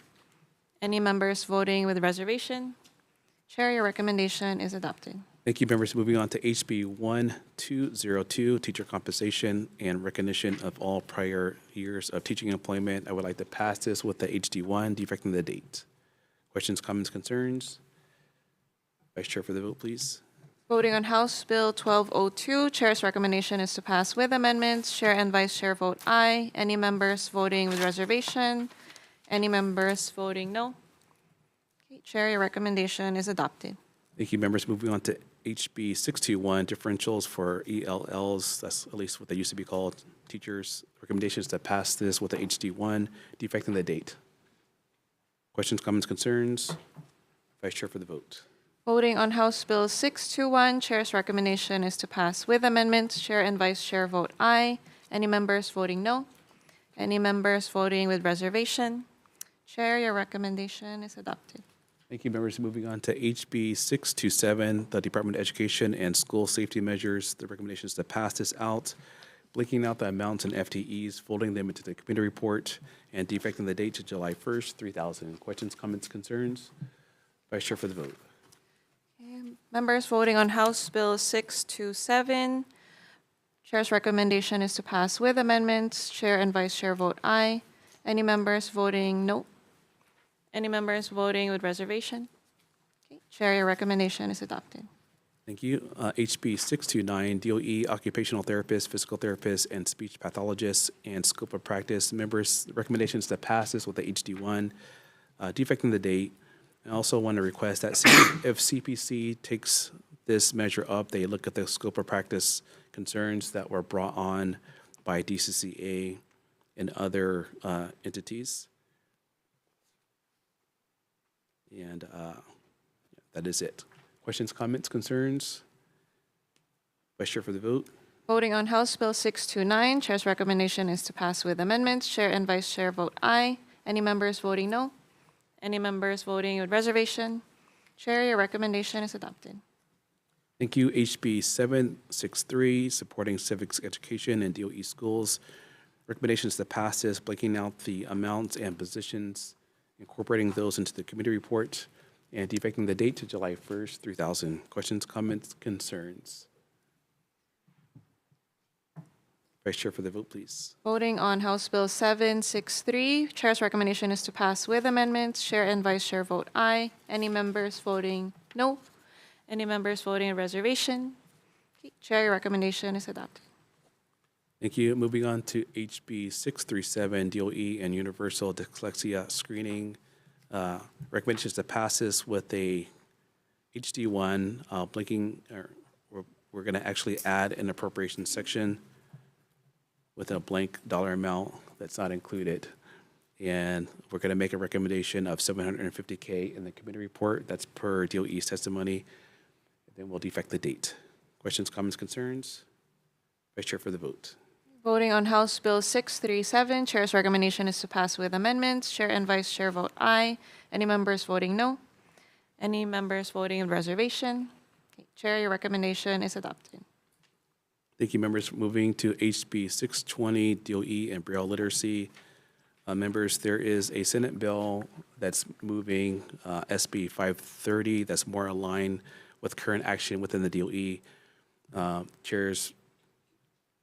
Any members voting with reservation? Chair, your recommendation is adopted. Thank you, members. Moving on to HB 1202, teacher compensation and recognition of all prior years of teaching employment. I would like to pass this with the HD1, defecting the date. Questions, comments, concerns? Vice Chair for the vote, please. Voting on House Bill 1202, Chair's recommendation is to pass with amendments. Chair and Vice Chair vote aye. Any members voting with reservation? Any members voting no? Okay, Chair, your recommendation is adopted. Thank you, members. Moving on to HB 621, differentials for ELLs. That's at least what they used to be called, teachers. Recommendations to pass this with the HD1, defecting the date. Questions, comments, concerns? Vice Chair for the vote. Voting on House Bill 621, Chair's recommendation is to pass with amendments. Chair and Vice Chair vote aye. Any members voting no? Any members voting with reservation? Chair, your recommendation is adopted. Thank you, members. Moving on to HB 627, the Department of Education and School Safety Measures. The recommendation is to pass this out, blinking out the amounts and FTEs, folding them into the committee report, and defecting the date to July 1st, 3000. Questions, comments, concerns? Vice Chair for the vote. Members voting on House Bill 627, Chair's recommendation is to pass with amendments. Chair and Vice Chair vote aye. Any members voting no? Any members voting with reservation? Okay. Chair, your recommendation is adopted. Thank you. HB 629, DOE occupational therapist, physical therapist, and speech pathologist, and scope of practice. Members, recommendations to pass this with the HD1, defecting the date. I also want to request that if CPC takes this measure up, they look at the scope of practice concerns that were brought on by DCCA and other entities. And that is it. Questions, comments, concerns? Vice Chair for the vote. Voting on House Bill 629, Chair's recommendation is to pass with amendments. Chair and Vice Chair vote aye. Any members voting no? Any members voting with reservation? Chair, your recommendation is adopted. Thank you. HB 763, supporting civics education in DOE schools. Recommendations to pass this, breaking out the amounts and positions, incorporating those into the committee report, and defecting the date to July 1st, 3000. Questions, comments, concerns? Vice Chair for the vote, please. Voting on House Bill 763, Chair's recommendation is to pass with amendments. Chair and Vice Chair vote aye. Any members voting no? Any members voting in reservation? Okay, Chair, your recommendation is adopted. Thank you. Moving on to HB 637, DOE and universal dyslexia screening. Recommendations to pass this with a HD1 blinking, or we're going to actually add an appropriation section with a blank dollar amount that's not included. And we're going to make a recommendation of $750K in the committee report. That's per DOE's testimony. Then we'll defect the date. Questions, comments, concerns? Vice Chair for the vote. Voting on House Bill 637, Chair's recommendation is to pass with amendments. Chair and Vice Chair vote aye. Any members voting no? Any members voting in reservation? Okay, Chair, your recommendation is adopted. Thank you, members. Moving to HB 620, DOE and Braille literacy. Members, there is a Senate bill that's moving, SB 530, that's more aligned with current action within the DOE. Chairs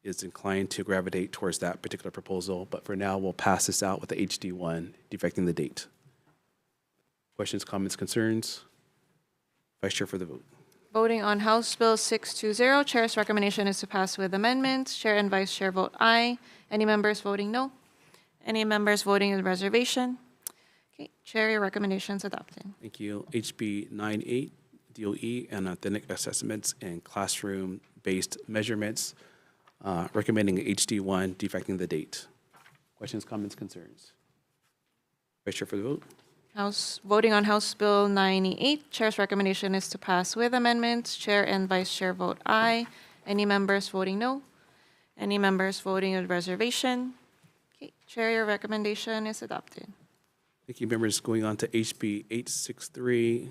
is inclined to gravitate towards that particular proposal, but for now, we'll pass this out with the HD1, defecting the date. Questions, comments, concerns? Vice Chair for the vote. Voting on House Bill 620, Chair's recommendation is to pass with amendments. Chair and Vice Chair vote aye. Any members voting no? Any members voting in reservation? Okay, Chair, your recommendation is adopted. Thank you. HB 98, DOE and authentic assessments and classroom-based measurements, recommending HD1, defecting the date. Questions, comments, concerns? Vice Chair for the vote. Voting on House Bill 98, Chair's recommendation is to pass with amendments. Chair and Vice Chair vote aye. Any members voting no? Any members voting with reservation? Okay, Chair, your recommendation is adopted. Thank you, members. Going on to HB 863,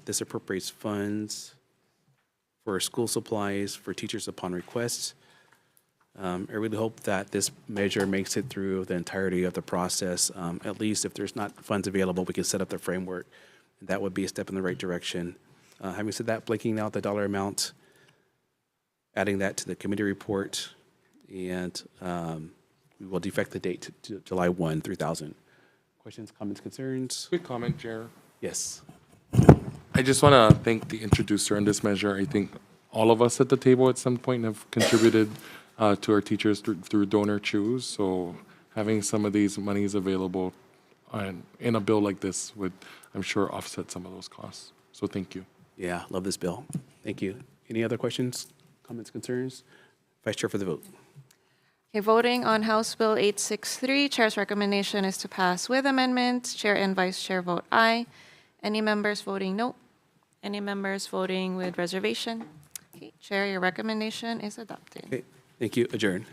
this appropriates funds for school supplies for teachers upon request. I really hope that this measure makes it through the entirety of the process. At least if there's not funds available, we can set up the framework. That would be a step in the right direction. Having said that, blanking out the dollar amount, adding that to the committee report, and we will defect the date to July 1, 3000. Questions, comments, concerns? Quick comment, Chair. Yes. I just want to thank the introducer on this measure. I think all of us at the table at some point have contributed to our teachers through donor choose. So having some of these monies available in a bill like this would, I'm sure, offset some of those costs. So thank you. Yeah, love this bill. Thank you. Any other questions, comments, concerns? Vice Chair for the vote. Okay, voting on House Bill 863, Chair's recommendation is to pass with amendments. Chair and Vice Chair vote aye. Any members voting no? Any members voting with reservation? Okay, Chair, your recommendation is adopted. Okay, thank you. Adjourn.